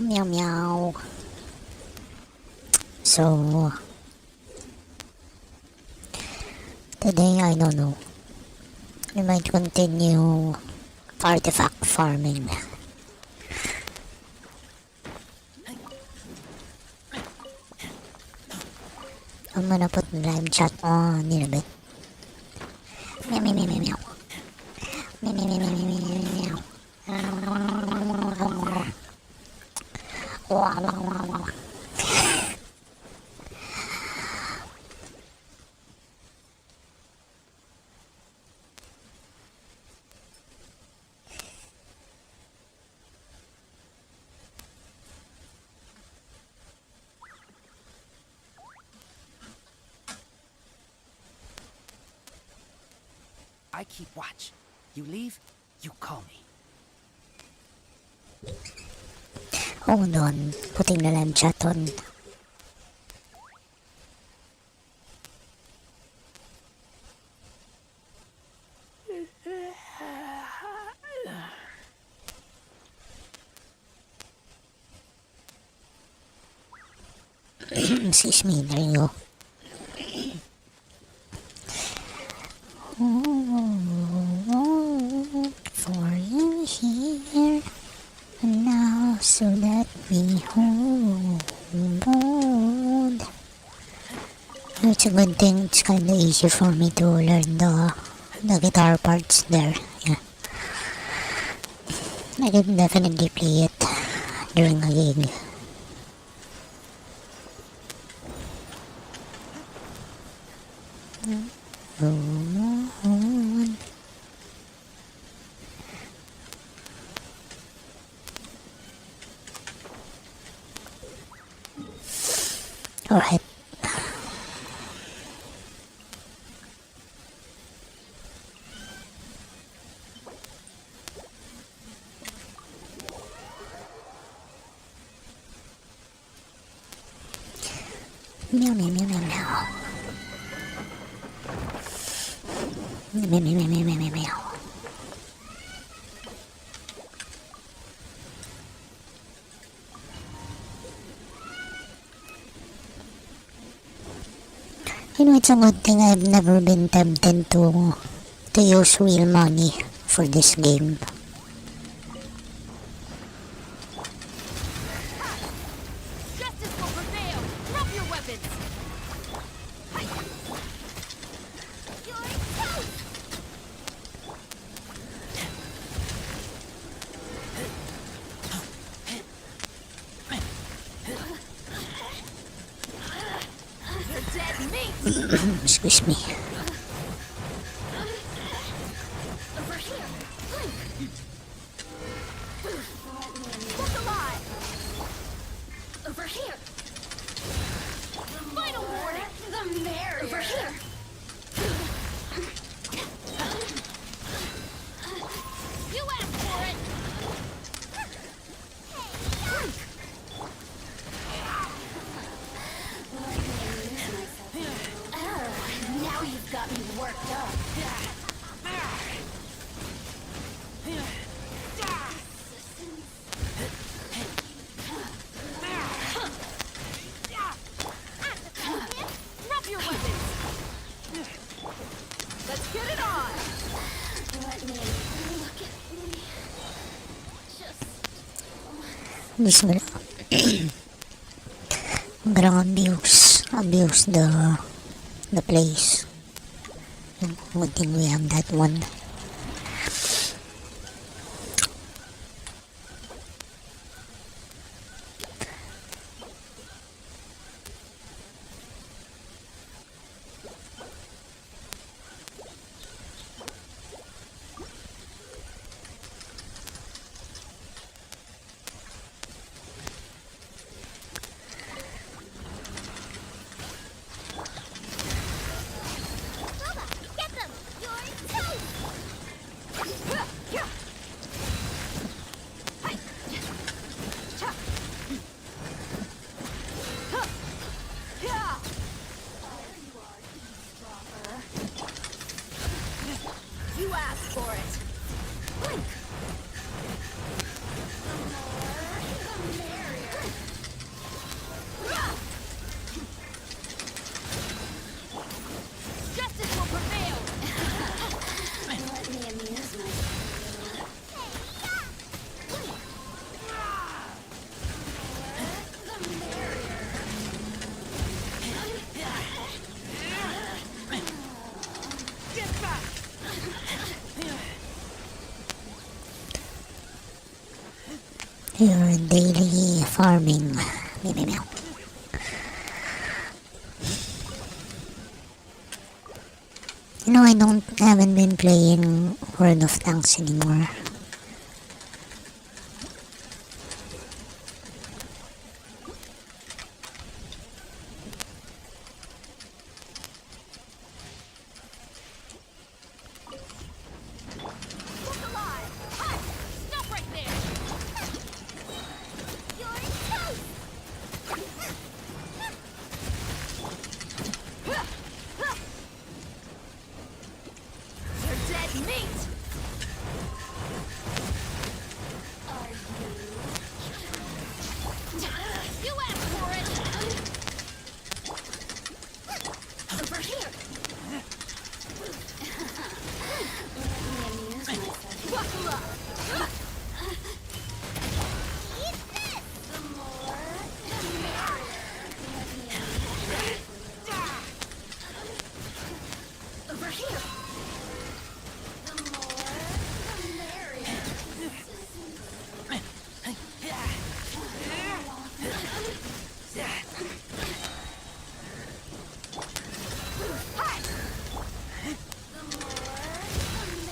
Meow meow. So today I don't know. We might continue artifact farming. I'm gonna put the live chat on in a bit. Meow meow meow meow meow. Meow meow meow meow meow meow. Wah, wah, wah, wah. I keep watch. You leave, you call me. Hold on. Putting the live chat on. Excuse me, there you go. For you here and now, so let me hold. It's a good thing. It's kind of easy for me to learn the guitar parts there. Yeah, I can definitely play it during a gig. Alright. Meow meow meow meow meow. Meow meow meow meow meow meow meow. You know, it's a good thing I've never been tempted to use real money for this game. Justice will prevail! Drop your weapons! Excuse me. Over here! Look alive! Over here! Final warning! The mare! Over here! You asked for it! Now you've got me worked up. Drop your weapons. Let's get it on. Let me look at me. Just This will I'm gonna abuse the place. Good thing we have that one. get them. You're toast. You asked for it. The more, the merrier. Your daily farming. Meow, meow, meow. I haven't been playing World of Tanks anymore. Stop right there! You're toast! You're dead meat! Are you? You asked for it! Over here! Buckle up! Eat this! The more, the merrier. Over here! The more, the merrier. Hi! The more, the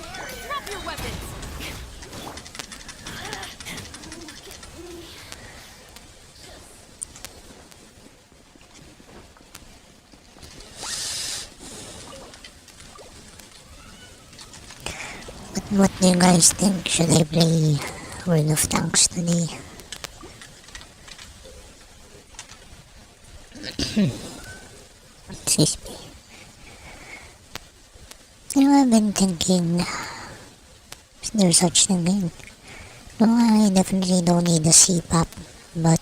merrier. Drop your weapons! Look at me. What do you guys think? Should I play World of Tanks today? Excuse me. I've been thinking, is there such thing? No, I definitely don't need a CPAP, but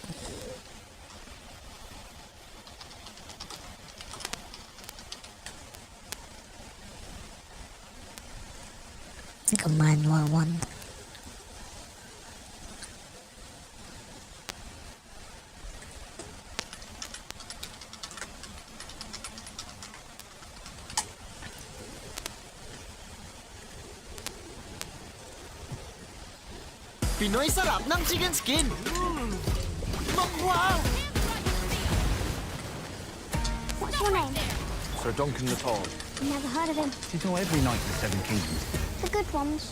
like a manual one. Pinoy sarap ng chicken skin. Wow! What's your name? Sir Duncan the Tall. Never heard of him. You know every knight in the Seven Kingdoms. The good ones.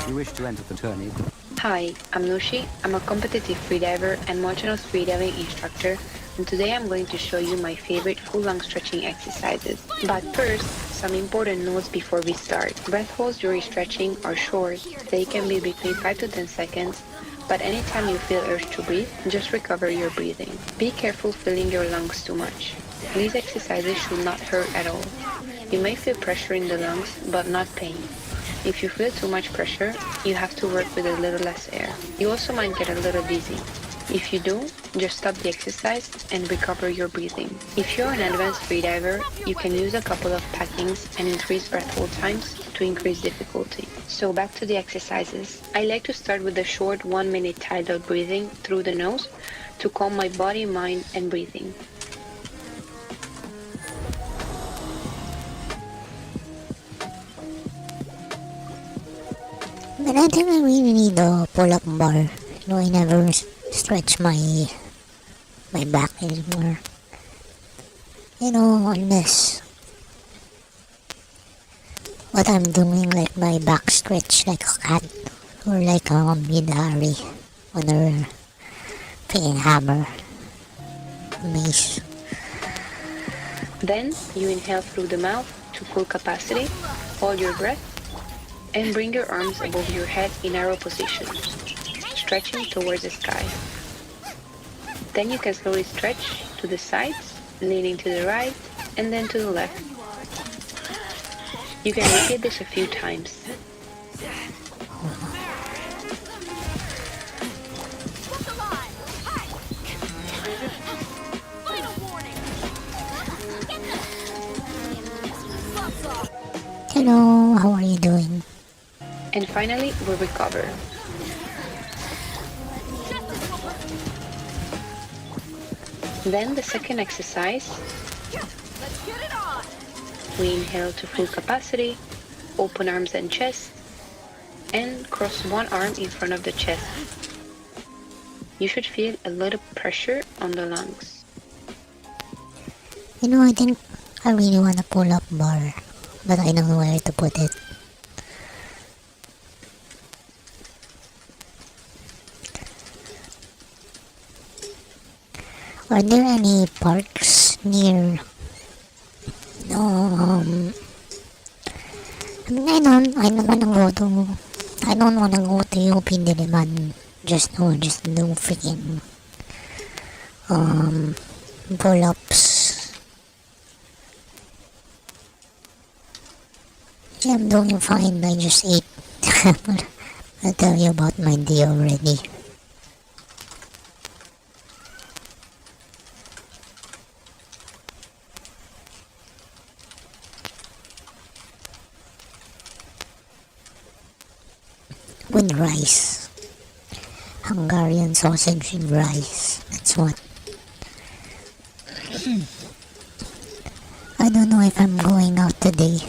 You wish to enter the tourney? Hi, I'm Nushi. I'm a competitive freediver and mountainous freediving instructor, and today I'm going to show you my favorite full lung stretching exercises. But first, some important notes before we start. Breath holds during stretching are short. They can be between 5 to 10 seconds, but anytime you feel urge to breathe, just recover your breathing. Be careful filling your lungs too much. These exercises should not hurt at all. You may feel pressure in the lungs, but not pain. If you feel too much pressure, you have to work with a little less air. You also might get a little dizzy. If you do, just stop the exercise and recover your breathing. If you're an advanced freediver, you can use a couple of packings and increase breath hold times to increase difficulty. So back to the exercises. I like to start with a short 1-minute tidal breathing through the nose to calm my body, mind, and breathing. But I think I really need a pull-up bar. I never stretch my back anymore. Unless what I'm doing, like my back stretch like a cat or like a mid-Harry on a playing hammer, mace. Then you inhale through the mouth to full capacity, hold your breath, and bring your arms above your head in arrow position, stretching towards the sky. Then you can slowly stretch to the sides, leaning to the right and then to the left. You can repeat this a few times. Hello, how are you doing? And finally, we recover. Then the second exercise, We inhale to full capacity, open arms and chest, and cross one arm in front of the chest. You should feel a little pressure on the lungs. You know, I think I really want a pull-up bar, but I don't know where to put it. Are there any parks near? I don't wanna go to. I don't wanna go to UP Diliman. Just do freaking pull-ups. Yeah, I'm doing fine. I just ate. I'll tell you about my day already. With rice. Hungarian sausage with rice. That's what. I don't know if I'm going out today.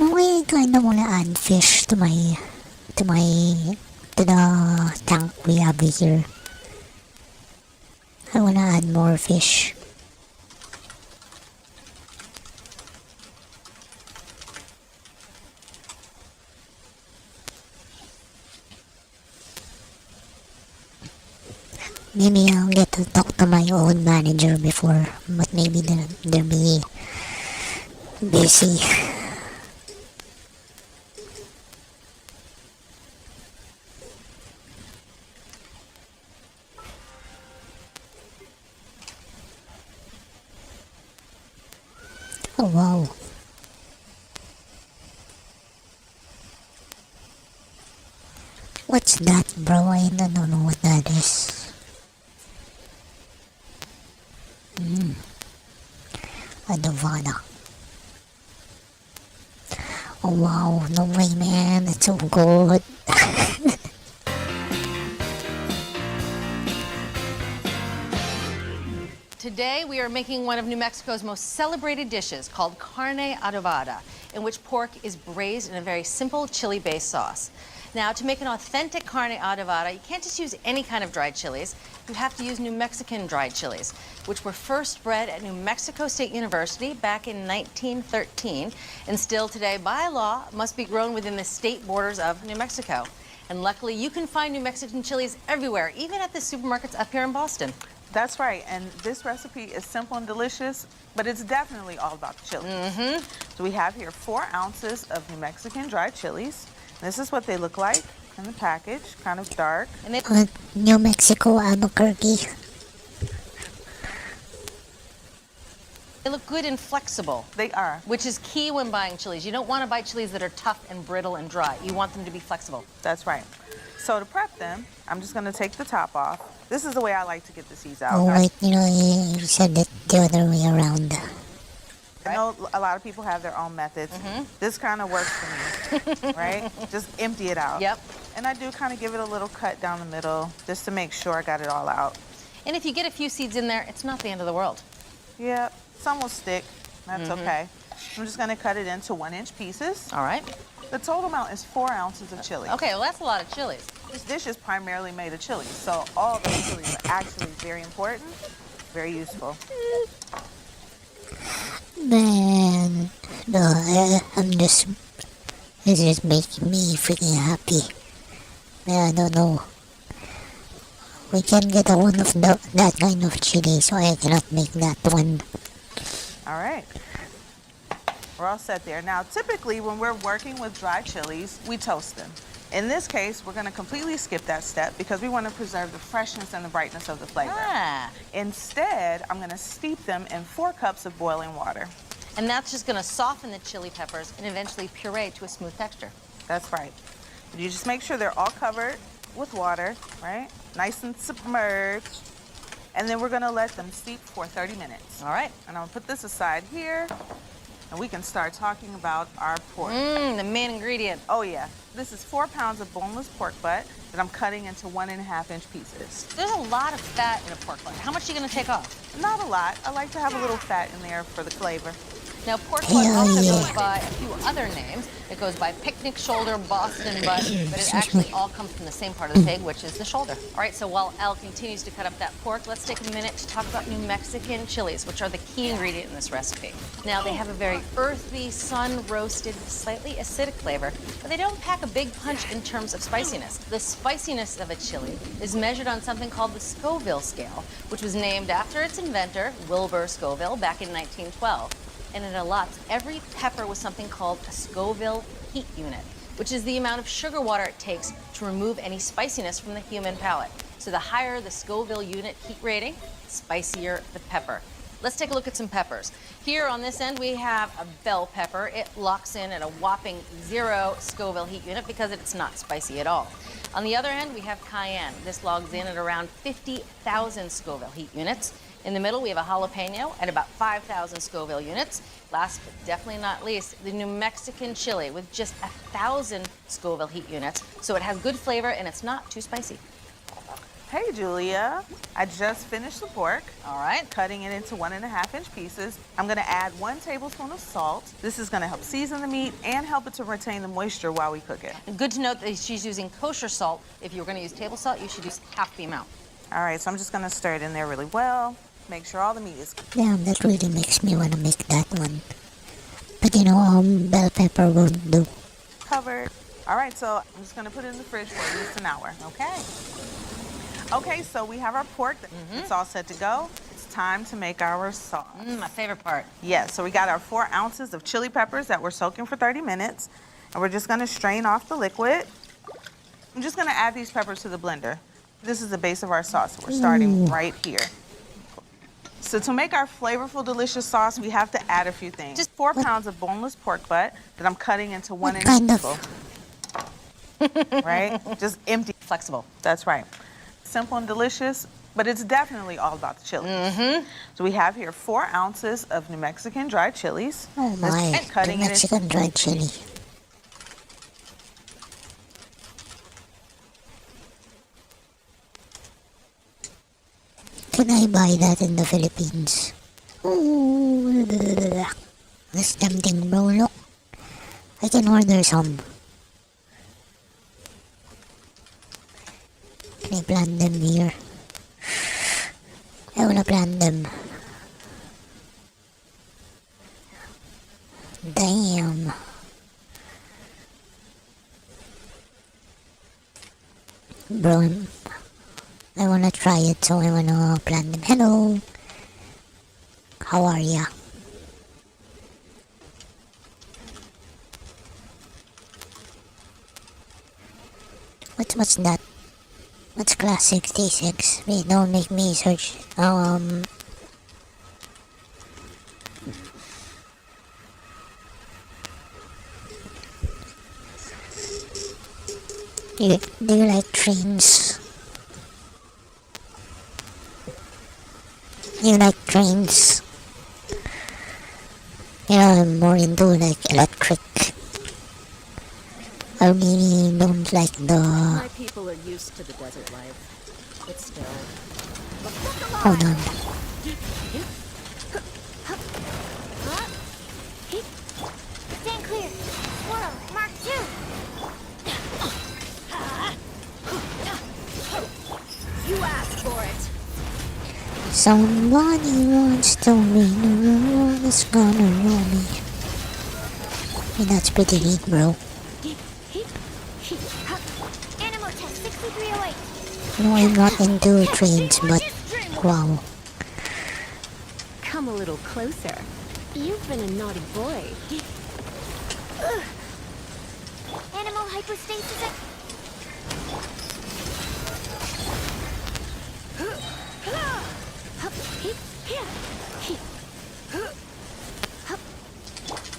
I kinda wanna add fish to the tank we have here. I wanna add more fish. Maybe I'll get to talk to my old manager before, but maybe they'll be busy. Oh wow. What's that, bro? I don't know what that is. Adovada. Oh wow, no way man, it's so good. Today we are making one of New Mexico's most celebrated dishes called carne adobada, in which pork is braised in a very simple chili-based sauce. Now, to make an authentic carne adobada, you can't just use any kind of dried chilies. You have to use New Mexican dried chilies, which were first bred at New Mexico State University back in 1913, and still today, by law, must be grown within the state borders of New Mexico. And luckily, you can find New Mexican chilies everywhere, even at the supermarkets up here in Boston. That's right, and this recipe is simple and delicious, but it's definitely all about the chilies. So we have here 4 ounces of New Mexican dried chilies. This is what they look like in the package, kind of dark. And they New Mexico, Albuquerque. look good and flexible. They are. Which is key when buying chilies. You don't want to buy chilies that are tough and brittle and dry. You want them to be flexible. That's right. So to prep them, I'm just going to take the top off. This is the way I like to get the seeds out. Oh wait, you said it the other way around. I know a lot of people have their own methods. This kind of works for me, right? Just empty it out. Yep. And I do kind of give it a little cut down the middle just to make sure I got it all out. And if you get a few seeds in there, it's not the end of the world. Yeah, some will stick. That's okay. I'm just going to cut it into 1-inch pieces. All right. The total amount is 4 ounces of chili. Okay, well, that's a lot of chilies. This dish is primarily made of chili, so all the chilies are actually very important, very useful. Man, no, this is making me freaking happy. Man, I don't know. We can get a one of that kind of chili, so I cannot make that one. All right. We're all set there. Now, typically, when we're working with dry chilies, we toast them. In this case, we're going to completely skip that step because we want to preserve the freshness and the brightness of the flavor. Instead, I'm going to steep them in 4 cups of boiling water. And that's just going to soften the chili peppers and eventually puree to a smooth texture. That's right. You just make sure they're all covered with water, right? Nice and submerged. And then we're going to let them steep for 30 minutes. All right. And I'm going to put this aside here. And we can start talking about our pork. The main ingredient. Oh, yeah. This is 4 pounds of boneless pork butt. that I'm cutting into 1.5-inch pieces. There's a lot of fat in a pork butt. How much are you going to take off? Not a lot. I like to have a little fat in there for the flavor. Now, pork butt Hell also yeah. goes by a few other names. It goes by picnic shoulder, Boston butt, but it actually all comes from the same part of the pig, which is the shoulder. All right, so while Al continues to cut up that pork, let's take a minute to talk about New Mexican chilies, which are the key ingredient in this recipe. Now, they have a very earthy, sun-roasted, slightly acidic flavor, but they don't pack a big punch in terms of spiciness. The spiciness of a chili is measured on something called the Scoville scale, which was named after its inventor, Wilbur Scoville, back in 1912. And it allots every pepper with something called a Scoville heat unit, which is the amount of sugar water it takes to remove any spiciness from the human palate. So the higher the Scoville unit heat rating, spicier the pepper. Let's take a look at some peppers. Here on this end, we have a bell pepper. It locks in at a whopping 0 Scoville heat unit because it's not spicy at all. On the other end, we have cayenne. This logs in at around 50,000 Scoville heat units. In the middle, we have a jalapeno at about 5,000 Scoville units. Last but definitely not least, the New Mexican chili with just 1,000 Scoville heat units. So it has good flavor and it's not too spicy. Hey, Julia. I just finished the pork. All right. Cutting it into 1.5-inch pieces. I'm going to add 1 tablespoon of salt. This is going to help season the meat and help it to retain the moisture while we cook it. And good to note that she's using kosher salt. If you were going to use table salt, you should use half the amount. All right, so I'm just going to stir it in there really well. Make sure all the meat is Damn, that really makes me want to make that one. But you know, bell pepper won't do. covered. All right, so I'm just going to put it in the fridge for at least an hour. Okay. Okay, so we have our pork. It's all set to go. It's time to make our sauce. My favorite part. Yes, so we got our 4 ounces of chili peppers that we're soaking for 30 minutes. And we're just going to strain off the liquid. I'm just going to add these peppers to the blender. This is the base of our sauce. We're starting right here. So to make our flavorful, delicious sauce, we have to add a few things. Just 4 pounds of boneless pork butt that I'm cutting into 1-inch pieces. Right? Just empty. Flexible. That's right. Simple and delicious, but it's definitely all about the chilies. So we have here 4 ounces of New Mexican dried chilies. Oh my, Cutting New Mexican dried chili. Can I buy that in the Philippines? Ooh, that's tempting, bro. Look, I can order some. Can I plant them here? I wanna plant them. Damn. Bro, I wanna try it, so I wanna plant them. Hello. How are ya? What's that? What's class 66? Wait, don't make me search. Do you like trains? You like trains? You know, I'm more into like electric. I really don't like the... My people are used to the desert life, but still. Hold on. Stand clear. Squirrel, Mark 2. You asked for it. Somebody wants to win the world is gonna roll me. Hey, that's pretty neat, bro. Animal test 6308. No, I'm not into trains, but wow. Come a little closer. You've been a naughty boy. Animal hypostasis.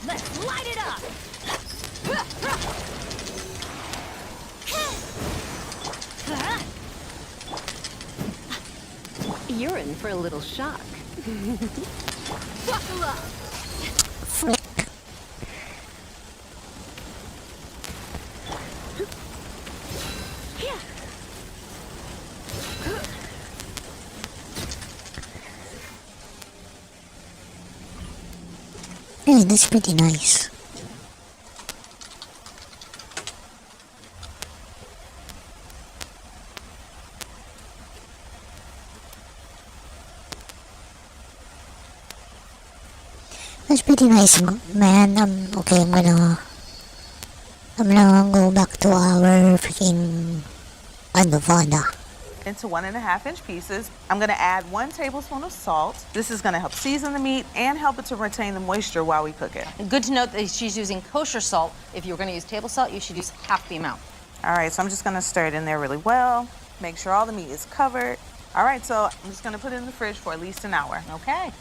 Let's light it up. You're in for a little shock. Buckle up. Frick. Hey, that's pretty nice. That's pretty nice, man. Okay, I'm gonna go back to our freaking Nevada. Into 1.5-inch pieces. I'm gonna add 1 tablespoon of salt. This is gonna help season the meat and help it to retain the moisture while we cook it. And good to note that she's using kosher salt. If you were gonna use table salt, you should use half the amount. All right, so I'm just gonna stir it in there really well. Make sure all the meat is covered. All right, so I'm just gonna put it in the fridge for at least an hour. Okay.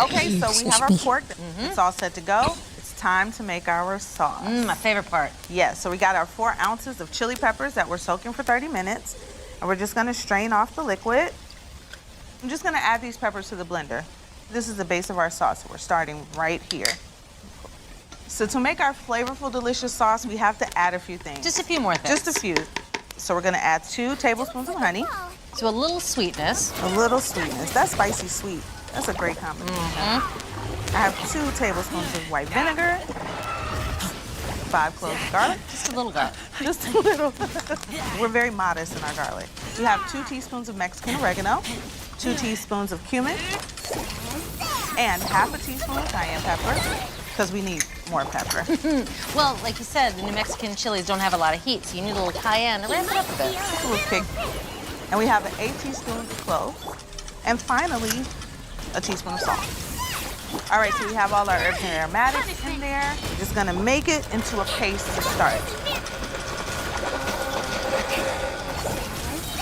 Okay, so we have our pork. It's all set to go. It's time to make our sauce. My favorite part. Yes, so we got our 4 ounces of chili peppers that we're soaking for 30 minutes. And we're just gonna strain off the liquid. I'm just gonna add these peppers to the blender. This is the base of our sauce. We're starting right here. So to make our flavorful, delicious sauce, we have to add a few things. Just a few more things. Just a few. So we're gonna add 2 tablespoons of honey. So a little sweetness. A little sweetness. That's spicy sweet. That's a great combination. I have 2 tablespoons of white vinegar. 5 cloves of garlic. Just a little garlic. Just a little. We're very modest in our garlic. We have 2 teaspoons of Mexican oregano, 2 teaspoons of cumin, and half a teaspoon of cayenne pepper, because we need more pepper. Well, like you said, the New Mexican chilies don't have a lot of heat, so you need a little cayenne to ramp it up a bit. A little kick. And we have 8 teaspoons of cloves. And finally, a teaspoon of salt. All right, so we have all our herbs and aromatics in there. We're just gonna make it into a paste to start.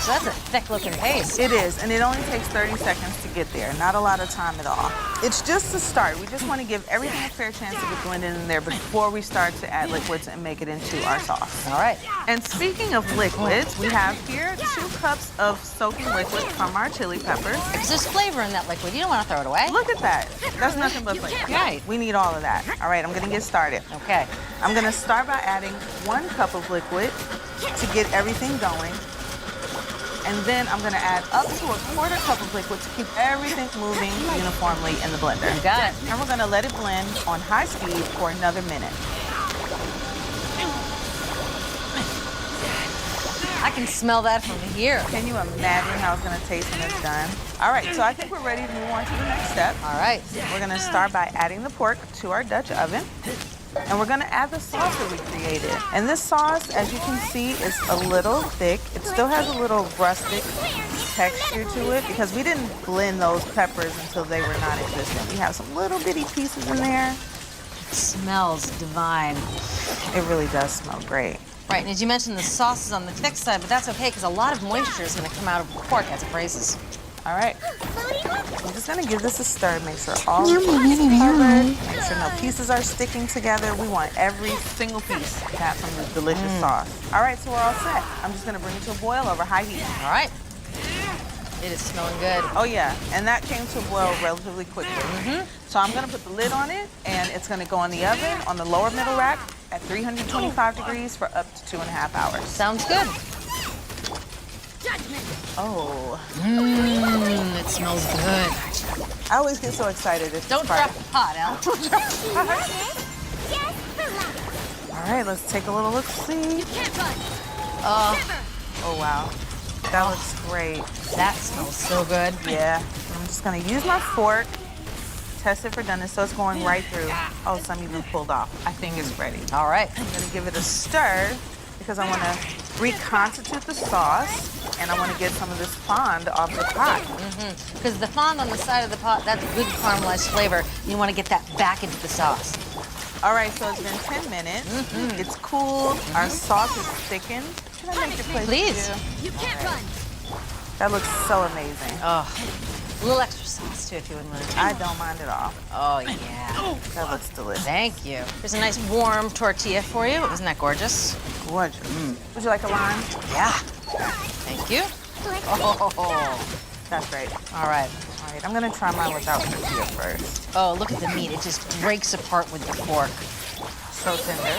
So that's a thick-looking paste. It is, and it only takes 30 seconds to get there. Not a lot of time at all. It's just a start. We just want to give everything a fair chance to get blended in there before we start to add liquids and make it into our sauce. All right. And speaking of liquids, we have here 2 cups of soaking liquid from our chili peppers. Because there's flavor in that liquid. You don't want to throw it away. Look at that. That's nothing but flavor. Right. We need all of that. All right, I'm gonna get started. Okay. I'm gonna start by adding 1 cup of liquid to get everything going. And then I'm gonna add up to 1/4 cup of liquid to keep everything moving uniformly in the blender. You got it. And we're gonna let it blend on high speed for another minute. I can smell that from here. Can you imagine how it's gonna taste when it's done? All right, so I think we're ready to move on to the next step. All right. We're gonna start by adding the pork to our Dutch oven. And we're gonna add the sauce that we created. And this sauce, as you can see, is a little thick. It still has a little rustic texture to it because we didn't blend those peppers until they were non-existent. We have some little bitty pieces in there. It smells divine. It really does smell great. Right, and as you mentioned, the sauce is on the thick side, but that's okay because a lot of moisture is going to come out of the pork as it braises. All right. I'm just gonna give this a stir, make sure all the pork is covered, make sure no pieces are sticking together. We want every single piece to have some of this delicious sauce. All right, so we're all set. I'm just gonna bring it to a boil over high heat. All right. It is smelling good. Oh yeah, and that came to a boil relatively quickly. So I'm gonna put the lid on it, and it's gonna go in the oven on the lower middle rack at 325 degrees for up to 2.5 hours. Sounds good. Oh. It smells good. I always get so excited. Don't drop the pot, Al. All right, let's take a little look-see. Oh, wow. That looks great. That smells so good. Yeah. I'm just gonna use my fork, test it for doneness, so it's going right through. Oh, some even pulled off. I think it's ready. All right. I'm gonna give it a stir because I wanna reconstitute the sauce and I wanna get some of this fond off the pot. Because the fond on the side of the pot, that's good caramelized flavor. You want to get that back into the sauce. All right, so it's been 10 minutes. It's cooled. Our sauce is thickened. Can I make your plate? Please. You can't run. That looks so amazing. Oh, a little extra sauce too, if you wouldn't mind. I don't mind at all. Oh, yeah. That looks delicious. Thank you. There's a nice warm tortilla for you. Isn't that gorgeous? Gorgeous. Would you like a lime? Yeah. Thank you. Oh, That's great. all right. All right, I'm gonna try mine without tortilla first. Oh, look at the meat. It just breaks apart with the fork. So tender.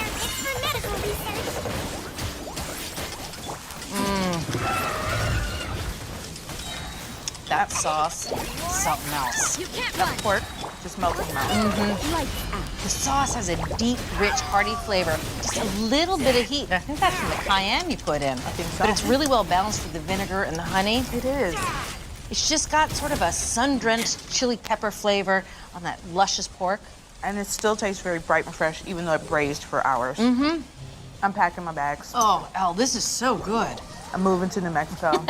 That sauce, something else. You can't That run. pork just melts in your mouth. Lights out. The sauce has a deep, rich, hearty flavor. Just a little bit of heat. And I think that's from the cayenne you put in. I think so. But it's really well balanced with the vinegar and the honey. It is. It's just got sort of a sun-drenched chili pepper flavor on that luscious pork. And it still tastes very bright and fresh, even though it braised for hours. Mm-hmm. I'm packing my bags. Oh, Elle, this is so good. I'm moving to New Mexico.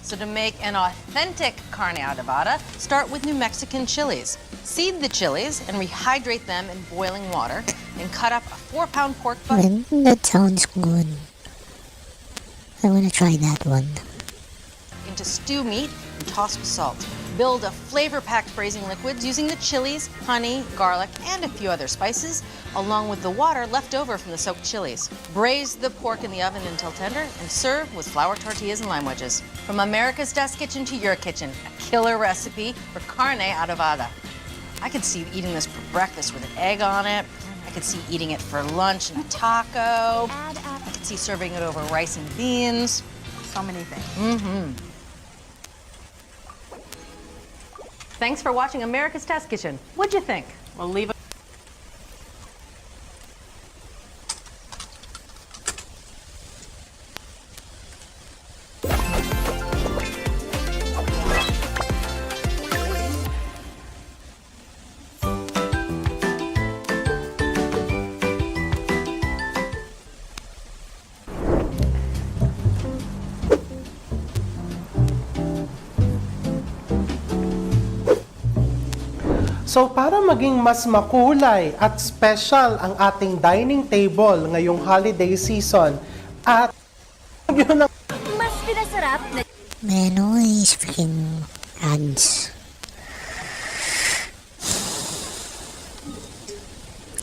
So to make an authentic carne adobada, start with New Mexican chilies. Seed the chilies and rehydrate them in boiling water. And cut up a 4-pound pork butt That sounds good. I wanna try that one. into stew meat and toss with salt. Build a flavor-packed braising liquids using the chilies, honey, garlic, and a few other spices, along with the water left over from the soaked chilies. Braise the pork in the oven until tender and serve with flour tortillas and lime wedges. From America's Test Kitchen to your kitchen, a killer recipe for carne adobada. I could see eating this for breakfast with an egg on it. I could see eating it for lunch in a taco. I could see serving it over rice and beans. So many things. Thanks for watching America's Test Kitchen. What'd you think? Well, leave a So para maging mas makulay at special ang ating dining table ngayong holiday season at yun ang Mas pinasarap na Man, all these freaking ads.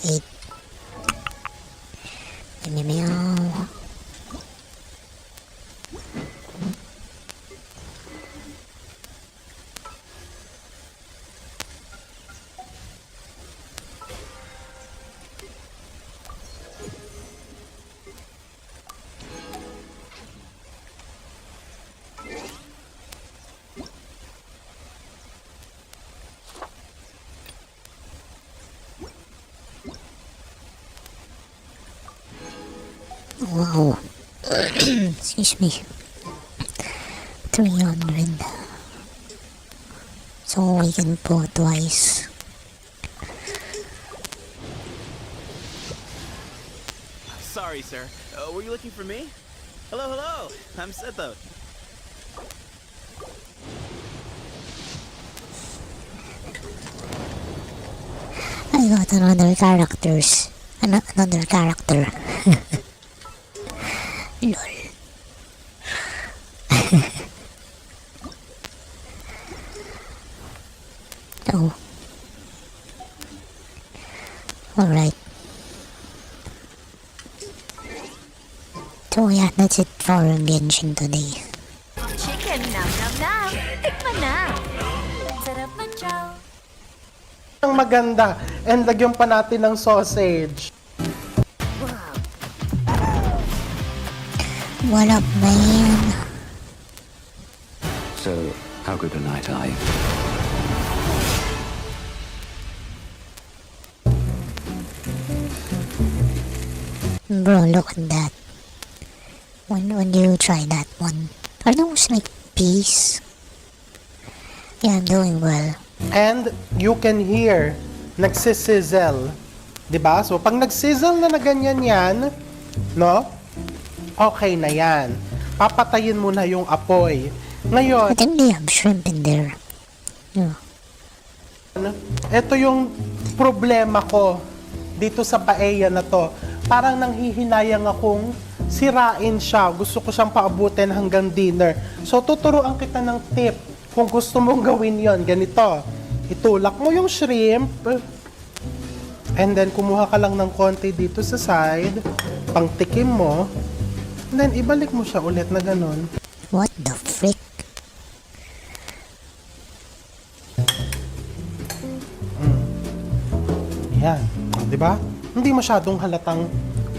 Eat. Meow. Wow. Excuse me. 300. So we can put twice. Sorry, sir. Were you looking for me? Hello, hello. I'm Seto. I got another characters. Another character. Lol. Oh. Alright. So yeah, that's it for Genshin today. chicken. Nam nam nam. Tikman na. Sarap na, chow. ang maganda. And lagyan pa natin ng sausage. What up, man? So, how good a night are you? Bro, look at that. When you try that one? Are those like peas? Yeah, I'm doing well. And you can hear, nagsisizzle. Diba? So, pag nagsizzle na ganyan yan, no? Okay na yan. Papatayin mo na yung apoy. Ngayon, I think they have shrimp in there. No. ito yung problema ko dito sa paella na to. Parang nanghihinayang akong sirain siya. Gusto ko siyang paabutin hanggang dinner. So, tuturuan kita ng tip. Kung gusto mong gawin yon, ganito. Itulak mo yung shrimp. And then, kumuha ka lang ng konti dito sa side. Pangtikim mo. And then, ibalik mo siya ulit na ganon. What the frick? Yan. O, diba? Hindi masyadong halatang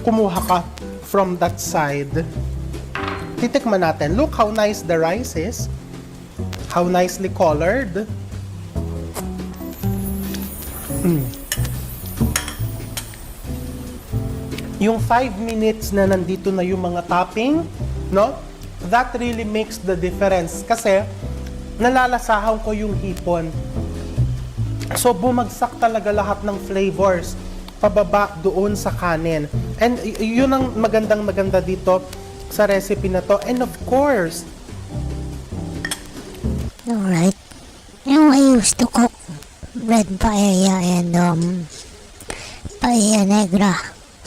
kumuha ka from that side. Titikman natin. Look how nice the rice is. How nicely colored. Yung 5 minutes na nandito na yung mga topping, no? That really makes the difference. Kasi, nalalasahan ko yung hipon. So, bumagsak talaga lahat ng flavors pababa doon sa kanin. And yun ang maganda dito sa recipe na to. And of course, Alright. You know, I used to cook red paella and paella negra.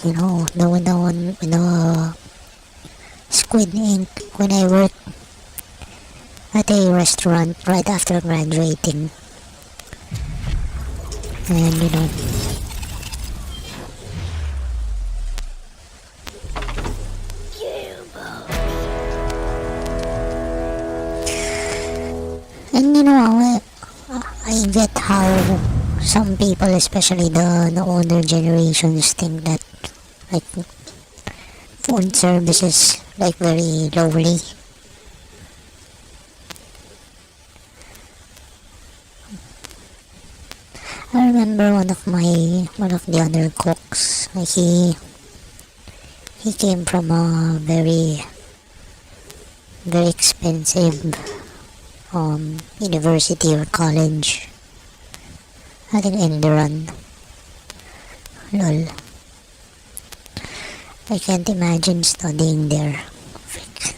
You know, the one with the squid ink when I worked at a restaurant right after graduating. And you know, and you know, I get how some people, especially the older generations, think that like food service is like very lowly. I remember one of the other cooks. Like he came from a very expensive university or college. I think Enderon. Lol. I can't imagine studying there. Frick.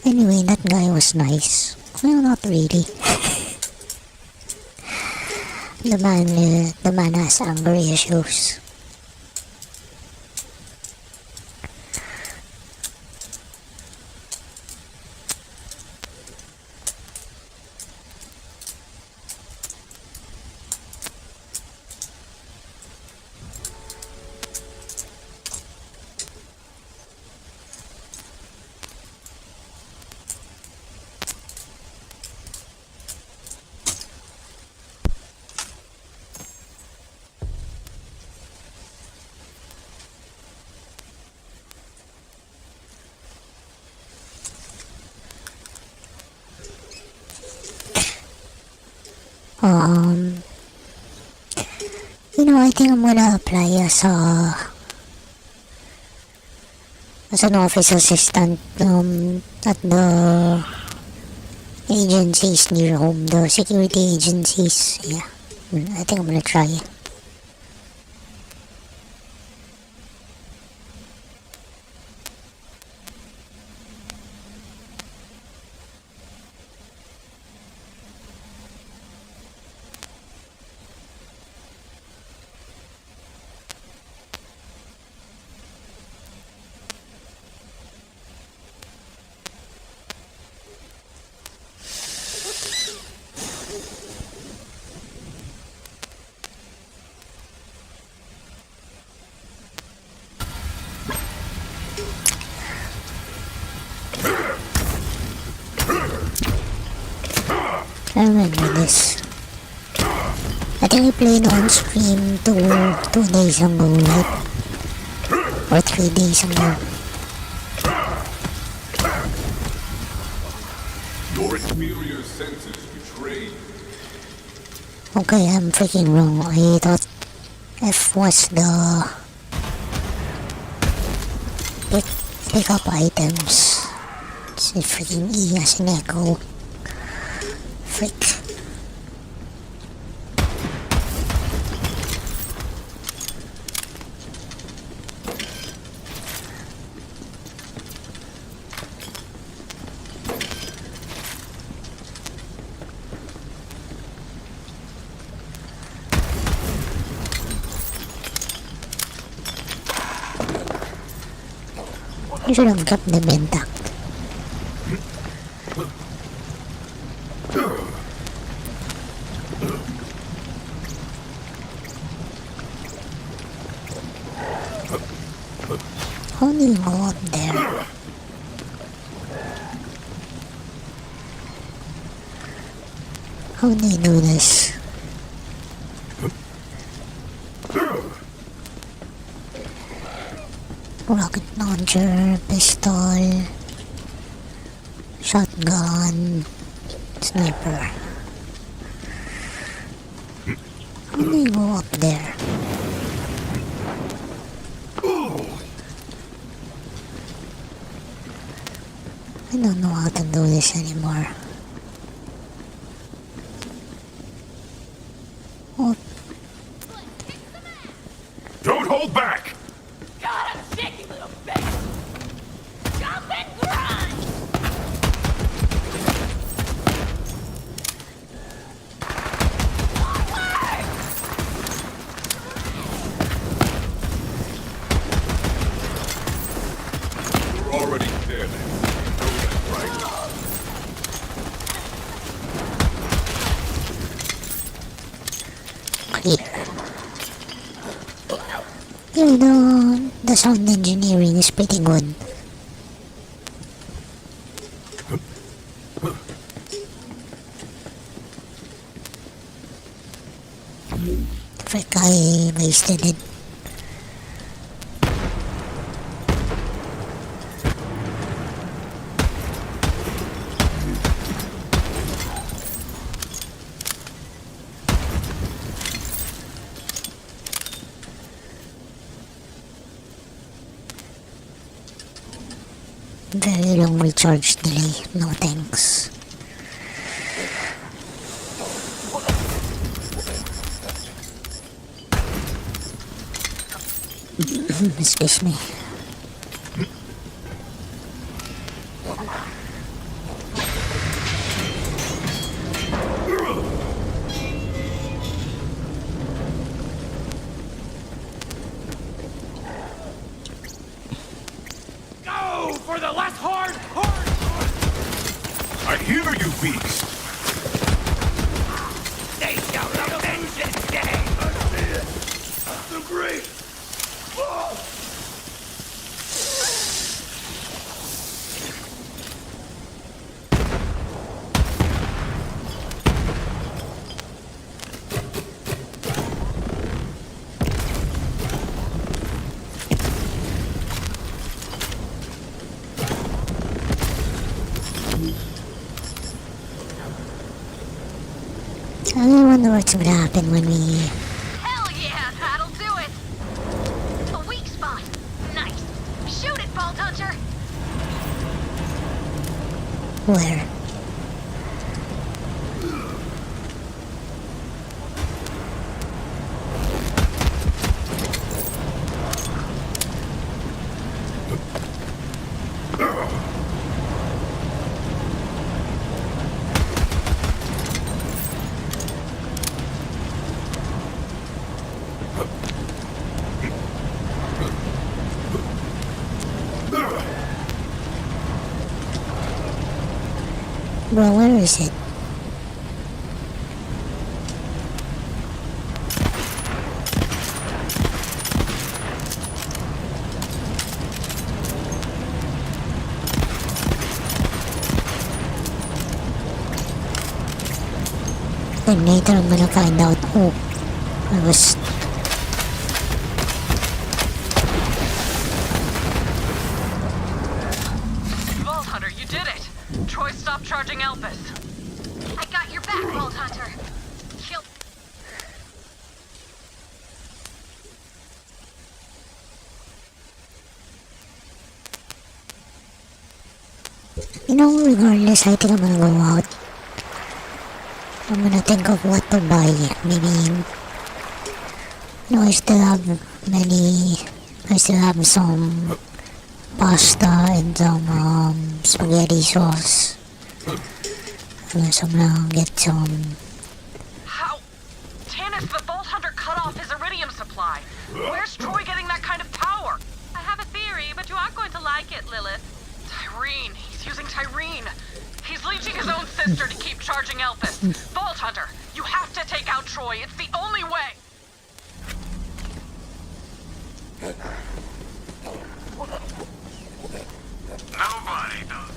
Anyway, that guy was nice. Well, not really. The man has anger issues. You know, I think I'm gonna apply as an office assistant at the agencies near home, the security agencies. Yeah, I think I'm gonna try. I remember this. I think I played on stream two days ago, right? Or 3 days ago. Your inferior senses betrayed. Okay, I'm freaking wrong. I thought F was the pick up items. It's freaking E as in echo. Frick. You should have kept them intact. How do you go up there? How do you do this? Rocket launcher, pistol, shotgun, sniper. How do you go up there? I don't know how to do this anymore. Oh, Don't hold back! God, I'm sick, you little bitch! Jump and grind! You're already dead. You know that, right? here. You know, the sound engineering is pretty good. Frick, I wasted it. Very long recharge delay, no thanks. Excuse me. Go for the last hard! I hear you, beast! They shall avenge this day! I see it! That's so great! I wonder what's gonna happen when we... Hell yeah, that'll do it! A weak spot. Nice. Shoot it, Vault Hunter! Where? Bro, where is it? Then later I'm gonna find out. Oh, I was... Vault Hunter, you did it! Troy stopped charging Elpis. I got your back, Vault Hunter. Kill... You know, regardless, I think I'm gonna go out. I'm gonna think of what to buy. Maybe... You know, I still have many... I still have some... pasta and some spaghetti sauce. I'm gonna get some... How? Tannis, the Vault Hunter cut off his iridium supply. Where's Troy getting that kind of power? I have a theory, but you aren't going to like it, Lilith. Tyreen. He's using Tyreen. He's leeching his own sister to keep charging Elpis. Vault Hunter, you have to take out Troy. It's the only way. Nobody does.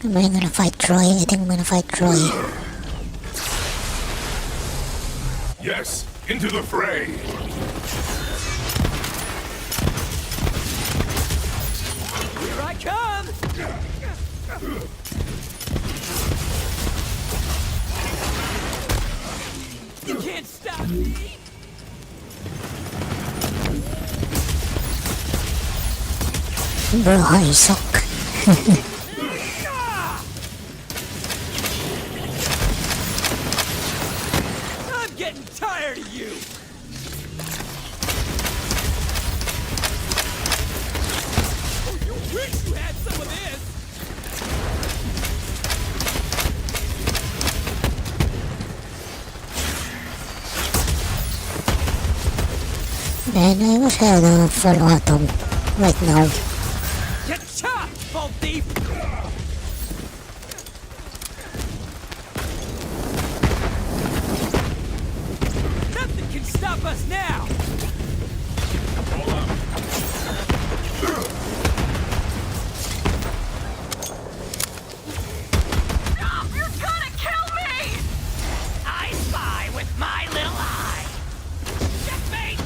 Am I gonna fight Troy? I think I'm gonna fight Troy. Yes, into the fray. Here I come! You can't stop me! Bro, you suck. I'm getting tired of you! Oh, you wish you had some of this! Man, I wish I had a full auto right now. Get chopped, Bolt Thief! Nothing can stop us now! Stop! You're gonna kill me! I spy with my little eye! Checkmate!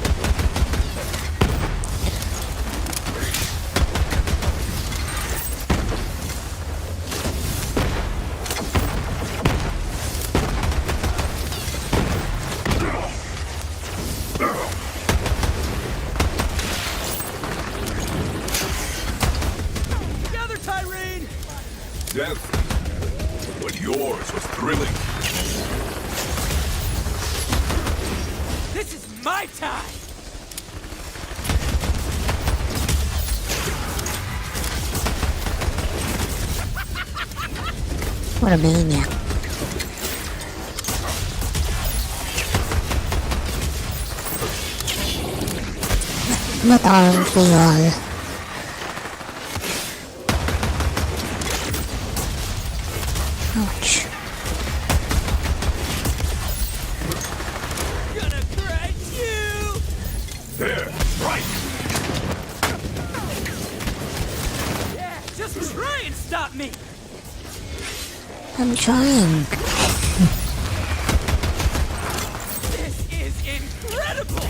Gather, Tyrene! Death. But yours was thrilling. This is my time! What a maniac. But aren't we all? Ouch. Gonna crush you! There, right. Yeah, just try and stop me! I'm trying. This is incredible!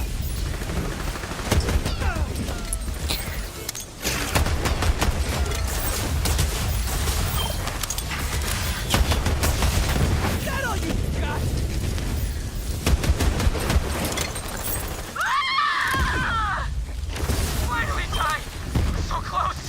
Is that all you got? Ah! Finally, Ty! So close!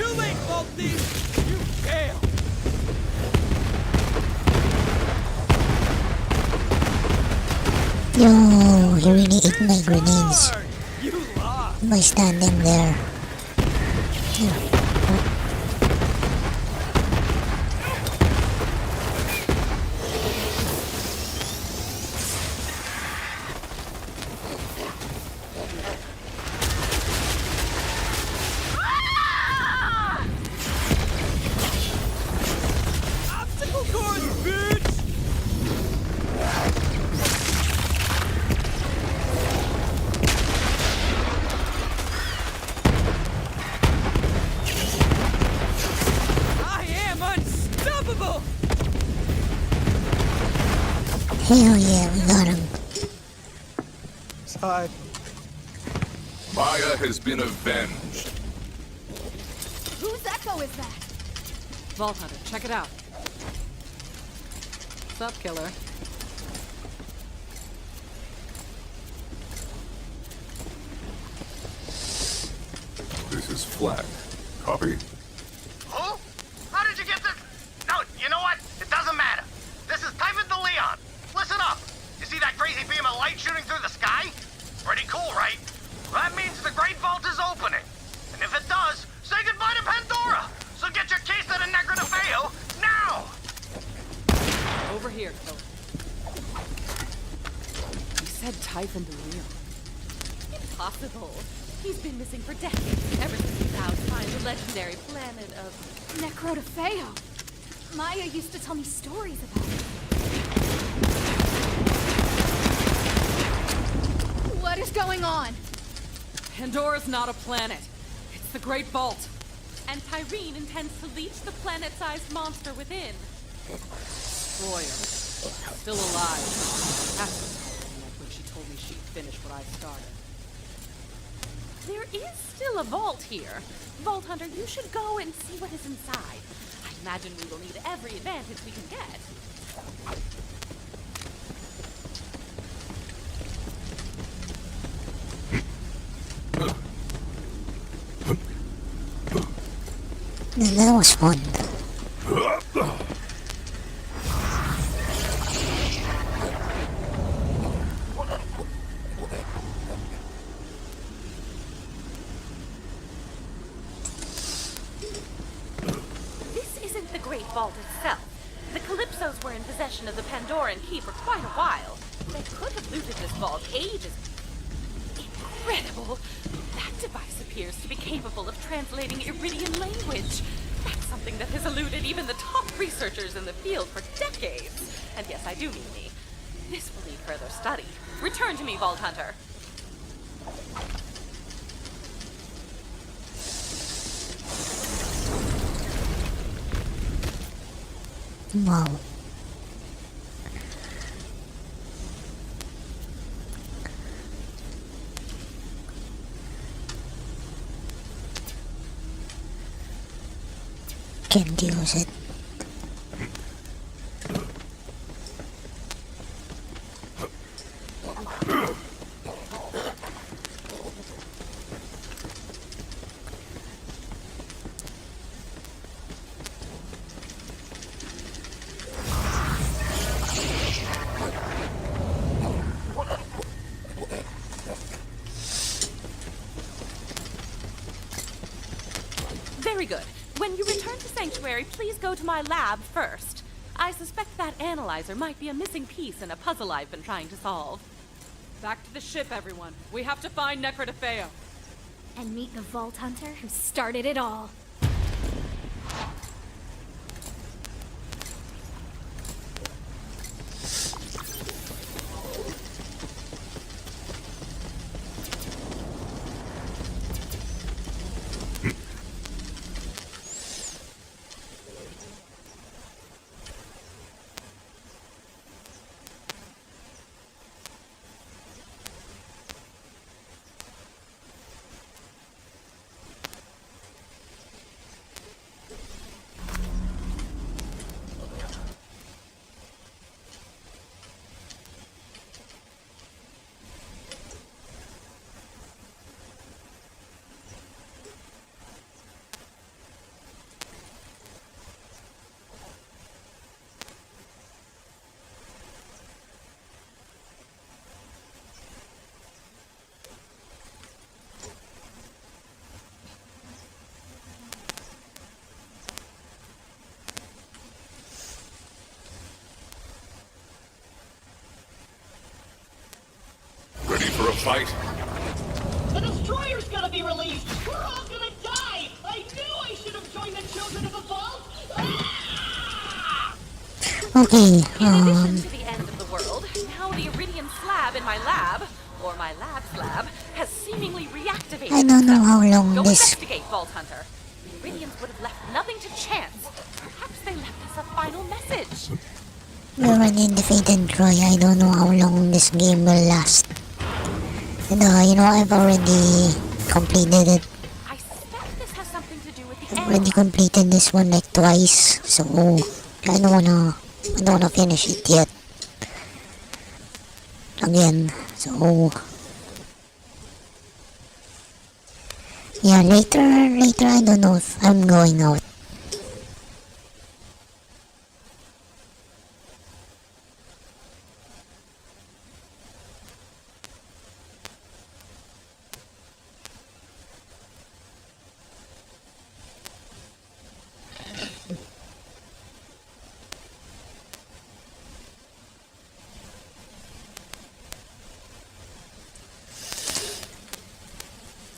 Too late, Balti! You failed! Yo, he really ate my grenades You lost! by standing there. Obstacle course, bitch! I am unstoppable! Hell yeah, we got him. Side. Maya has been avenged. Whose echo is that? Vault Hunter, check it out. What's up, killer? This is flat. Copy. Who? How did you get this? No, you know what? It doesn't matter. This is Typhon de Leon. Listen up. You see that crazy beam of light shooting through the sky? Pretty cool, right? That means the Great Vault is opening. And if it does, say goodbye to Pandora. So get your case to the Negra de Feo now! Over here, killer. You said Typhon de Leon. Impossible. He's been missing for decades, ever since he vowed to find the legendary planet of Necro de Feo. Maya used to tell me stories about it. What is going on? Pandora's not a planet. It's the Great Vault. And Tyreen intends to leech the planet-sized monster within. Destroyer. Still alive. That's like when she told me she'd finish what I started. There is still a vault here. Vault Hunter, you should go and see what is inside. I imagine we will need every advantage we can get. That was fun. This isn't the Great Vault itself. The Calypsos were in possession of the Pandoran Key for quite a while. They could have looted this vault ages. Incredible! That device appears to be capable of translating Iridian language. That's something that has eluded even the top researchers in the field for decades. And yes, I do mean me. This will need further study. Return to me, Vault Hunter. Wow. Can't use it. Very good. When you return to Sanctuary, please go to my lab first. I suspect that analyzer might be a missing piece in a puzzle I've been trying to solve. Back to the ship, everyone. We have to find Necro de Feo. And meet the Vault Hunter who started it all. for a fight? The destroyer's gonna be released! We're all gonna die! I knew I should have joined the children of the vault! Okay, In addition to the end of the world, now the iridium slab in my lab, or my lab's lab, has seemingly reactivated I don't know itself. how long Go this... investigate, Vault Hunter. The iridiums would have left nothing to chance. Perhaps they left us a final message. We already defeated Troy. I don't know how long this game will last. And you know, I've already completed it. I suspect this has something to do with the Already completed this one like twice. So I don't wanna finish it yet. Again. So yeah, later I don't know if I'm going out.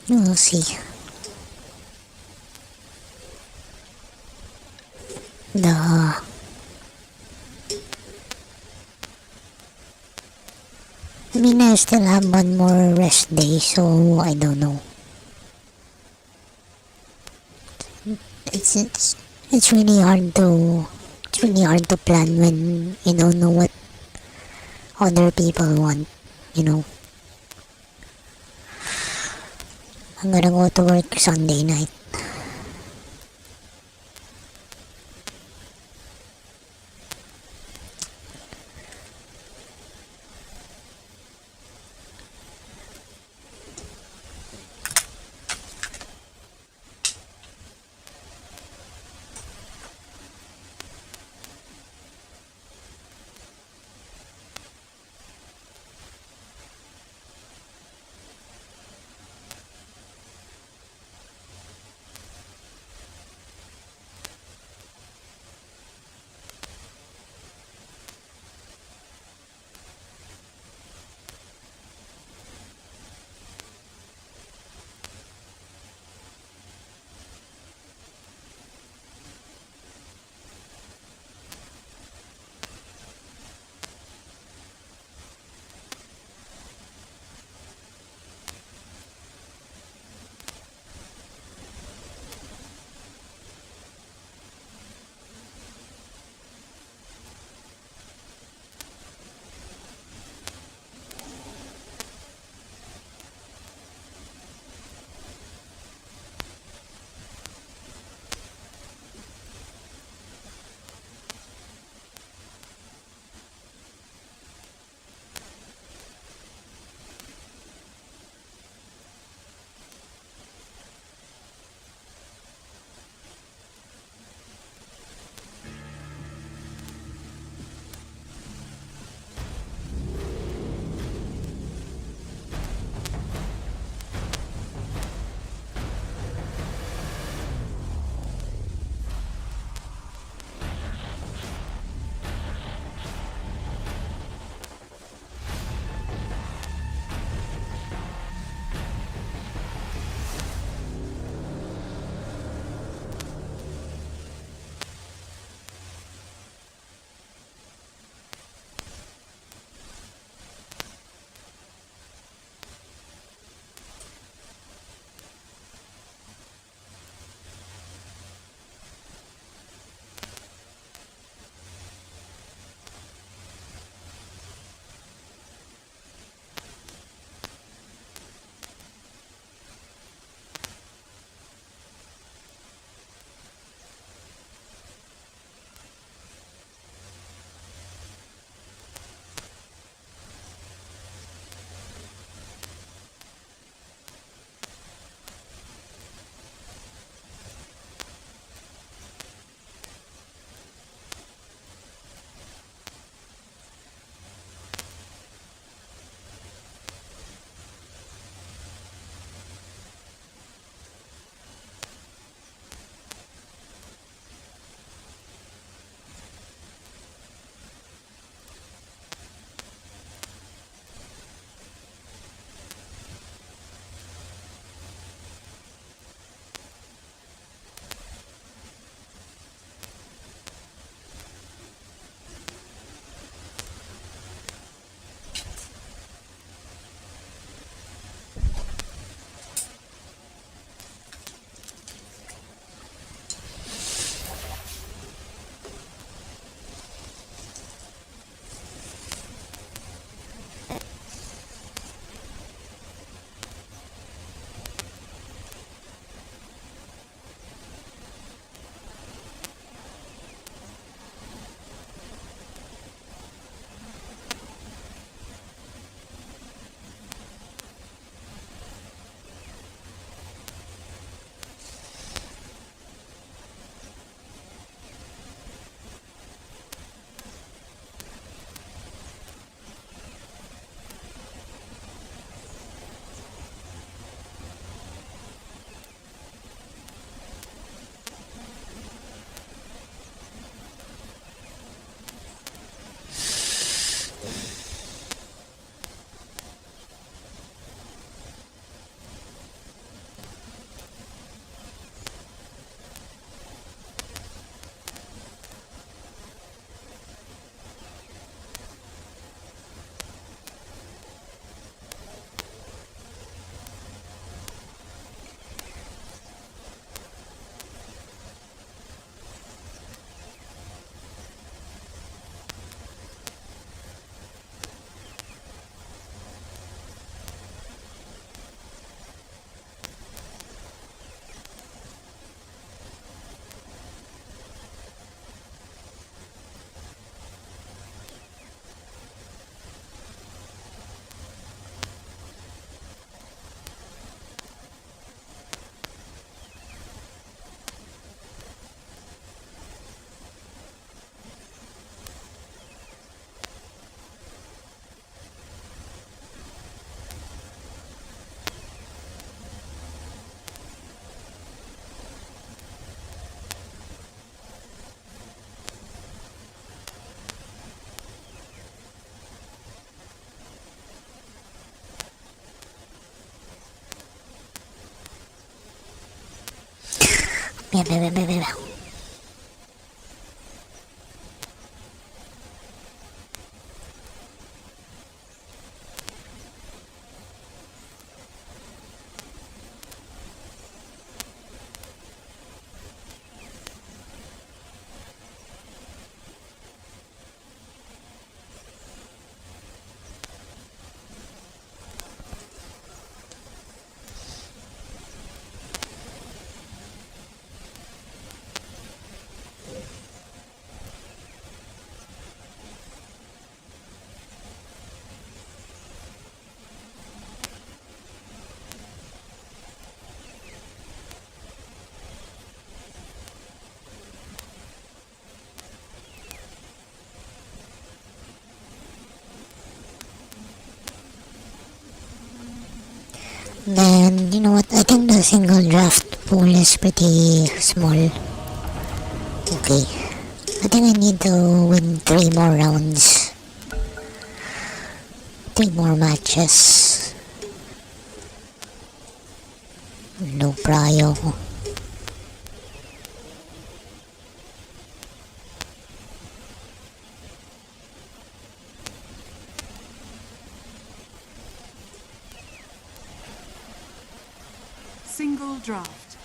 We'll see. I mean, I still have one more rest day, so I don't know. It's really hard to plan when you don't know what other people want, you know. I'm gonna go to work Sunday night. Meow, meow, meow, meow, meow. Then, you know what, I think the single draft pool is pretty small. Okay. I think I need to win 3 more rounds. 3 more matches. No prayo. Single draft.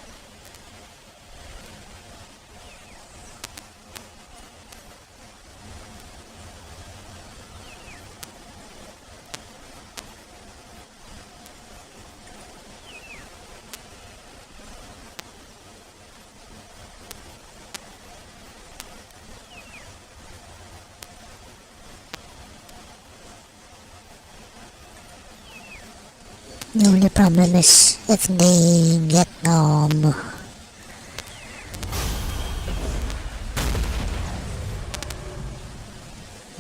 The only problem is if they get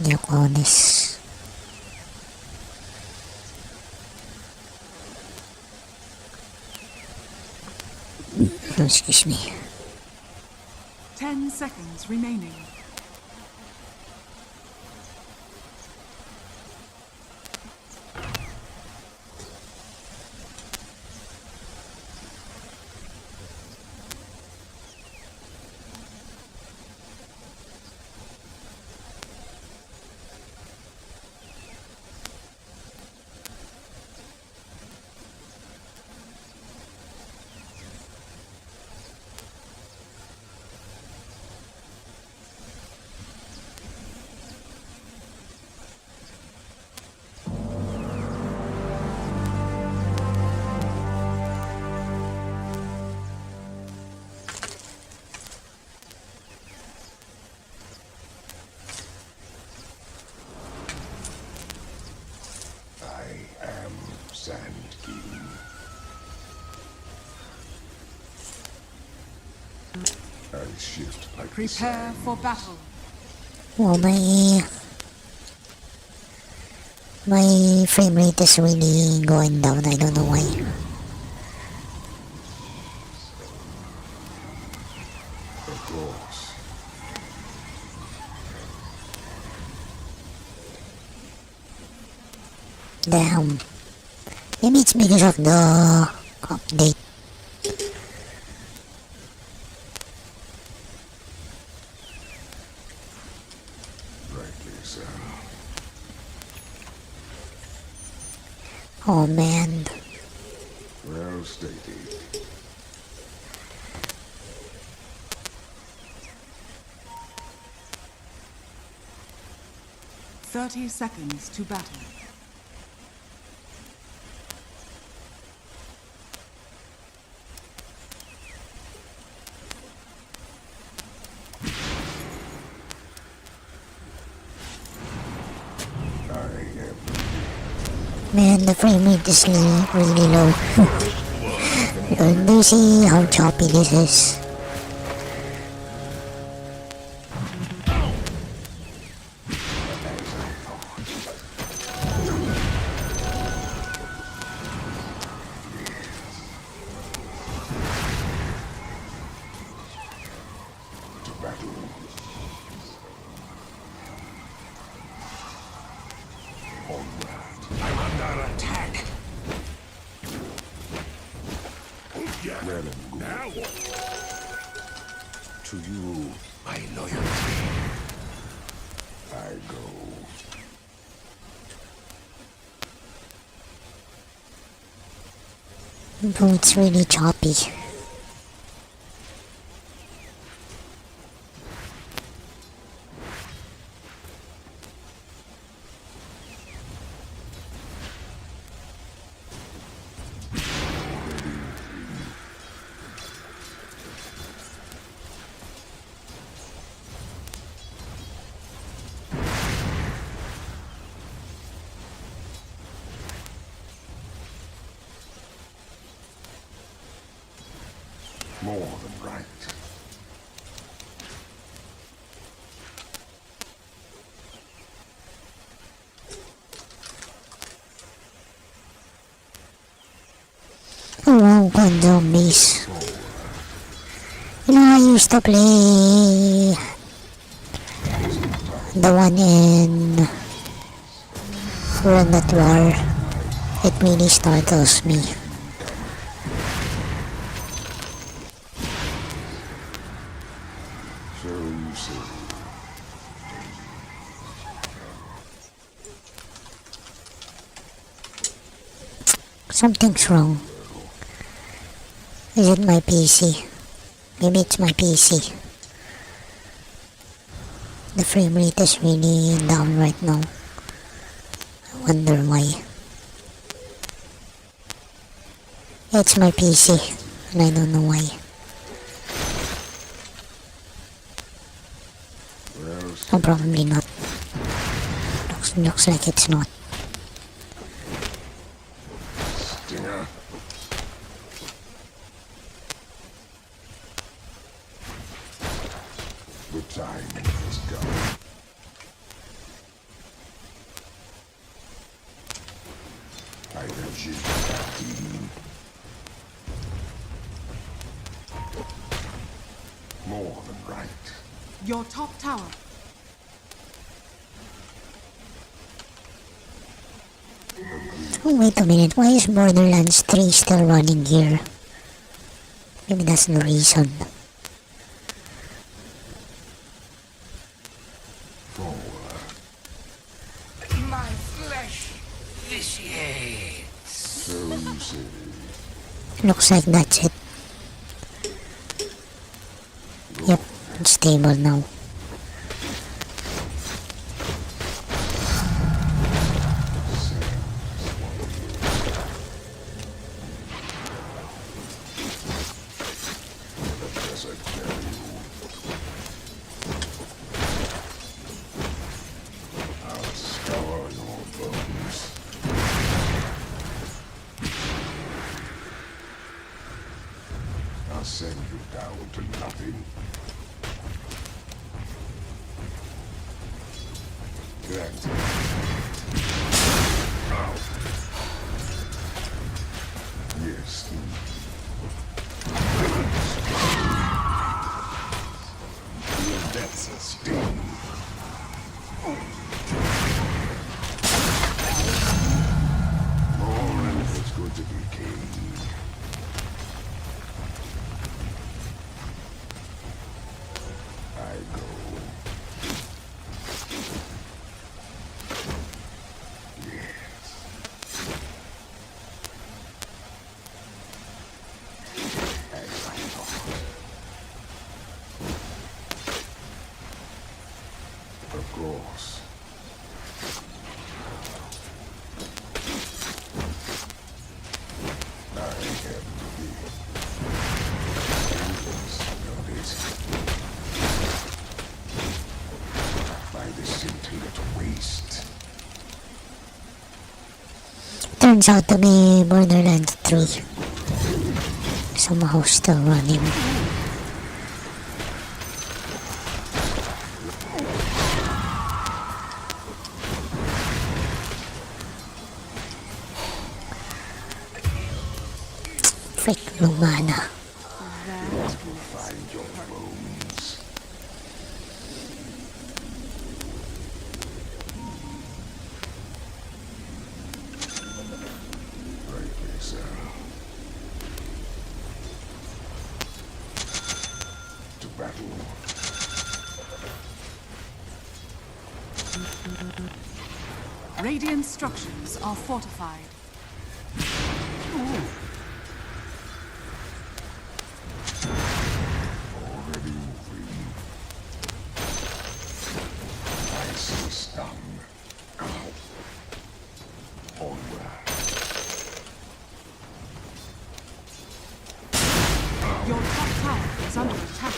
Yukonis. Excuse me. 10 seconds remaining. Prepare for battle. Oh, my frame rate is really going down. I don't know why. Of course. Damn. Maybe it's because of the update. Oh man. Well stated. "30 seconds to battle." Man, the frame rate is really low. Do you see how choppy this is? To you, my loyalty. I go. Oh, it's really choppy. More than right. Oh, one zombies. You know, I used to play the one in Run That War. It really startles me. So you say. Something's wrong. Is it my PC? Maybe it's my PC. The frame rate is really down right now. I wonder why. It's my PC, and I don't know why. Oh, probably not. Looks like it's not. Stinger. The time has come. I have you, Captain. More than right. Your top tower. Oh, wait a minute. Why is Borderlands 3 still running here? Maybe that's the reason. My flesh vitiates. So you say. Looks like that's it. Yep, it's stable now. As I tell you. I'll scour your bones. I'll send you down to nothing. Granted. Now. Yes. That's a sting. Oh, it's good to be king. I go. Yes. As I thought. Of course. I have to be. By the scintillant waste. Turns out to be Borderlands 3. Somehow still running. Frick, no mana. Find your bones. Rightly so. To Radiant structures are fortified. Already moving. Nicely stung. Onward. Your top tower is under attack.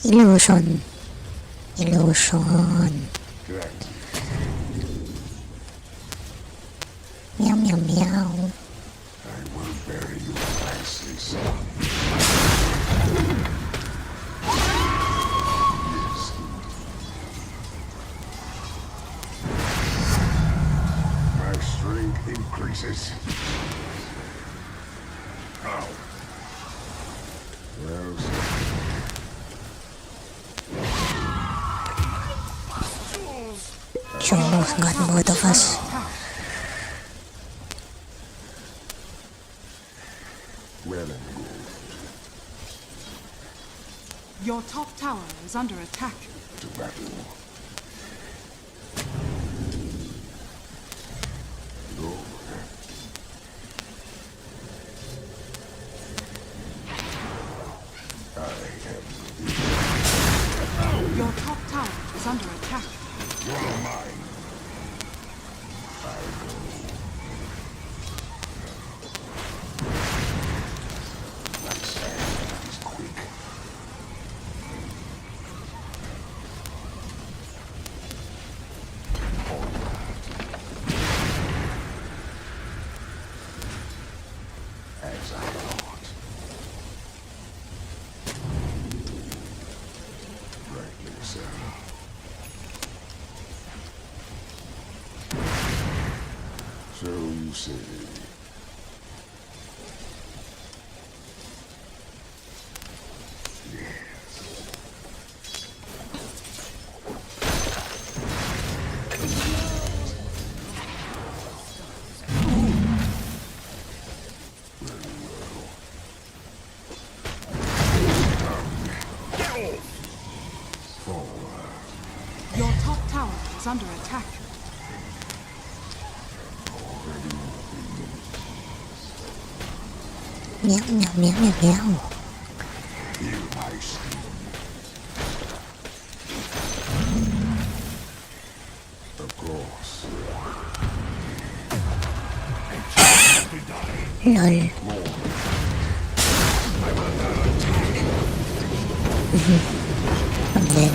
Illusion. Illusion. Meow meow meow. I will bury you nicely, son. Yes. My strength increases. How? Well, She almost got both of us. well and good. Your top tower is under attack. To battle. Lord. Your top tower is under attack. You are mine. So you say. Your top tower is under attack. Meow meow meow meow meow. Feel my sting. Of course. Lol. And then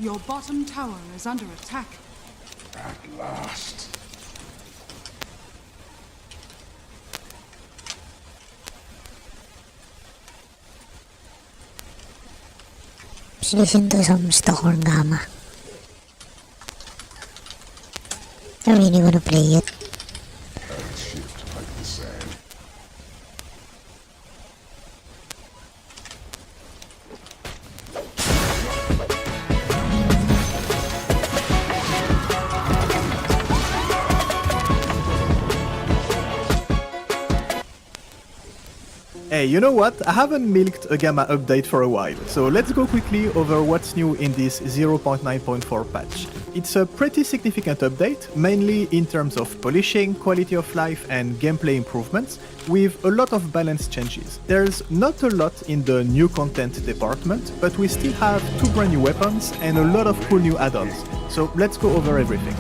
Your bottom tower is under attack. At last. listen to some Stockholm Gamma. I really wanna play it. I'll shift like the sand. Hey, you know what? I haven't milked a Gamma update for a while, so let's go quickly over what's new in this 0.9.4 patch. It's a pretty significant update, mainly in terms of polishing, quality of life and gameplay improvements, with a lot of balance changes. There's not a lot in the new content department, but we still have 2 brand new weapons and a lot of cool new add-ons, so let's go over everything.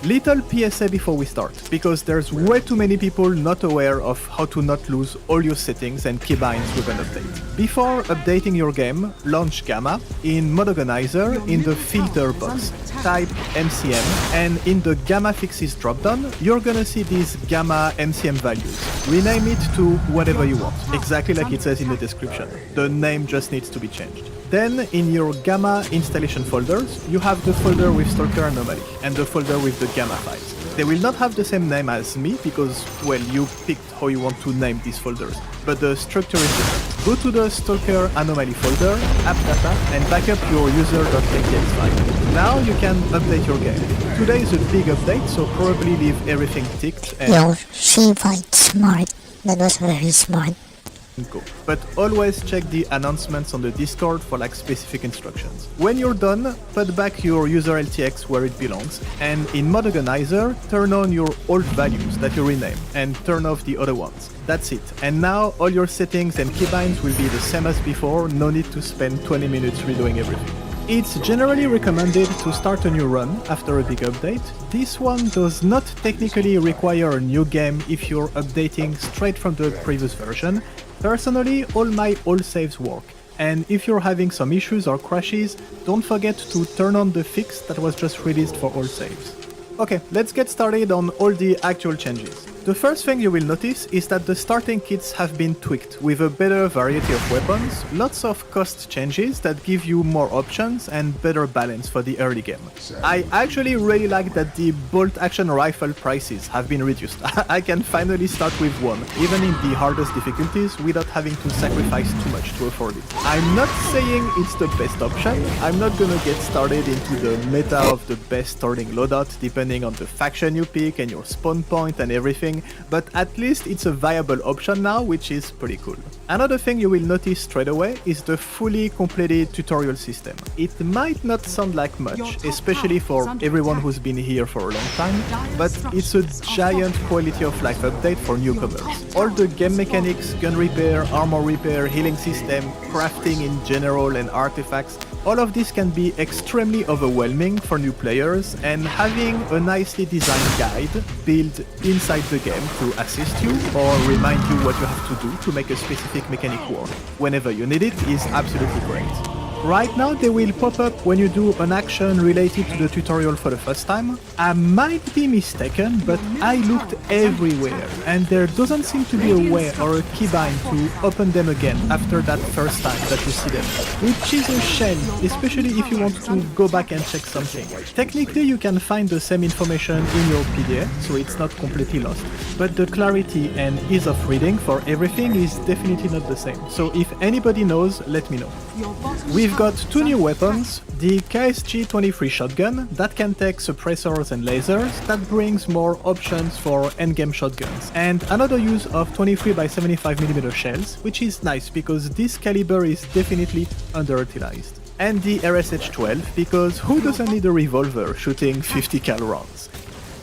Little PSA before we start, because there's way too many people not aware of how to not lose all your settings and keybinds with an update. Before updating your game, launch Gamma. In Mod Organizer, in the filter box, type MCM, and in the Gamma Fixes dropdown, you're gonna see these Gamma MCM values. Rename it to whatever you want, exactly like it says in the description. The name just needs to be changed. Then, in your Gamma installation folders, you have the folder with Stalker Anomaly and the folder with the Gamma files. They will not have the same name as me because, well, you picked how you want to name these folders, but the structure is different. Go to the Stalker Anomaly folder, app data, and back up your user.ktx file. Now you can update your game. Today is a big update, so probably leave everything ticked and... Yo, she fight smart. That was very smart. Go. But always check the announcements on the Discord for like specific instructions. When you're done, put back your user LTX where it belongs, and in Mod Organizer, turn on your old values that you rename, and turn off the other ones. That's it. And now all your settings and keybinds will be the same as before, no need to spend 20 minutes redoing everything. It's generally recommended to start a new run after a big update. This one does not technically require a new game if you're updating straight from the previous version. Personally, all my old saves work, and if you're having some issues or crashes, don't forget to turn on the fix that was just released for all saves. Okay, let's get started on all the actual changes. The first thing you will notice is that the starting kits have been tweaked with a better variety of weapons, lots of cost changes that give you more options and better balance for the early game. I actually really like that the bolt action rifle prices have been reduced. I can finally start with one, even in the hardest difficulties, without having to sacrifice too much to afford it. I'm not saying it's the best option, I'm not gonna get started into the meta of the best starting loadout depending on the faction you pick and your spawn point and everything, but at least it's a viable option now, which is pretty cool. Another thing you will notice straight away is the fully completed tutorial system. It might not sound like much, especially for everyone who's been here for a long time, but it's a giant quality of life update for newcomers. All the game mechanics, gun repair, armor repair, healing system, crafting in general and artifacts, all of this can be extremely overwhelming for new players, and having a nicely designed guide built inside the game to assist you or remind you what you have to do to make a specific mechanic work whenever you need it is absolutely great. Right now they will pop up when you do an action related to the tutorial for the first time. I might be mistaken, but I looked everywhere and there doesn't seem to be a way or a keybind to open them again after that first time that you see them, which is a shame, especially if you want to go back and check something. Technically you can find the same information in your PDA, so it's not completely lost, but the clarity and ease of reading for everything is definitely not the same, so if anybody knows, let me know. We've got two new weapons, the KSG-23 shotgun that can take suppressors and lasers, that brings more options for endgame shotguns, and another use of 23x75mm shells, which is nice because this caliber is definitely underutilized. And the RSH-12 because who doesn't need a revolver shooting 50 cal rounds?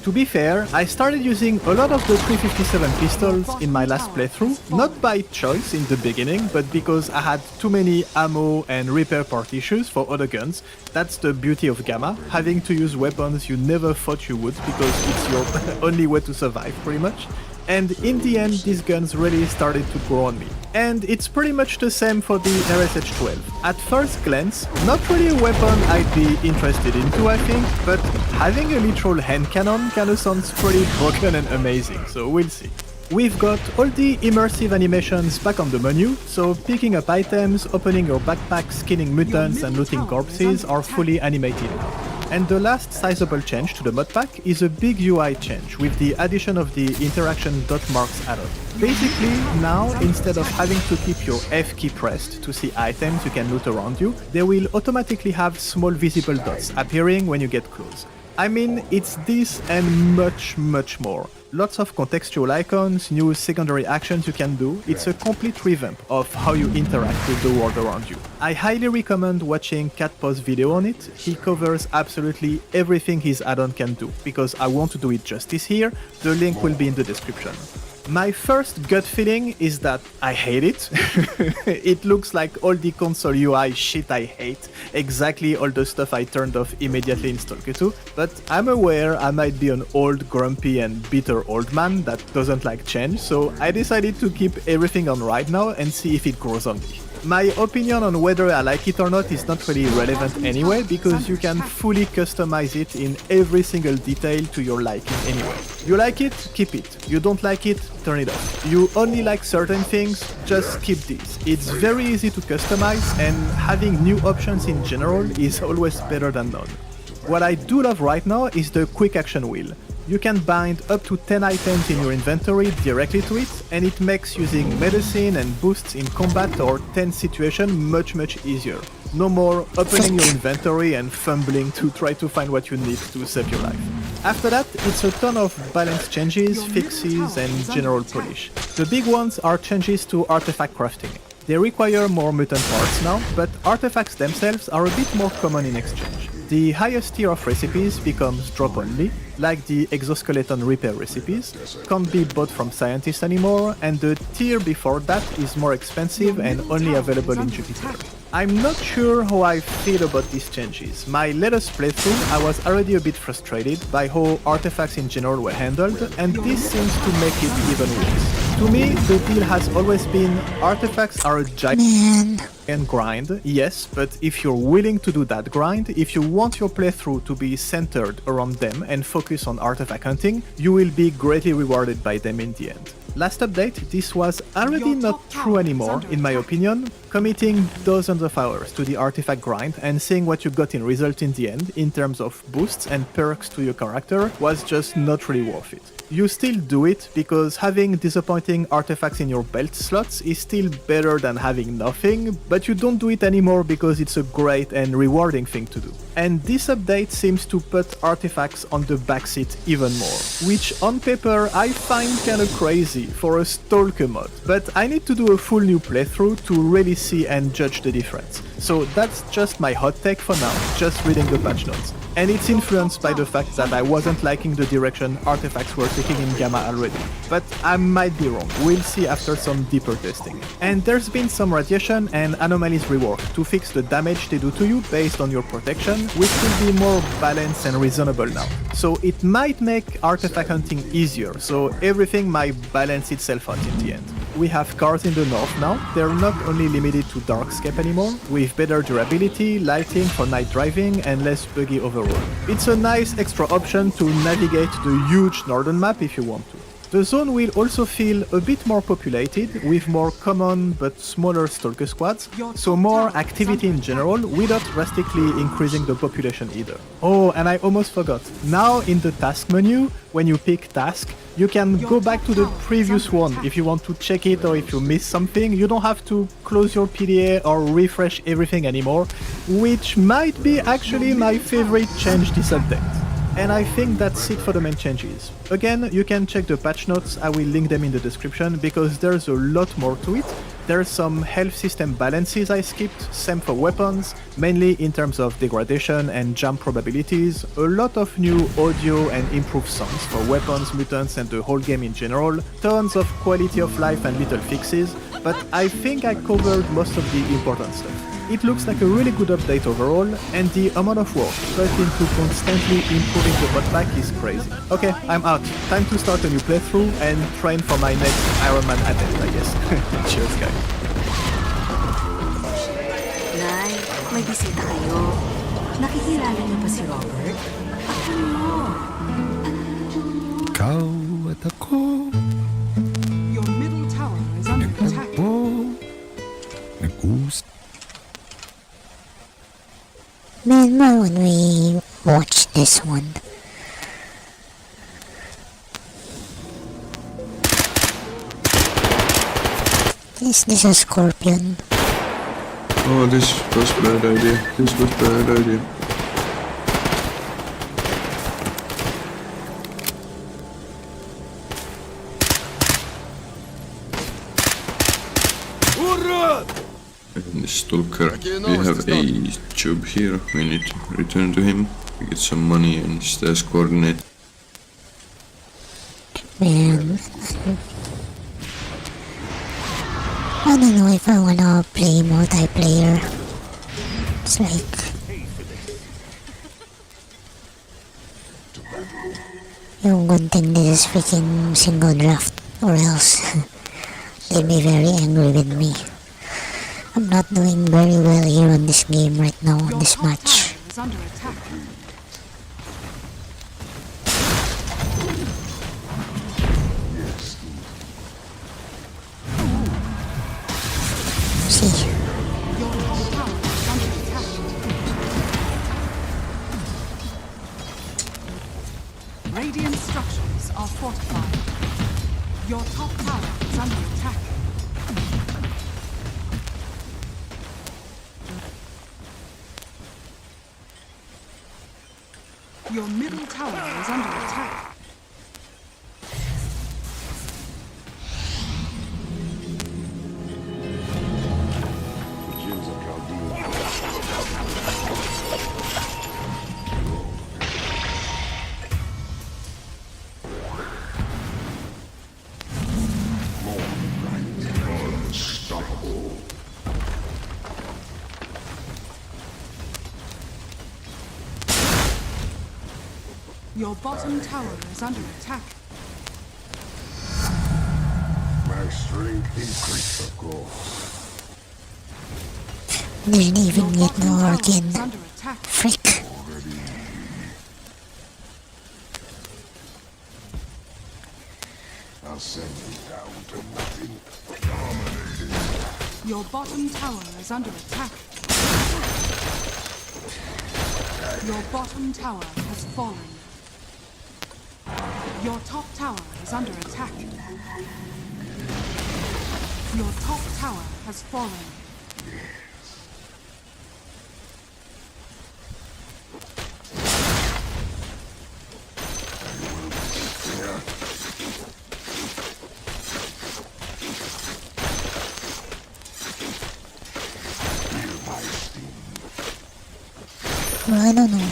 To be fair, I started using a lot of the 357 pistols in my last playthrough, not by choice in the beginning, but because I had too many ammo and repair part issues for other guns. That's the beauty of Gamma, having to use weapons you never thought you would because it's your only way to survive pretty much. And in the end, these guns really started to grow on me. And it's pretty much the same for the RSH-12. At first glance, not really a weapon I'd be interested into, I think, but having a literal hand cannon kinda sounds pretty broken and amazing, so we'll see. We've got all the immersive animations back on the menu, so picking up items, opening your backpacks, killing mutants and looting corpses are fully animated now. And the last sizable change to the mod pack is a big UI change with the addition of the interaction dot marks add-on. Basically, now instead of having to keep your F key pressed to see items you can loot around you, they will automatically have small visible dots appearing when you get close. I mean, it's this and much more. Lots of contextual icons, new secondary actions you can do. It's a complete revamp of how you interact with the world around you. I highly recommend watching Catpaw's video on it. He covers absolutely everything his add-on can do, because I want to do it justice here. The link will be in the description. My first gut feeling is that I hate it. It looks like all the console UI shit I hate, exactly all the stuff I turned off immediately in Stalker 2, but I'm aware I might be an old, grumpy and bitter old man that doesn't like change, so I decided to keep everything on right now and see if it grows on me. My opinion on whether I like it or not is not really relevant anyway, because you can fully customize it in every single detail to your liking anyway. You like it, keep it. You don't like it, turn it off. You only like certain things, just keep these. It's very easy to customize, and having new options in general is always better than none. What I do love right now is the quick action wheel. You can bind up to 10 items in your inventory directly to it, and it makes using medicine and boosts in combat or tense situation much easier. No more opening your inventory and fumbling to try to find what you need to save your life. After that, it's a ton of balance changes, fixes, and general polish. The big ones are changes to artifact crafting. They require more mutant parts now, but artifacts themselves are a bit more common in exchange. The highest tier of recipes becomes drop only, like the exoskeleton repair recipes, can't be bought from scientists anymore, and the tier before that is more expensive and only available in Jupiter. I'm not sure how I feel about these changes. My latest playthrough, I was already a bit frustrated by how artifacts in general were handled, and this seems to make it even worse. To me, the deal has always been artifacts are a giant grind, yes, but if you're willing to do that grind, if you want your playthrough to be centered around them and focus on artifact hunting, you will be greatly rewarded by them in the end. Last update, this was already not true anymore, in my opinion. Committing dozens of hours to the artifact grind and seeing what you got in result in the end, in terms of boosts and perks to your character, was just not really worth it. You still do it because having disappointing artifacts in your belt slots is still better than having nothing, but you don't do it anymore because it's a great and rewarding thing to do. And this update seems to put artifacts on the backseat even more, which on paper I find kinda crazy for a Stalker mod, but I need to do a full new playthrough to really see and judge the difference. So that's just my hot take for now, just reading the patch notes. And it's influenced by the fact that I wasn't liking the direction artifacts were taking in Gamma already. But I might be wrong, we'll see after some deeper testing. And there's been some radiation and anomalies rework to fix the damage they do to you based on your protection, which will be more balanced and reasonable now. So it might make artifact hunting easier, so everything might balance itself out in the end. We have cars in the north now. They're not only limited to Darkscape anymore, with better durability, lighting for night driving, and less buggy overall. It's a nice extra option to navigate the huge northern map if you want to. The zone will also feel a bit more populated, with more common but smaller Stalker squads, so more activity in general without drastically increasing the population either. Oh, and I almost forgot. Now in the task menu, when you pick task, you can go back to the previous one if you want to check it or if you miss something. You don't have to close your PDA or refresh everything anymore, which might be actually my favorite change this update. And I think that's it for the main changes. Again, you can check the patch notes, I will link them in the description, because there's a lot more to it. There's some health system balances I skipped, same for weapons, mainly in terms of degradation and jump probabilities, a lot of new audio and improved sounds for weapons, mutants and the whole game in general, tons of quality of life and little fixes, but I think I covered most of the important stuff. It looks like a really good update overall, and the amount of work put into constantly improving the bot pack is crazy. Okay, I'm out. Time to start a new playthrough and train for my next Iron Man attempt, I guess. Cheers, guys. Nay, may bisita kayo. Nakikilala niyo ba si Robert? Ano? Ikaw at ako. Your middle tower is under attack. Remember when we watched this one? Is this a scorpion? Oh, this was a bad idea. This was a bad idea. And Stalker, we have a job here, we need to return to him, we get some money and stash coordinate. Man, I don't know if I wanna play multiplayer. It's like yung good thing this is freaking single draft, or else they'll be very angry with me. I'm not doing very well here on this game right now, on this match. Is under attack. See, Your top tower is under attack. Radiant structures are fortified. Your top tower is under attack. Your middle tower is under attack. Your bottom tower is under attack. My strength increased, of course. didn't even get no orchid. Under attack. Frick. I'll send you down to nothing. Your bottom tower is under attack. Your bottom tower has fallen. Your top tower is under attack. Your top tower has fallen. Well, I don't know.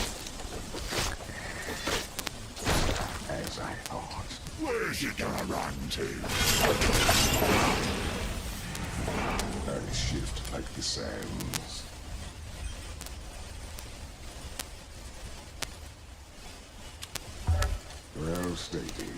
As I thought. Where's you gonna run to? I shift like the sands. Well stated.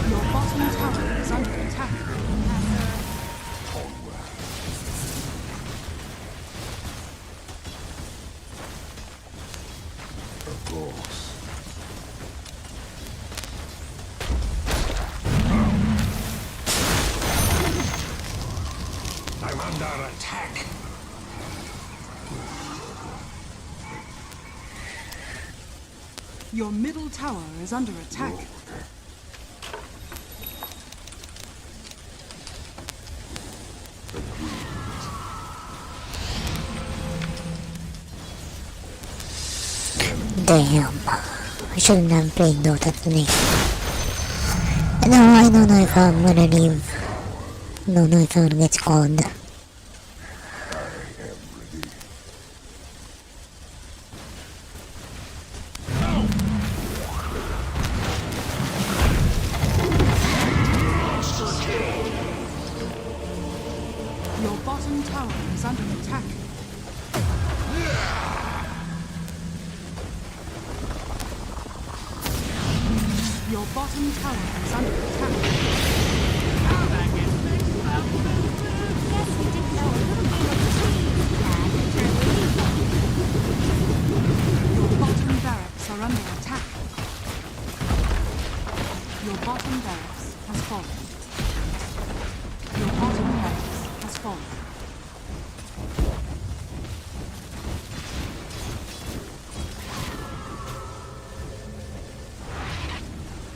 Your bottom tower is under attack. Of course. I'm under attack. Your middle tower is under attack. Damn. I shouldn't have played Dota today. No, I don't know if I'm gonna leave. I don't know if I'm gonna get called. Your bottom tower is under attack. Your bottom tower is under attack. Your bottom barracks are under attack. Your bottom barracks has fallen. Your bottom barracks has fallen.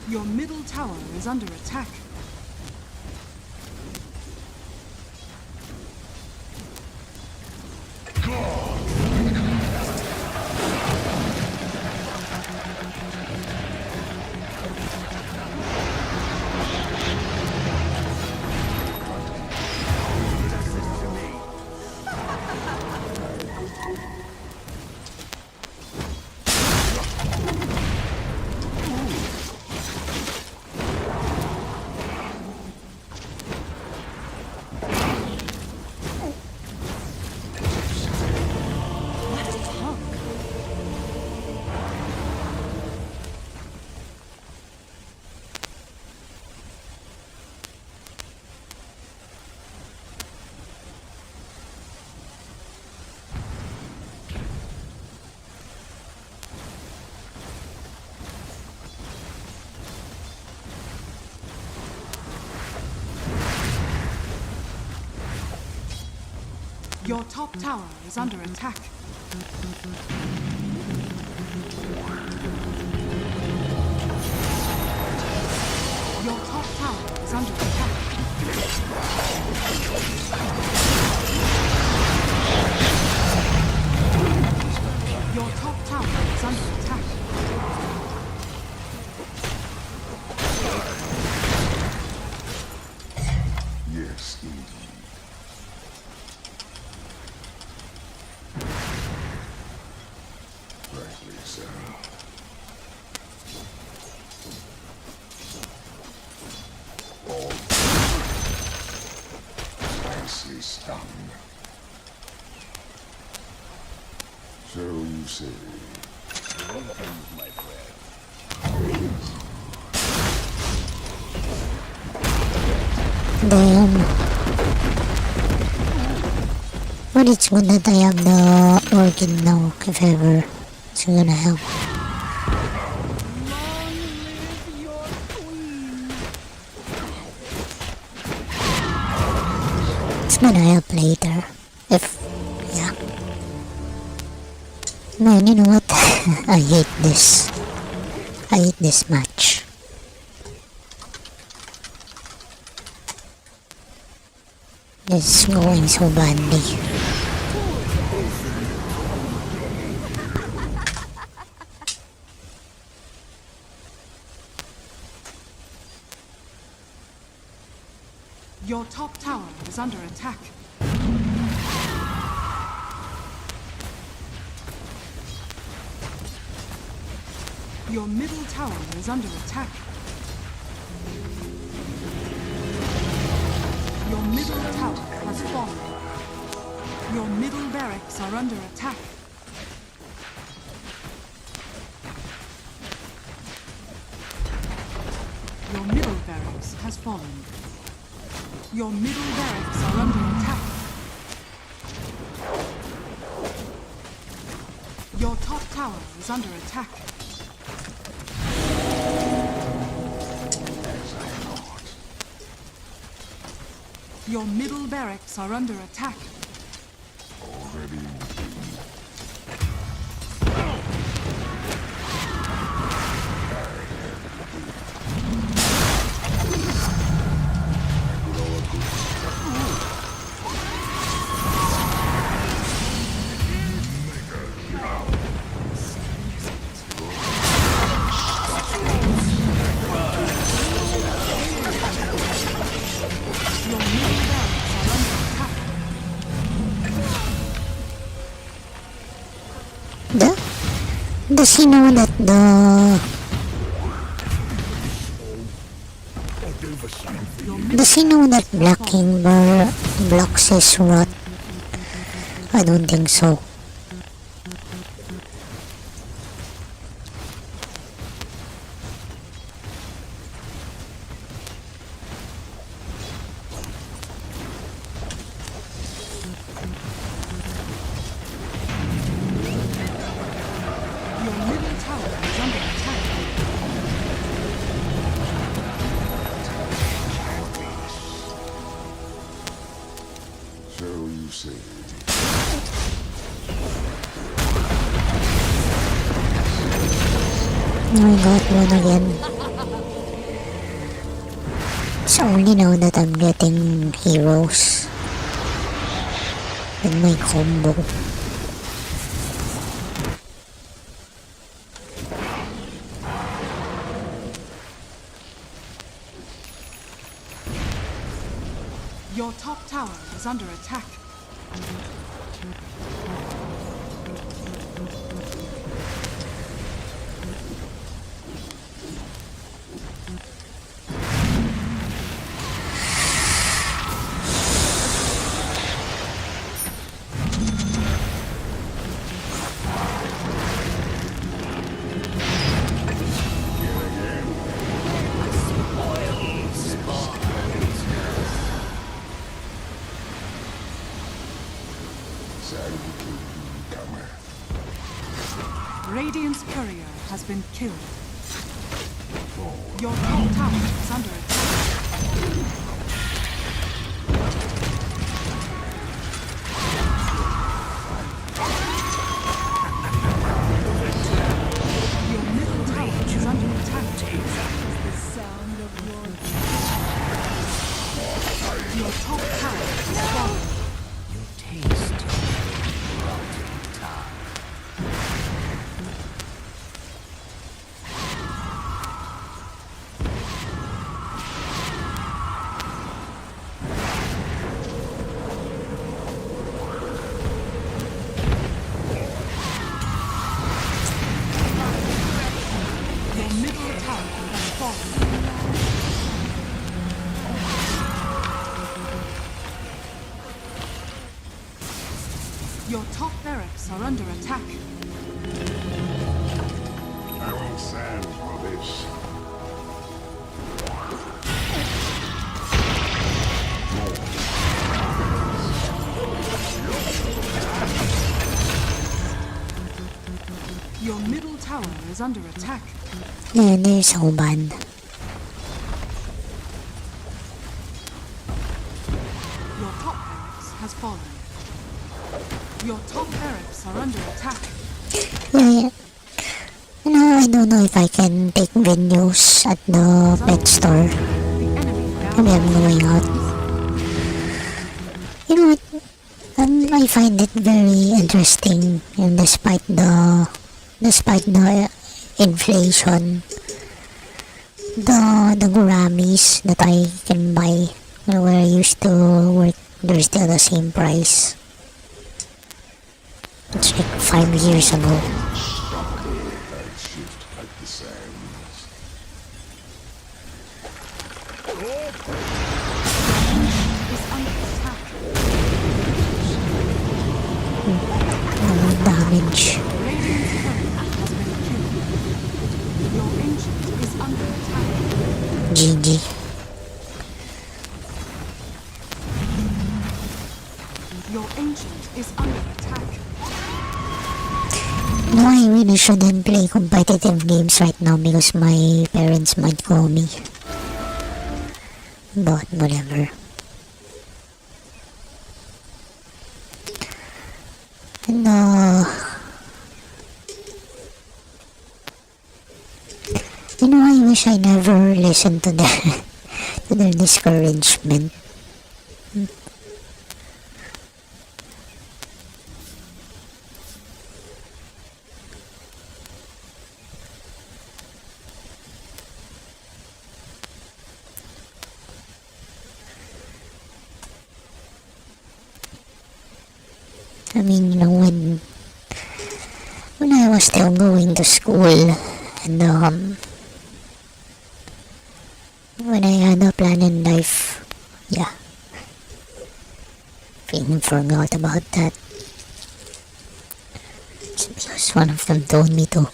Your middle tower is under attack. Your top tower is under attack. Your top tower is under attack. Your top tower is under attack. Yes, indeed. Rightly so. All nicely stung. So you say. My Damn. But it's good that I have the orchid now, if ever it's gonna help. It's gonna help later. Yeah. Man, you know what? I hate this. I hate this match. This is going so badly. Your top tower is under attack. Your middle tower is under attack. Your middle tower has fallen. Your middle barracks are under attack. Your middle barracks has fallen. Your middle barracks are under attack. Your top tower is under attack. Your middle barracks are under attack. already. Does he know that Does he know that blocking blocks his rot? I don't think so. I got one again. It's only now that I'm getting heroes with my combo. Your top tower is under attack. Radiant's courier has been killed. Your top tower is under attack. Your top barracks are under attack. I won't stand for this. Your middle tower is under attack. There's Oban. Your top barracks has fallen. Your top barracks are under attack. Yeah. I don't know if I can take videos at the pet store. Maybe I'm going out. You know what? I find it very interesting, and despite the inflation, the Grammys that I can buy where I used to work, they're still the same price. It's like 5 years ago. No damage. GG. Your ancient is under attack. No, I really shouldn't play competitive games right now because my parents might call me. But whatever. And I wish I never listened to their discouragement. I mean, when I was still going to school, and when I had a plan in life, yeah, I forgot about that. It's because one of them told me to.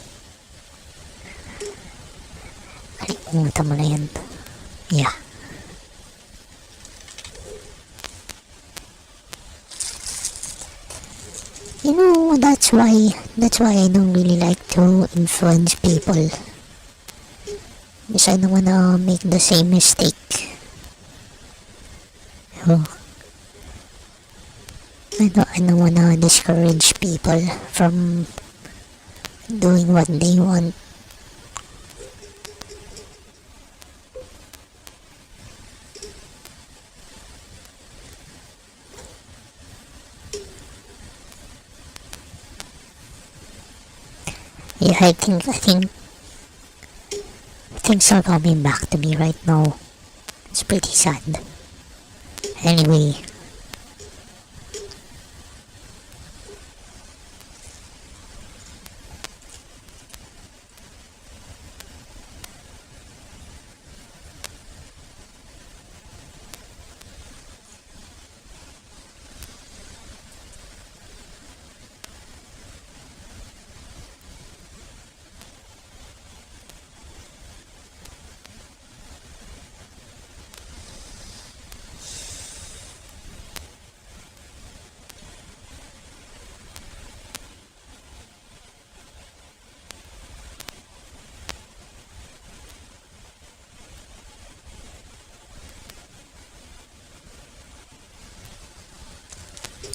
Kalimutan mo na yan. Yeah. That's why I don't really like to influence people. Because I don't wanna make the same mistake. I don't wanna discourage people from doing what they want. Yeah, I think things are coming back to me right now. It's pretty sad. Anyway.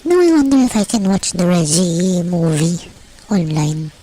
Now I wonder if I can watch the Resi movie online.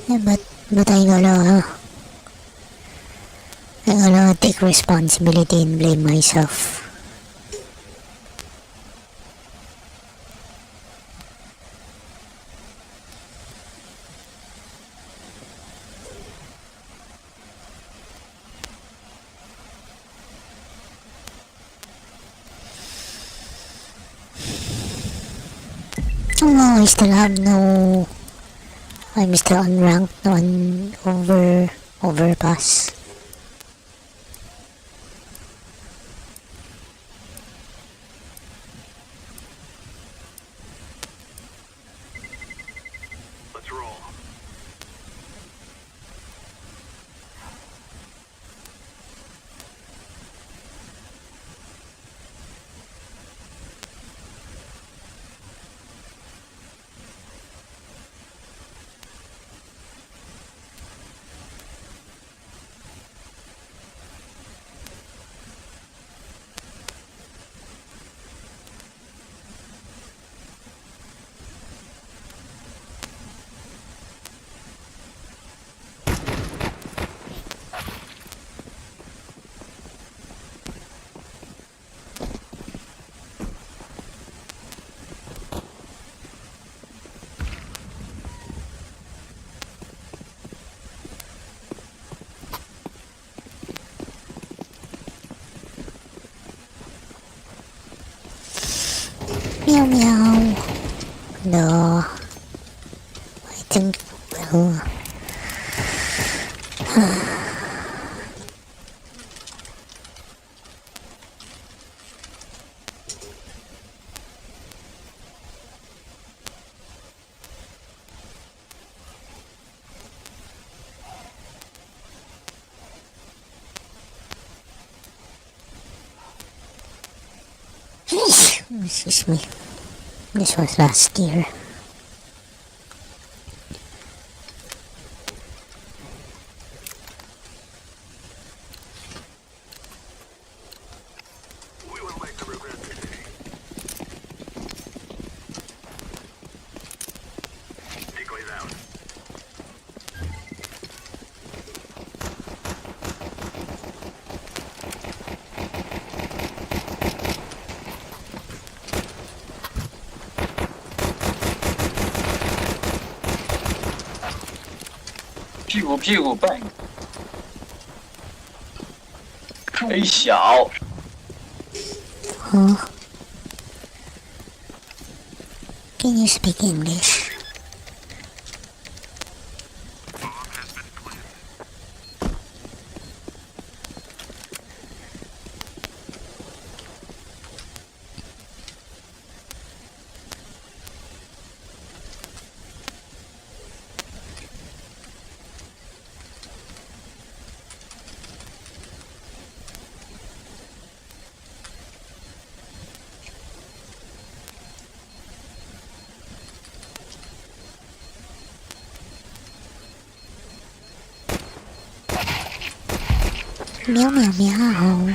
Yeah, but I gotta take responsibility and blame myself. Oh, I still have no. I'm still unranked on overpass. Let's roll. Meow meow. No. I think well. Excuse me. This was last year. We will make the regret today. Decoys out.屁股背，吹小。Huh? Can you speak English? Meow meow meow.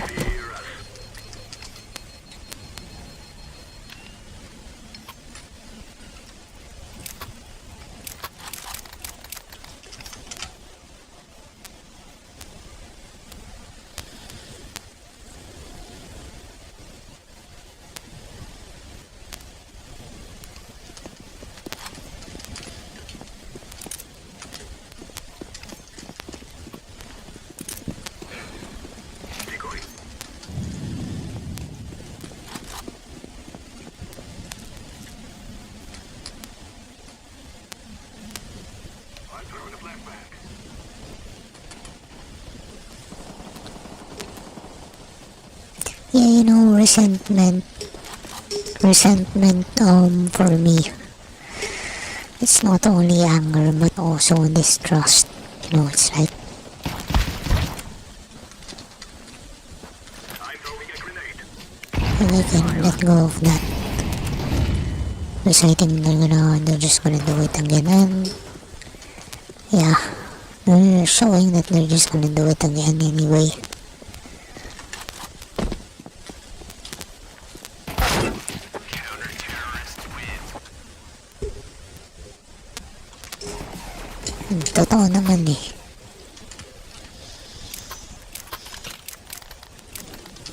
Yeah, you know, resentment for me, it's not only anger but also distrust. You know, it's like I can let go of that because I think they're just gonna do it again, and yeah, they're showing that they're just gonna do it again anyway. totoo naman eh.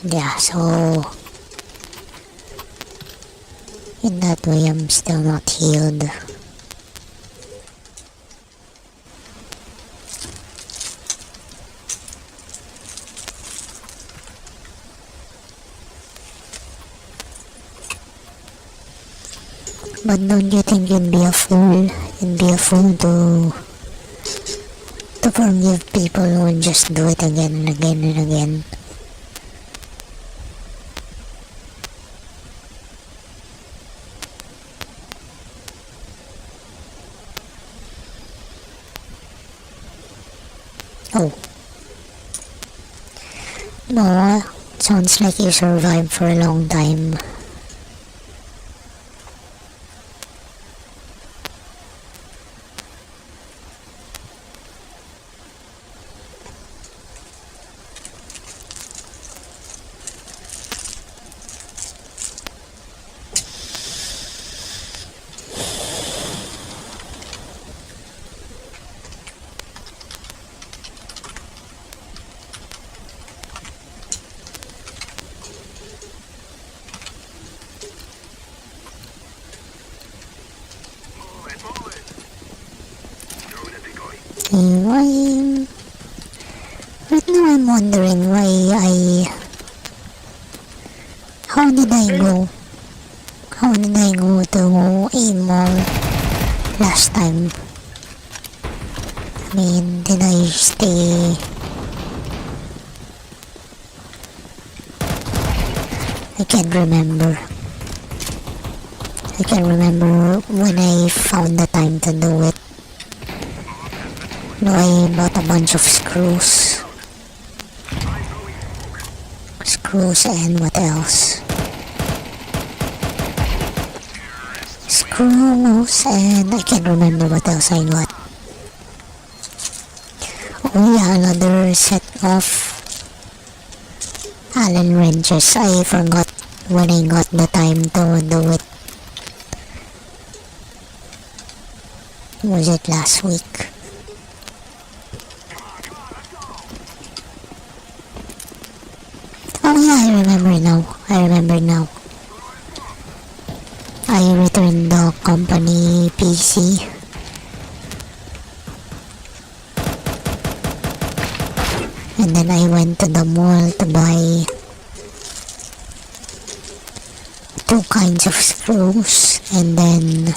Yeah, so in that way I'm still not healed. But don't you think you'd be a fool? You'd be a fool to forgive people who would just do it again and again and again. Oh. No, sounds like you survived for a long time. Right now I'm wondering how did I go to Amor last time? I mean, did I stay? I can't remember. I can't remember when I found the time to do it. No, I bought a bunch of screws. Screws and what else? Screws and I can't remember what else I got. Oh yeah, another set of Allen wrenches. I forgot when I got the time to do it. Was it last week? Oh yeah, I remember now. I returned the company PC. And then I went to the mall to buy 2 kinds of screws and then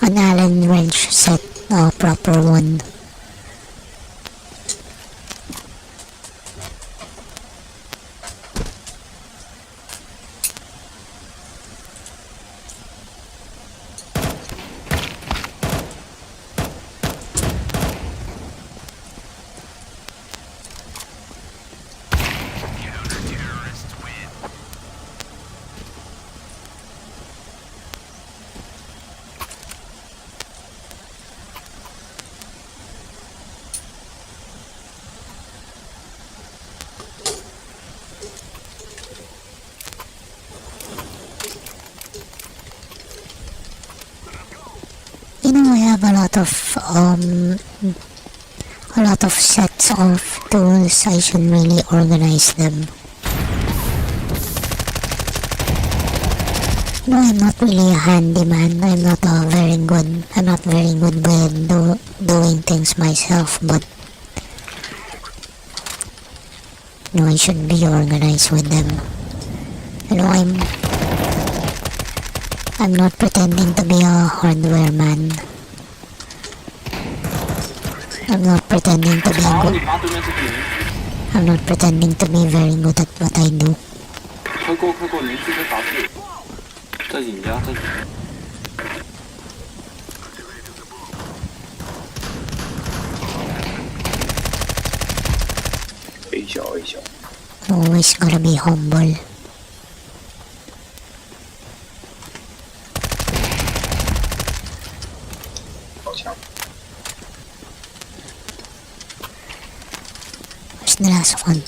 an Allen wrench set, a proper one. You know, I have a lot of sets of tools. I should really organize them. No, I'm not really a handyman. I'm not very good with doing things myself, but no, I should be organized with them. You know, I'm not pretending to be a hardware man. I'm not pretending to be good. I'm not pretending to be very good at what I do. Always gotta be humble. Where's the last one?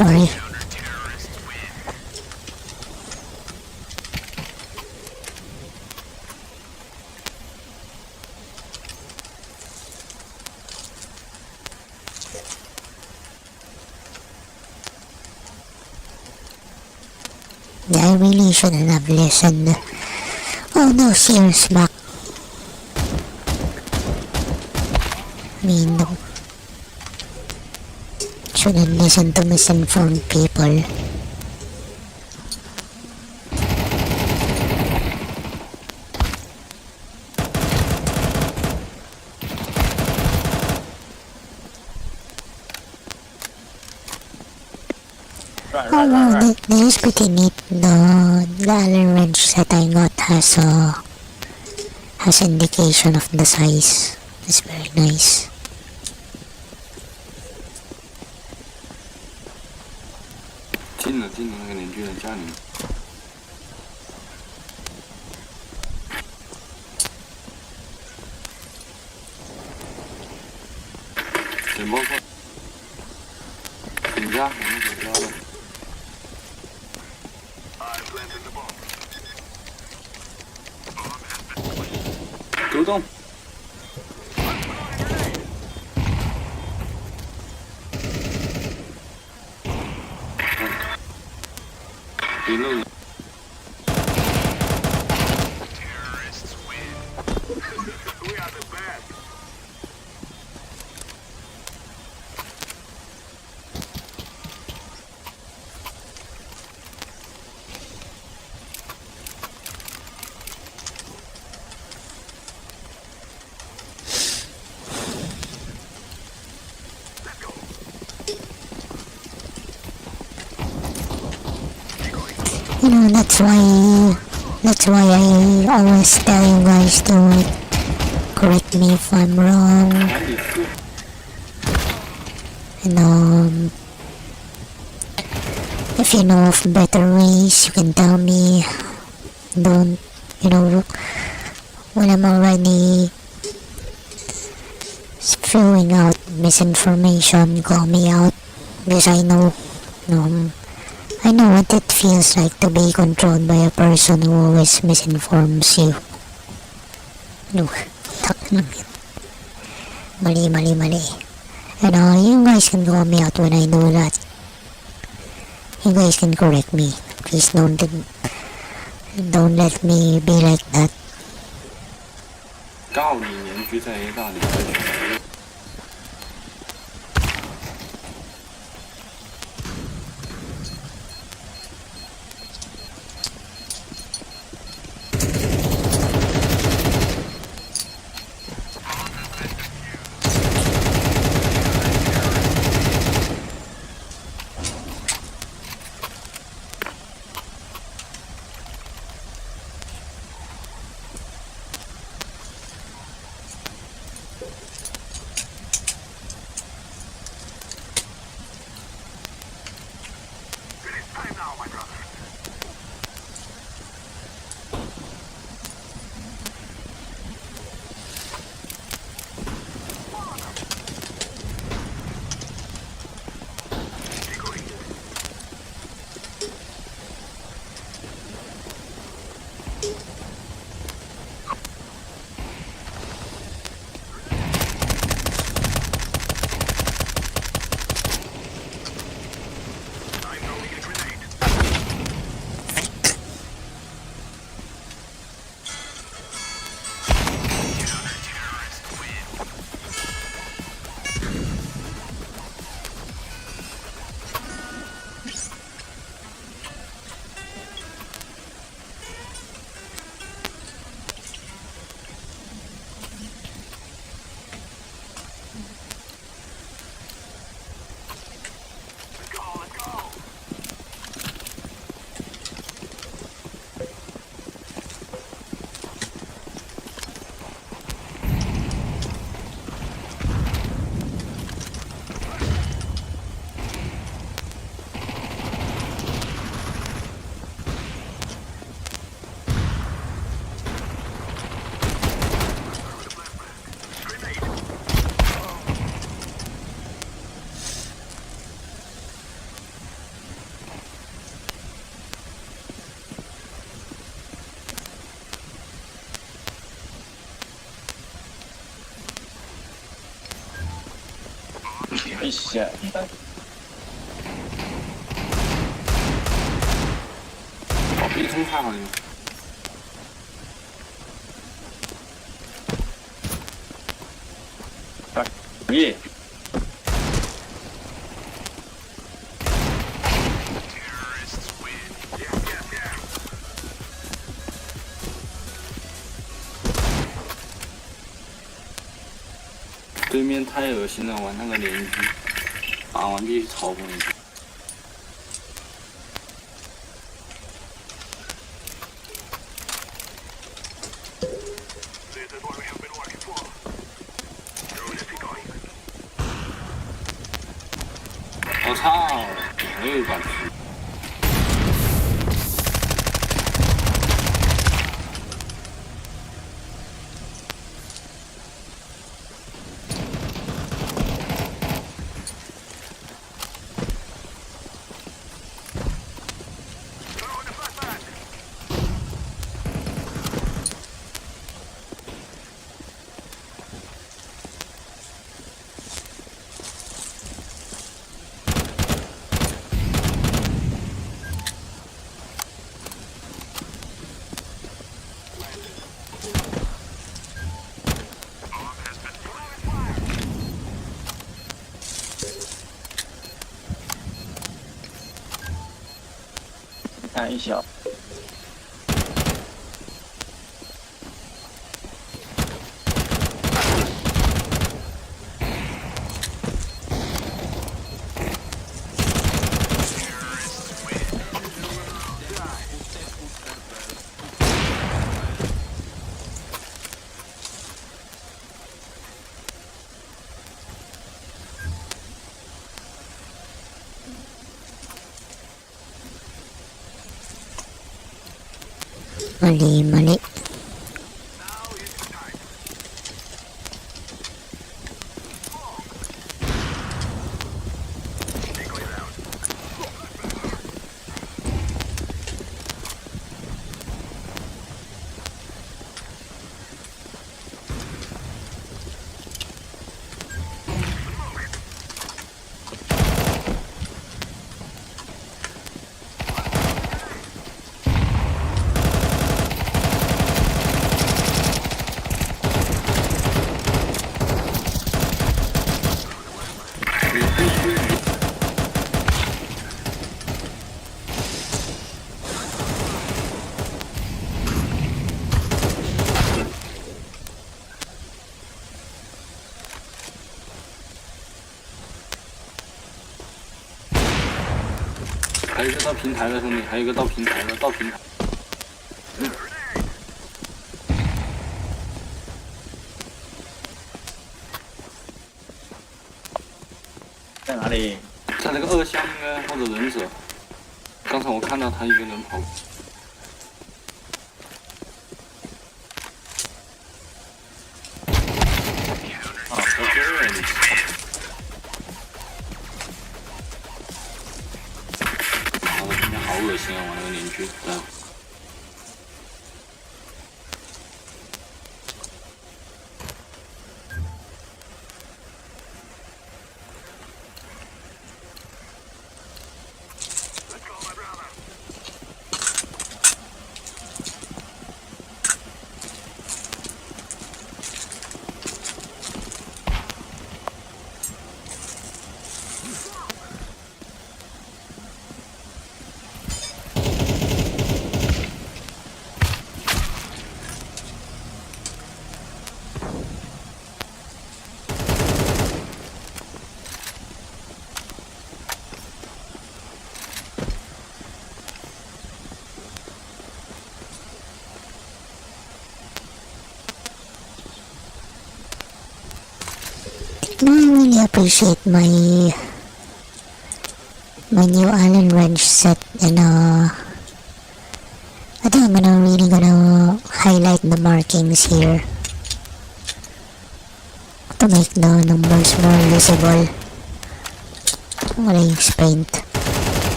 Sorry. Yeah, I really shouldn't have listened. Oh no, serious back. I mean, no. Shouldn't listen to misinformed people. Oh wow, this is pretty neat. The Allen wrench that I got has indication of the size. It's very nice. You know, that's why I always tell you guys to correct me if I'm wrong. And if you know of better ways, you can tell me. Don't, when I'm already spewing out misinformation, call me out, because I know what it feels like to be controlled by a person who always misinforms you. Mali. You guys can call me out when I do that. You guys can correct me. Please don't let me be like that. 下，一通太好用。耶！对面太恶心了，玩那个连狙，打完必须嘲讽一句。我操！还有一把狙。看一下。Mali.还有一个到平台了，兄弟，还有一个到平台了，到平台。在哪里？在那个2箱应该或者忍者。刚才我看到他一个人跑。啊，在这里。好恶心啊！我那个邻居的。I really appreciate my new Allen wrench set, and I think I'm really gonna highlight the markings here to make the numbers more visible. I'm gonna use paint.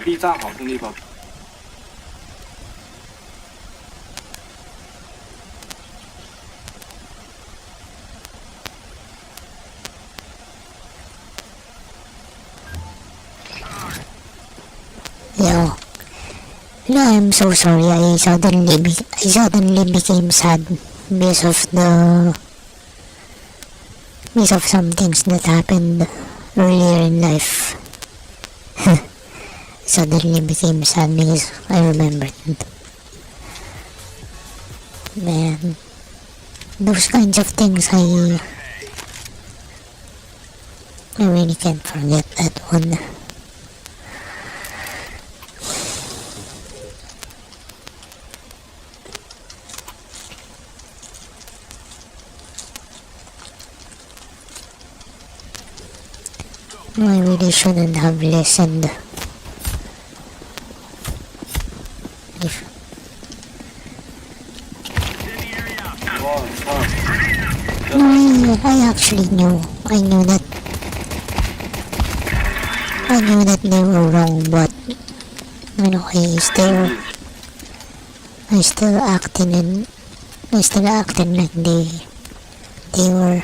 B 站好兄弟吧。No, I'm so sorry. I suddenly became sad because of some things that happened earlier in life. Suddenly became sad because I remembered. Man, those kinds of things I really can't forget that one. No, I really shouldn't have listened. No, I actually knew. I knew that they were wrong, but you know, I still acted like they were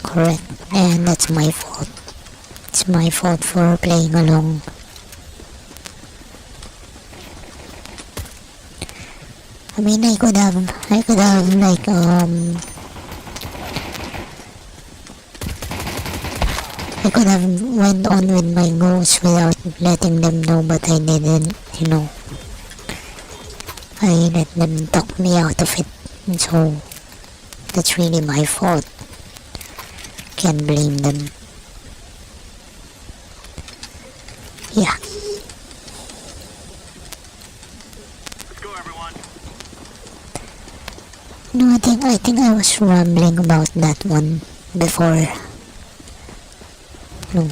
correct, and that's my fault. It's my fault for playing along. I mean, I could have like I could have went on with my goals without letting them know, but I didn't, you know. I let them talk me out of it, and so that's really my fault. Can't blame them. Yeah. No, I think I was rambling about that one before. No.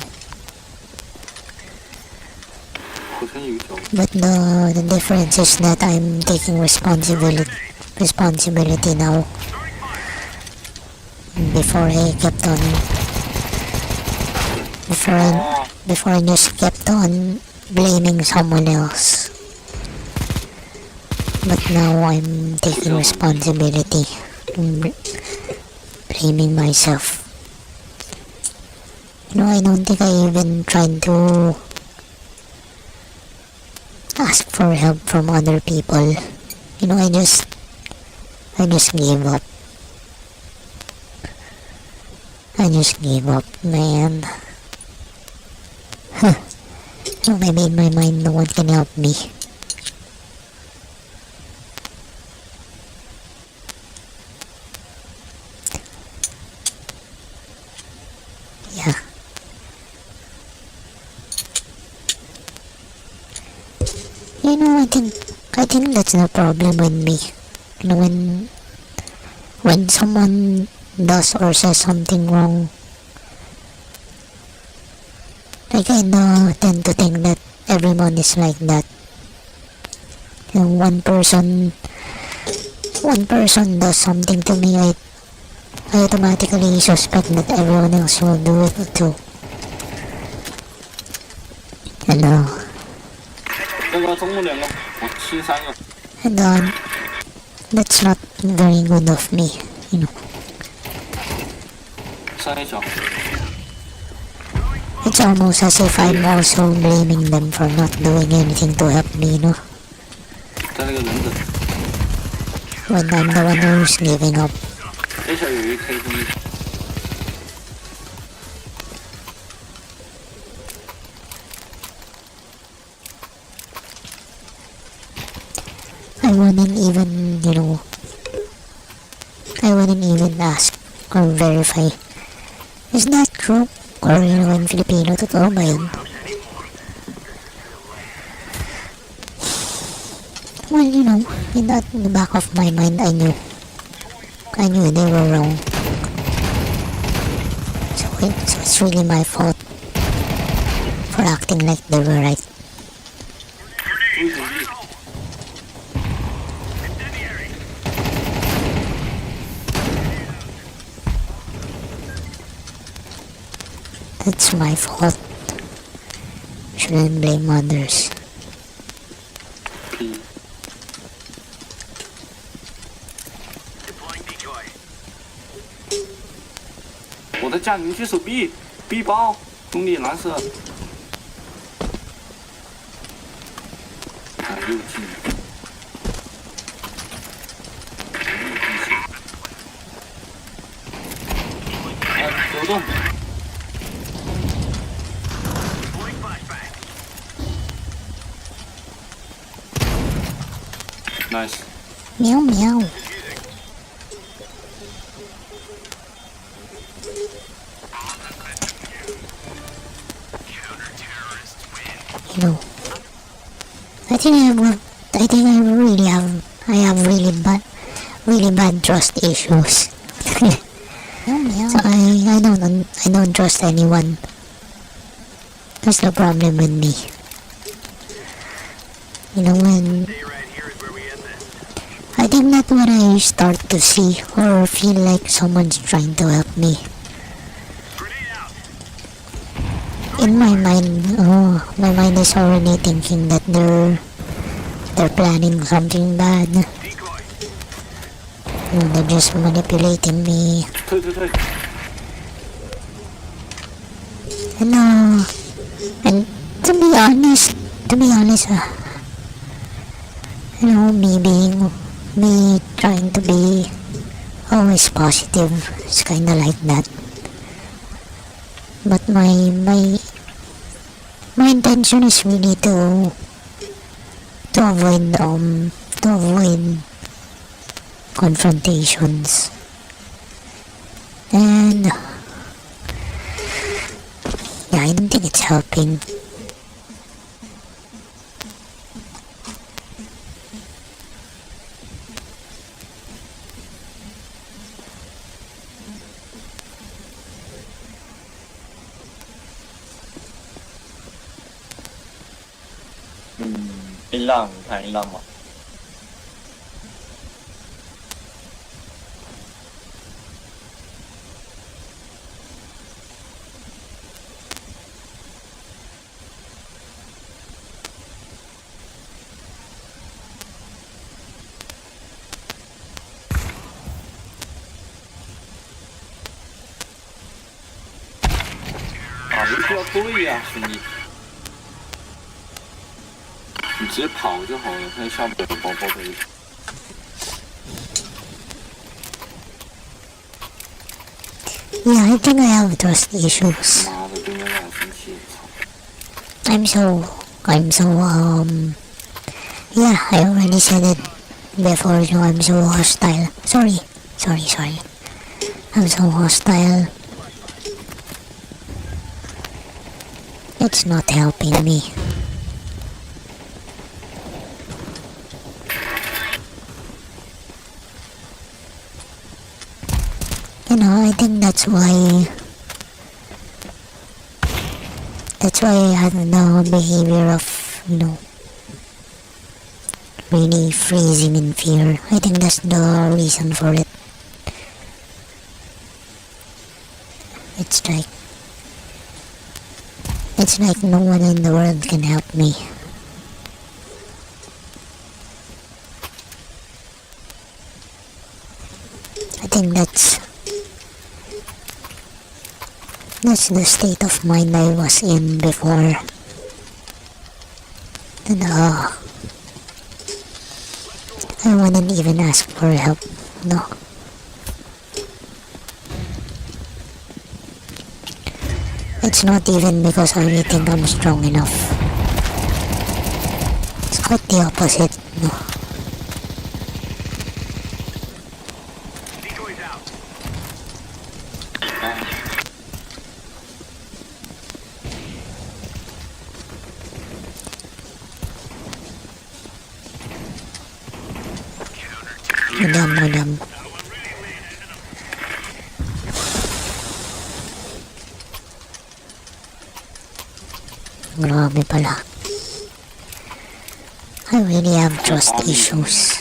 But the difference is that I'm taking responsibility now. Before I just kept on blaming someone else. But now I'm taking responsibility, blaming myself. You know, I don't think I even tried to ask for help from other people. You know, I just gave up. I just gave up, man. Huh. You know, maybe in my mind no one can help me. Yeah. You know, I think that's the problem with me. You know, when someone does or says something wrong, I kinda tend to think that everyone is like that. You know, one person does something to me, I automatically suspect that everyone else will do it too. And that's not very good of me, you know. It's almost as if I'm also blaming them for not doing anything to help me, you know. When I'm the one who's giving up. I wouldn't even, you know, ask or verify. Is that true? Or, you know, in Filipino, totoo ba yun? Well, you know, in the back of my mind, I knew they were wrong. So it's really my fault for acting like they were right. It's my fault. Shouldn't blame others. 我在架，你们去守 B 包，兄弟蓝色。进。流动。Nice。喵喵。You know, I think I have really bad trust issues. So I don't trust anyone. That's the problem with me. You know, when I think that when I start to see or feel like someone's trying to help me, in my mind, my mind is already thinking that they're planning something bad. You know, they're just manipulating me. And to be honest, you know, me trying to be always positive, it's kinda like that. But my intention is really to avoid confrontations. And yeah, I don't think it's helping.音浪，你看音浪吗？啊，游戏要对呀，兄弟。你直接跑就好了，他也下不了包飞。Yeah, I think I have trust issues. 妈的，对面让我生气，操I'm so yeah, I already said it before, you know, I'm so hostile. Sorry. I'm so hostile. It's not helping me. You know, I think that's why I have the behavior of, you know, really freezing in fear. I think that's the reason for it. It's like no one in the world can help me. I think that's the state of mind I was in before. And I wouldn't even ask for help, no. It's not even because I really think I'm strong enough. It's quite the opposite, no. Madam. Grabe pala. I really have trust issues.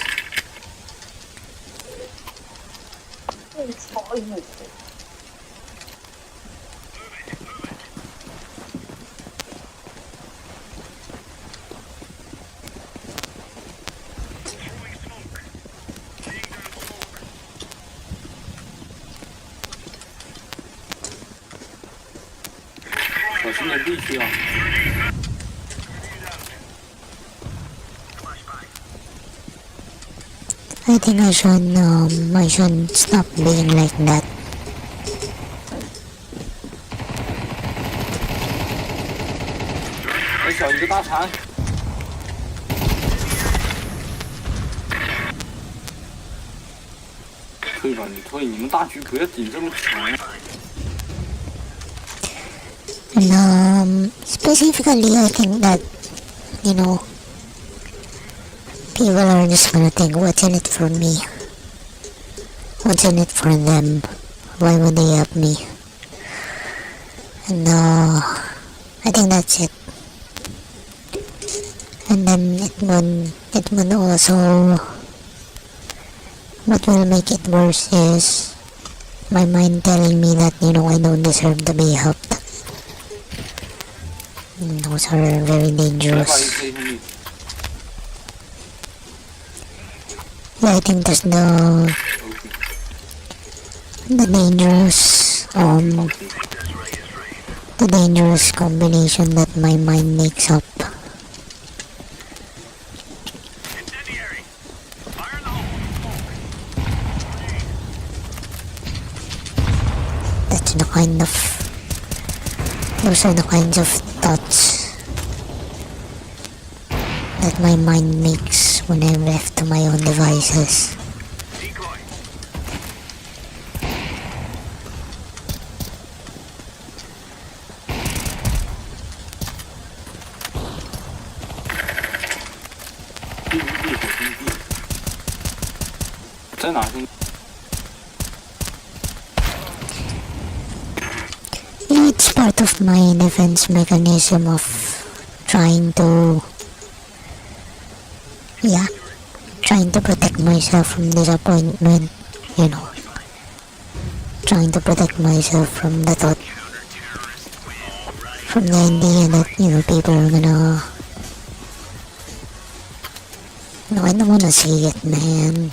I think I should stop being like that. And specifically, I think that, you know, people are just gonna think, what's in it for me? What's in it for them? Why would they help me? And I think that's it. And then it would also, what will make it worse is my mind telling me that, you know, I don't deserve to be helped. And those are very dangerous. Yeah, I think that's the dangerous combination that my mind makes up. Those are the kinds of thoughts that my mind makes when I'm left to my own devices. It's part of my defense mechanism of trying to protect myself from disappointment, you know, trying to protect myself from the thought, from the idea that, you know, people are gonna, no, I don't wanna see it, man.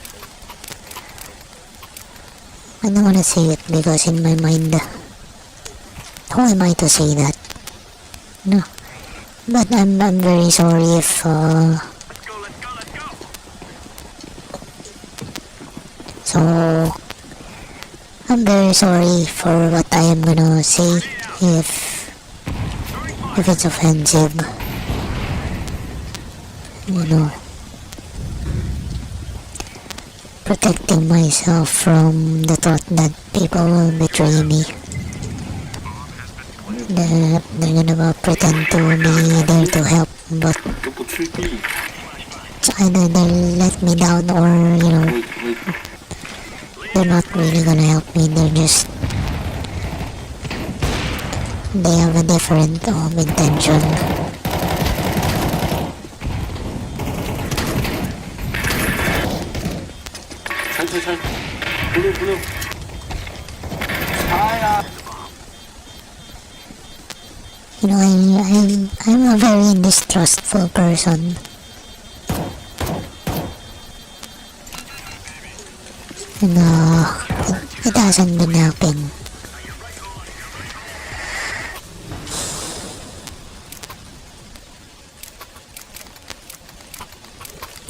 I don't wanna see it because in my mind, who am I to say that? No. But I'm very sorry if, so, I'm very sorry for what I am gonna say if it's offensive. You know, protecting myself from the thought that people will betray me. They're gonna pretend to be there to help, but it's either they'll let me down or, you know, they're not really gonna help me. They have a different intention. You know, I'm a very distrustful person. And it hasn't been helping.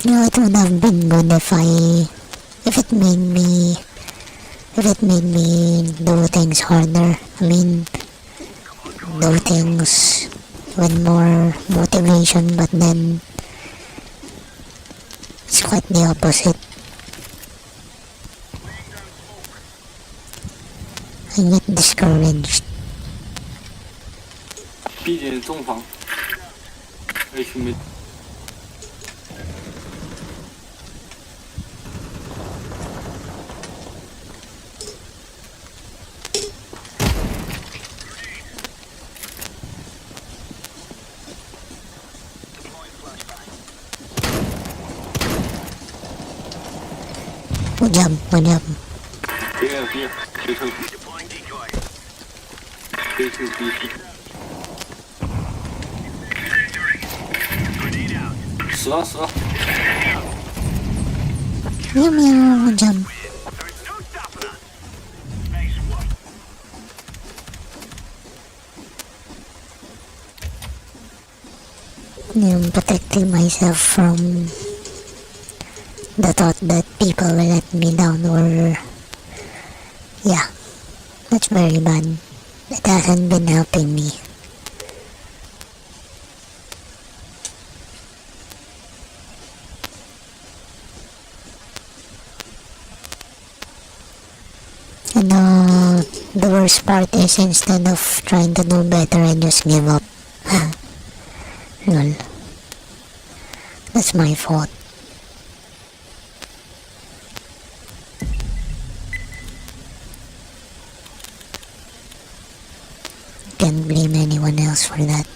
You know, it would have been good if it made me do things harder. I mean, do things with more motivation, but then it's quite the opposite. I get discouraged. 必点重防 H mid 不 jump. Here B2 死了Meow, jump. I'm protecting myself from the thought that people will let me down, or yeah, that's very bad. It hasn't been helping me. And the worst part is, instead of trying to do better, I just give up. Lol. That's my fault. Can't blame anyone else for that.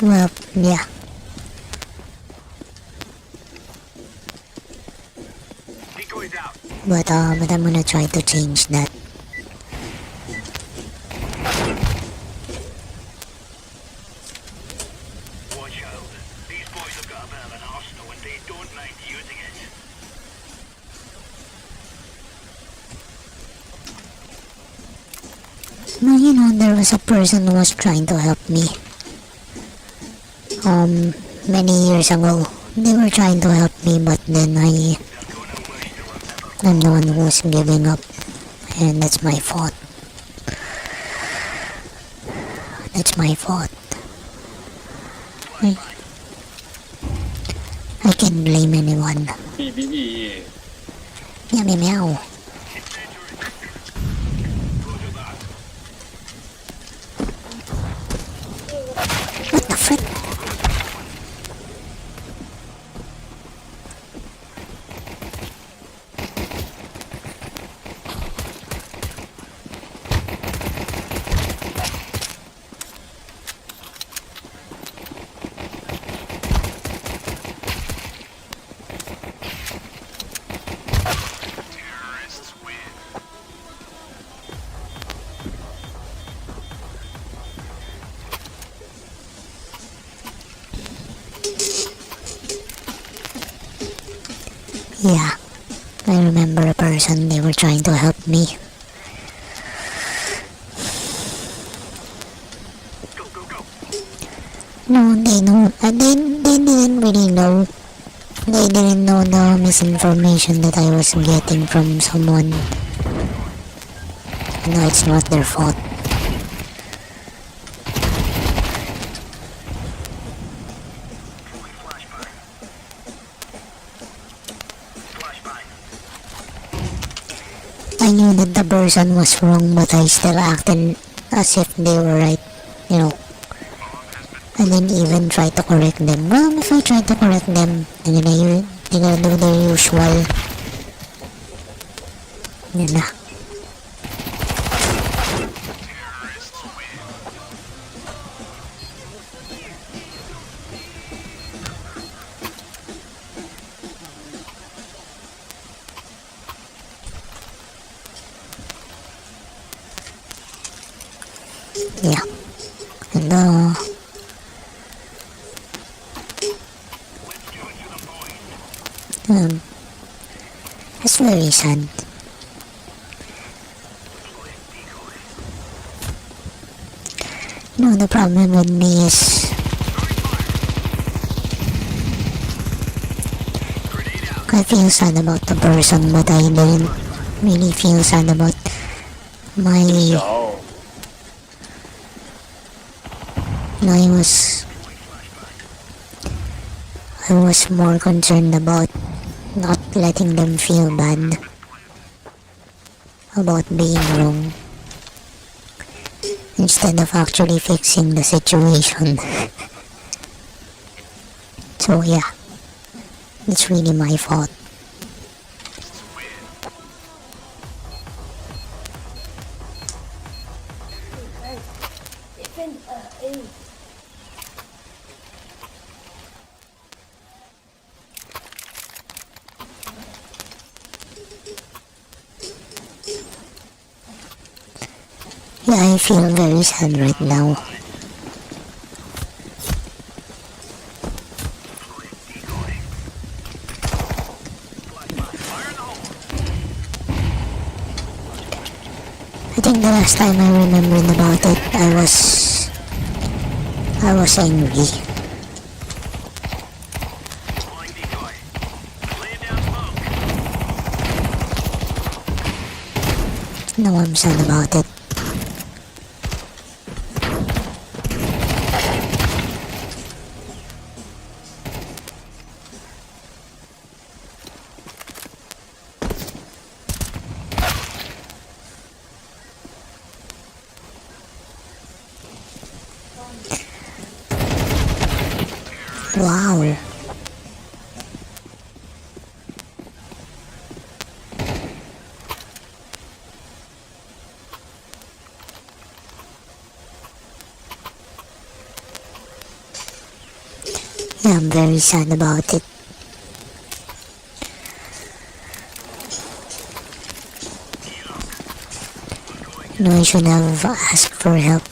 Well, yeah. But I'm gonna try to change that. Watch out. These boys have got a bit of an arsenal and they don't mind using it. No, you know, there was a person who was trying to help me. Many years ago. They were trying to help me, but then I'm the one who was giving up. And that's my fault. That's my fault. I can't blame anyone. Meow meow meow. What the frick? Yeah, I remember a person, they were trying to help me. No, they don't, they didn't really know. They didn't know the misinformation that I was getting from someone. No, it's not their fault. I knew that the person was wrong, but I still acted as if they were right, you know. I didn't even try to correct them. Well, if I try to correct them, they're gonna do their usual. Yun na. Yeah. And it's very sad. You know, the problem with me is I feel sad about the person, but I didn't really feel sad about my... I was I was more concerned about not letting them feel bad about being wrong instead of actually fixing the situation. So yeah, it's really my fault. Yeah, I feel very sad right now. I think the last time I remembered about it, I was angry. Now I'm sad about it. Wow. Yeah, I'm very sad about it. You know, I should have asked for help.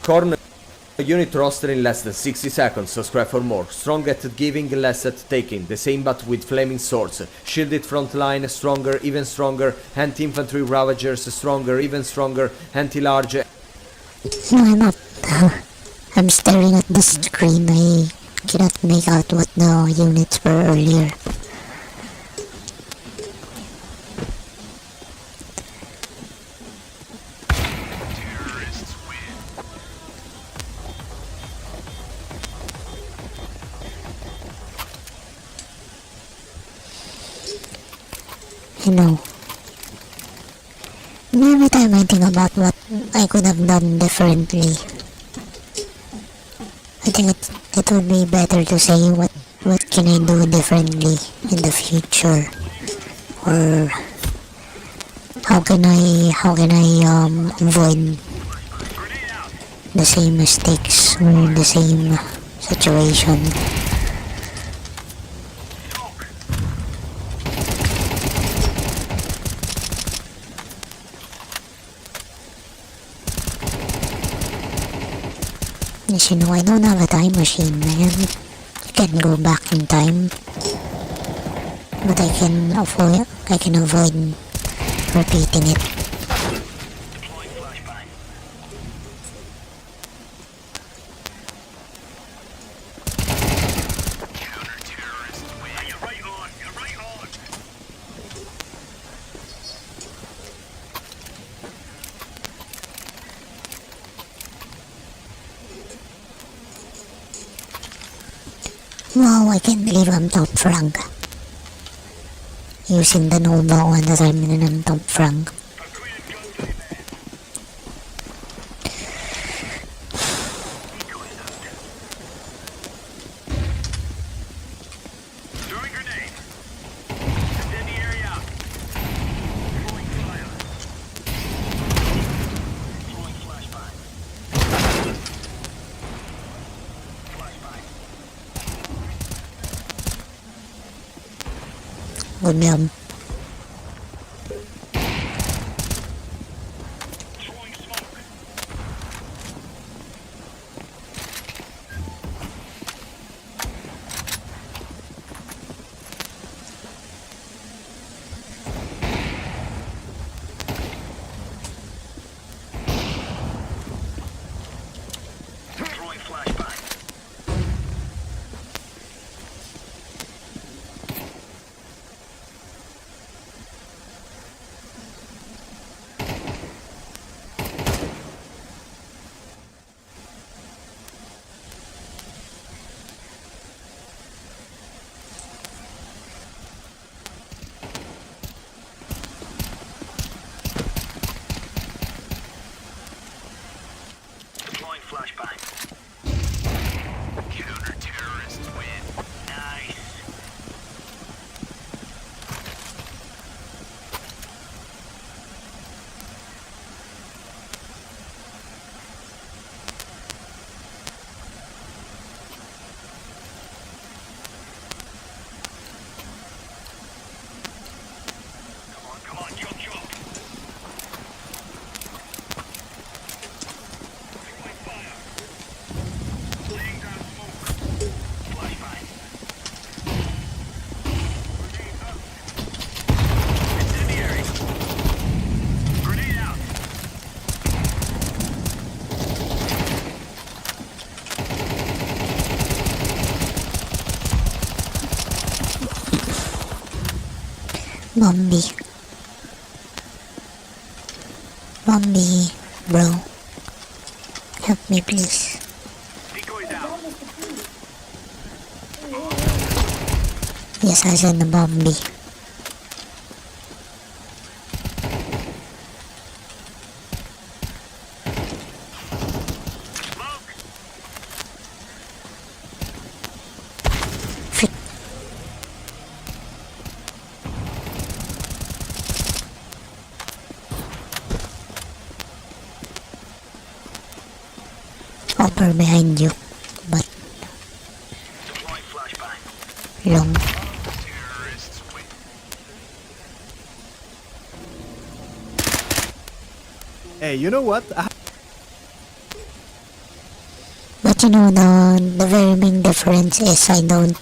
Corner unit roster in less than 60 seconds, subscribe for more. Strong at giving, less at taking. The same but with flaming swords. Shielded front line, stronger, even stronger. Anti-infantry ravagers, stronger, even stronger. Anti-large. No, I'm not. I'm staring at the screen. I cannot make out what the units were earlier. You know, every time I think about what I could have done differently, I think it would be better to say what can I do differently in the future, or how can I avoid the same mistakes or the same situation. Yes, you know, I don't have a time machine, man. I can't go back in time. But I can avoid repeating it. Wow, I can't believe I'm top rank. Using the Nova one that I'm in top rank. Good job. Mombi. Mombi, bro. Help me, please. Yes, I said the Mombi. Upper behind you, but long. Hey, you know what? But you know, the very main difference is I don't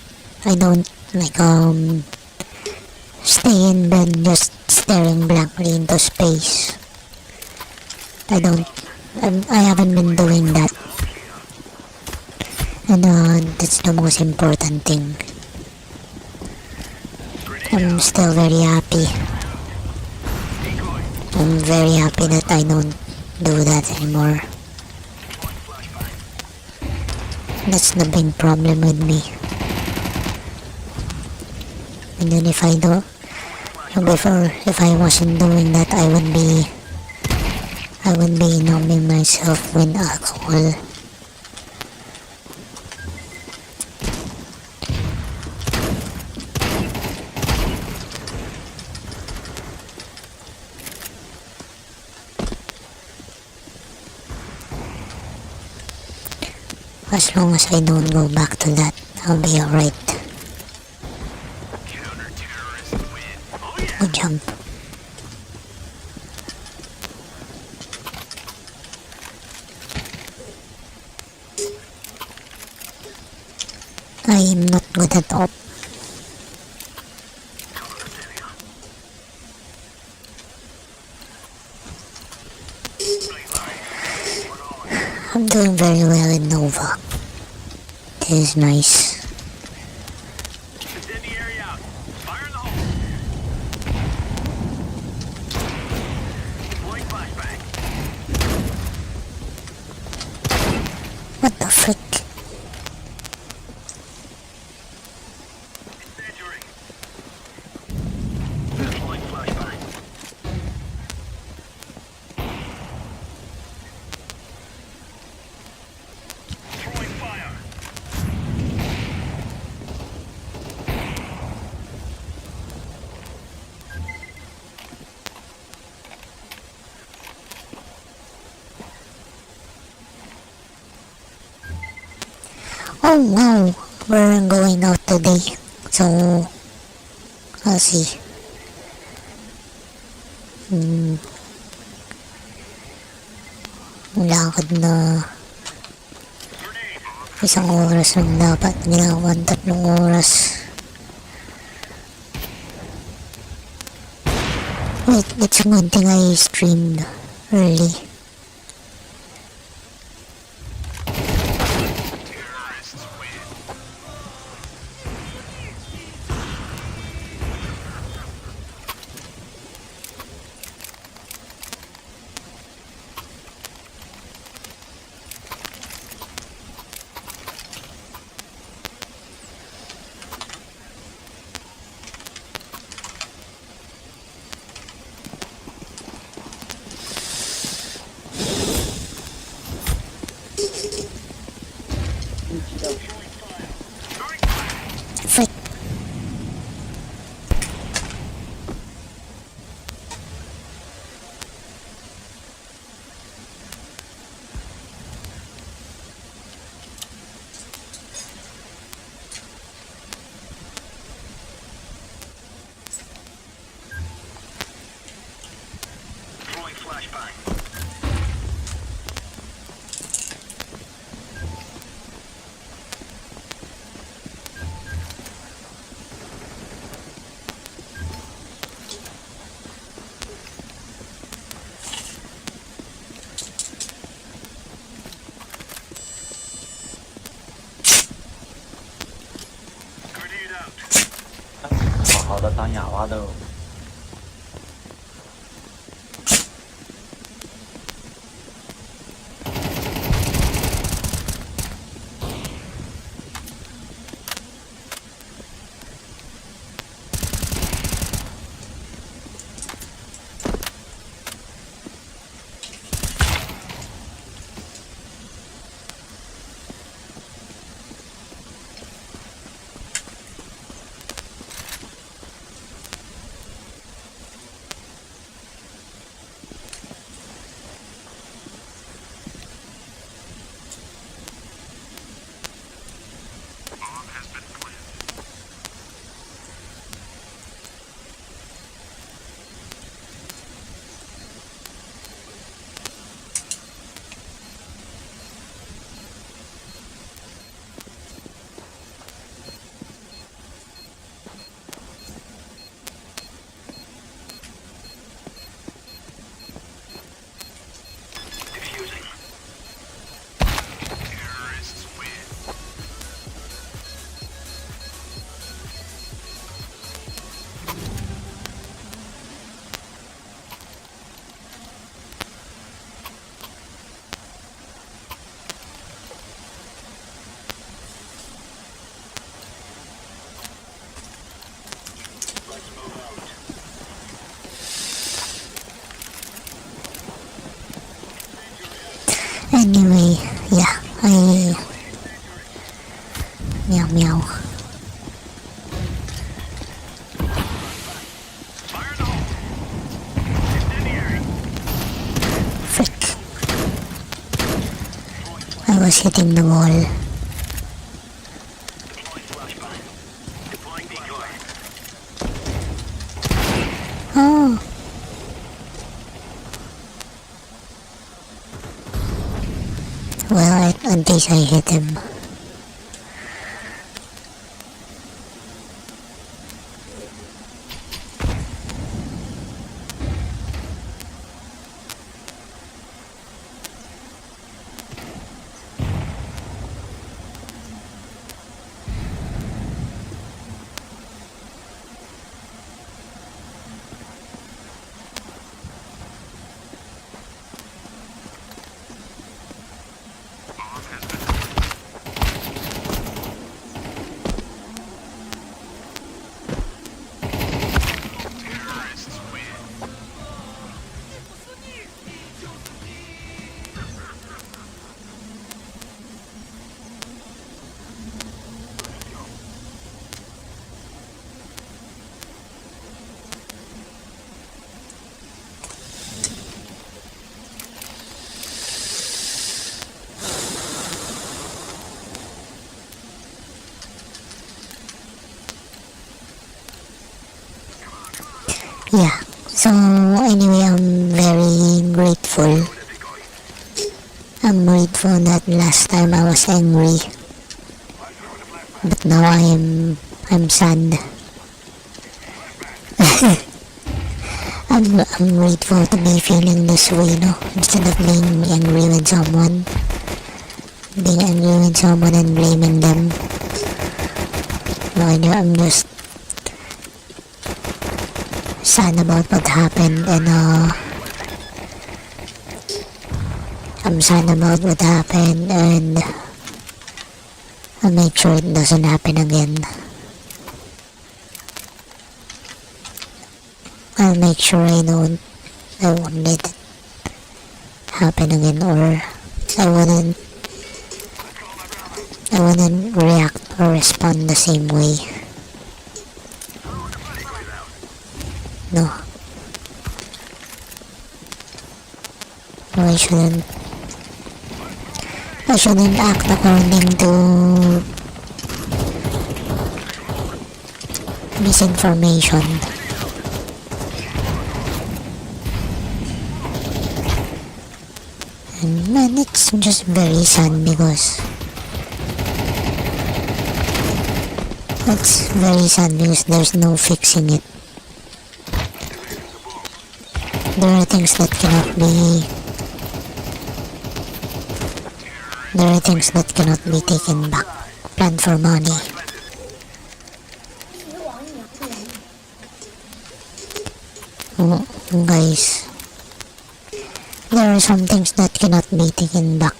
like stay in bed just staring blankly into space. I haven't been doing that. And that's the most important thing. I'm still very happy. I'm very happy that I don't do that anymore. That's the big problem with me. And then if I wasn't doing that, I would be numbing myself with alcohol. As long as I don't go back to that, I'll be alright. Good job. I'm not good at all. I'm doing very well in Nova. This is nice. What the frick? Oh wow, we're going out today, so I'll see. Lakad na isang oras lang dapat ginawang 3 oras. Wait, it's a good thing I streamed early. Frick. Anyway, yeah, meow meow. Frick. I was hitting the wall. Oh. Well, at least I hit him. yeah, so anyway, I'm very grateful. I'm grateful that last time I was angry, but now I'm sad. I'm grateful to be feeling this way, instead of being angry with someone. Being angry with someone and blaming them. No, I'm just sad about what happened, and I'm sad about what happened, and I'll make sure it doesn't happen again. I'll make sure I won't let it happen again, or I wouldn't react or respond the same way. No. No, I shouldn't act according to misinformation. And man, it's just very sad because there's no fixing it. There are things that cannot be taken back. Plan for money. Guys, there are some things that cannot be taken back.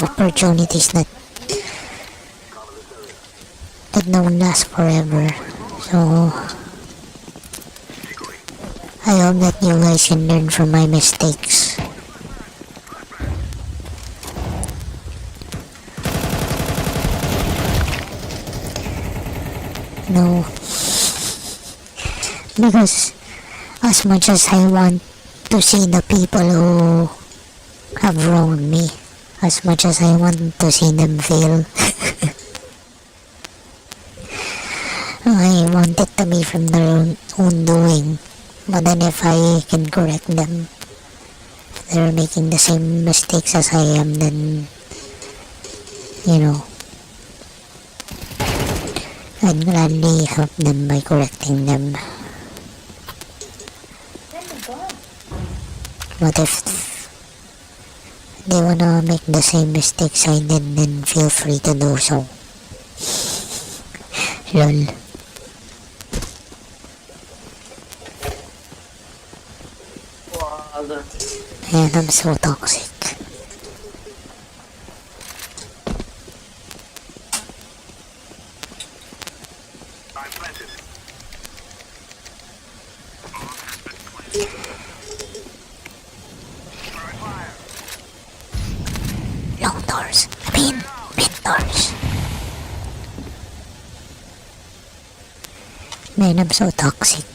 Opportunities that don't last forever. So I hope that you guys can learn from my mistakes. No, because as much as I want to see the people who have wronged me, as much as I want to see them fail, I want it to be from their own doing. But then if I can correct them, if they're making the same mistakes as I am, then I'd gladly help them by correcting them. But if they wanna make the same mistakes I did, then feel free to do so. Lol. Man, I'm so toxic. Long doors. Mid doors. Man, I'm so toxic.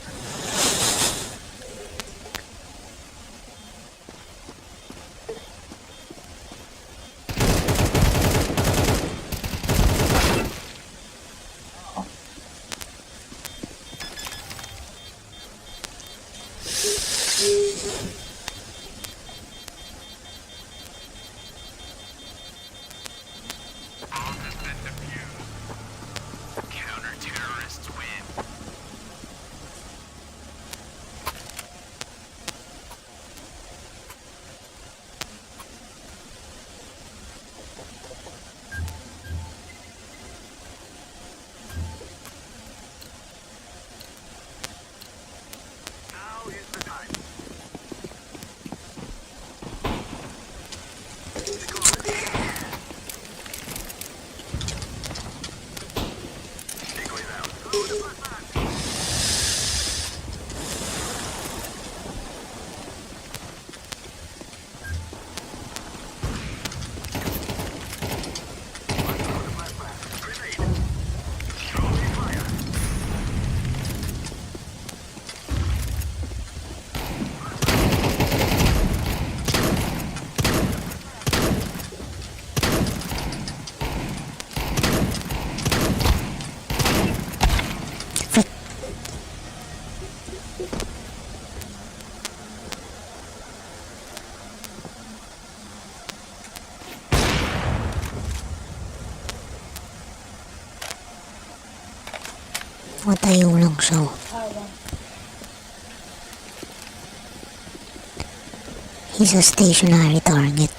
Matayo lang siya. He's a stationary target.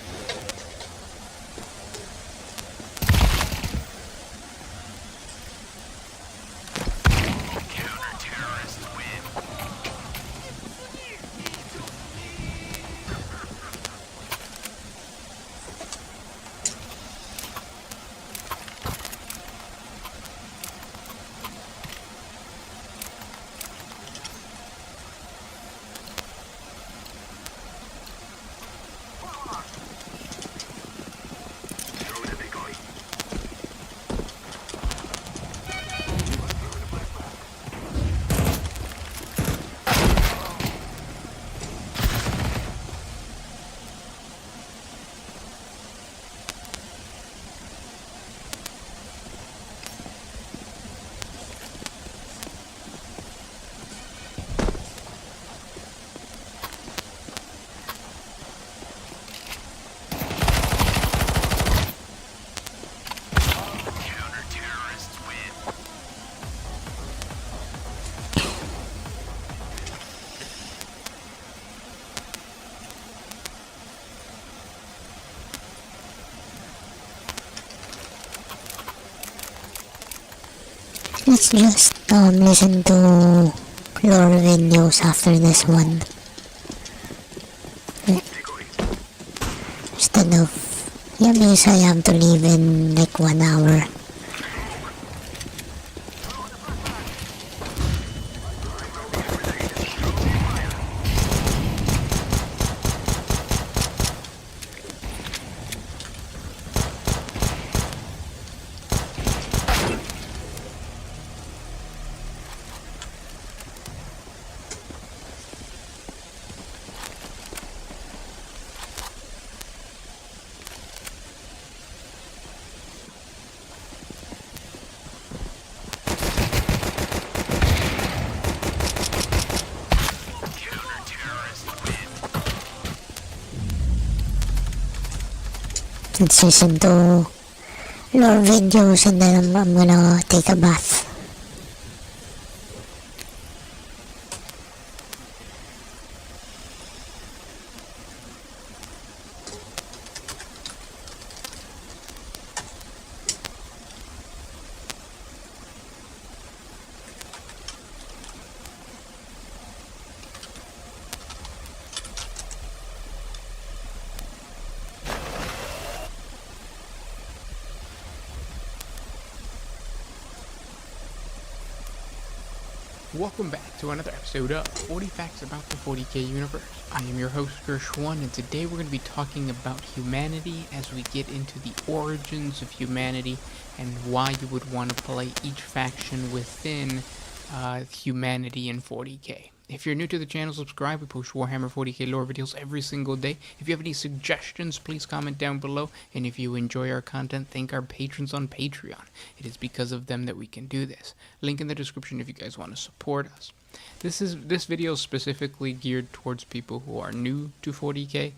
Let's just listen to lore videos after this one. Instead of, yeah, because I have to leave in like 1 hour. Let's listen to lore videos and then I'm gonna take a bath. Welcome back to another episode of 40 Facts About the 40k Universe. I am your host, Gershwan, and today we're going to be talking about humanity as we get into the origins of humanity and why you would want to play each faction within humanity in 40k. If you're new to the channel, subscribe. We post Warhammer 40k lore videos every single day. If you have any suggestions, please comment down below. And if you enjoy our content, thank our patrons on Patreon. It is because of them that we can do this. Link in the description if you guys want to support us. This video is specifically geared towards people who are new to 40k.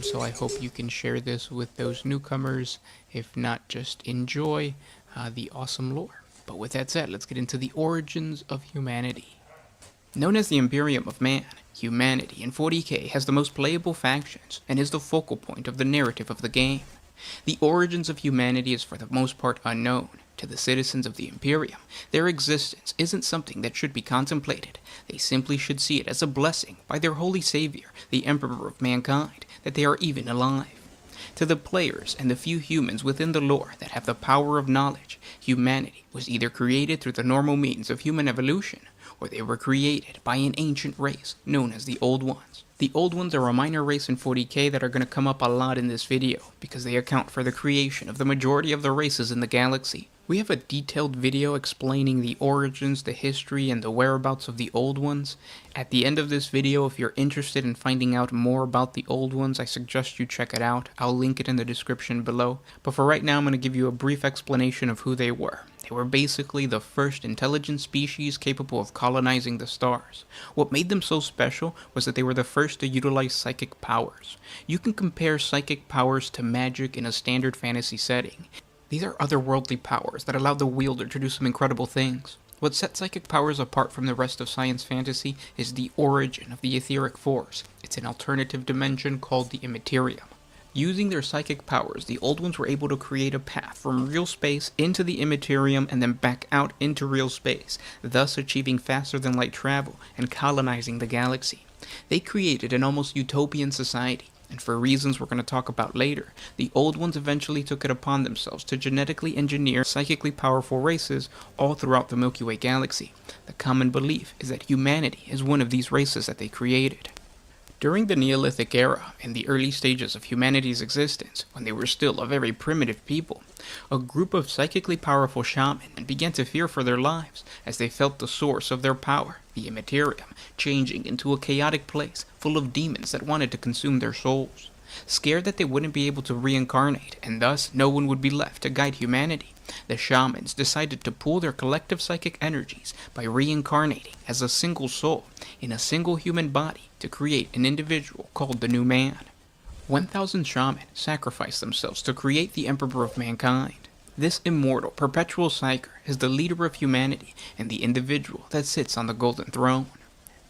So I hope you can share this with those newcomers. If not, just enjoy the awesome lore. But with that said, let's get into the origins of humanity. Known as the Imperium of Man, humanity in 40k has the most playable factions and is the focal point of the narrative of the game. The origins of humanity is for the most part unknown to the citizens of the Imperium. Their existence isn't something that should be contemplated. They simply should see it as a blessing by their holy savior, the Emperor of mankind, that they are even alive. To the players and the few humans within the lore that have the power of knowledge, humanity was either created through the normal means of human evolution, or they were created by an ancient race known as the Old Ones. The Old Ones are a minor race in 40k that are going to come up a lot in this video, because they account for the creation of the majority of the races in the galaxy. We have a detailed video explaining the origins, the history, and the whereabouts of the Old Ones. At the end of this video, if you're interested in finding out more about the Old Ones, I suggest you check it out. I'll link it in the description below. But for right now, I'm going to give you a brief explanation of who they were. They They were basically the first intelligent species capable of colonizing the stars. What made them so special was that they were the first to utilize psychic powers. You can compare psychic powers to magic in a standard fantasy setting. These are otherworldly powers that allow the wielder to do some incredible things. What sets psychic powers apart from the rest of science fantasy is the origin of the etheric force. It's an alternative dimension called the immaterium. Using their psychic powers, the Old Ones were able to create a path from real space into the immaterium and then back out into real space, thus achieving faster than light travel and colonizing the galaxy. They created an almost utopian society, and for reasons we're going to talk about later, the Old Ones eventually took it upon themselves to genetically engineer psychically powerful races all throughout the Milky Way galaxy. The common belief is that humanity is one of these races that they created. During the Neolithic era, in the early stages of humanity's existence, when they were still a very primitive people, a group of psychically powerful shamans began to fear for their lives as they felt the source of their power, the immaterium, changing into a chaotic place full of demons that wanted to consume their souls. Scared that they wouldn't be able to reincarnate, and thus no one would be left to guide humanity, the shamans decided to pool their collective psychic energies by reincarnating as a single soul in a single human body to create an individual called the New Man. 1,000 shamans sacrificed themselves to create the Emperor of Mankind. This immortal, perpetual psyker is the leader of humanity and the individual that sits on the golden throne.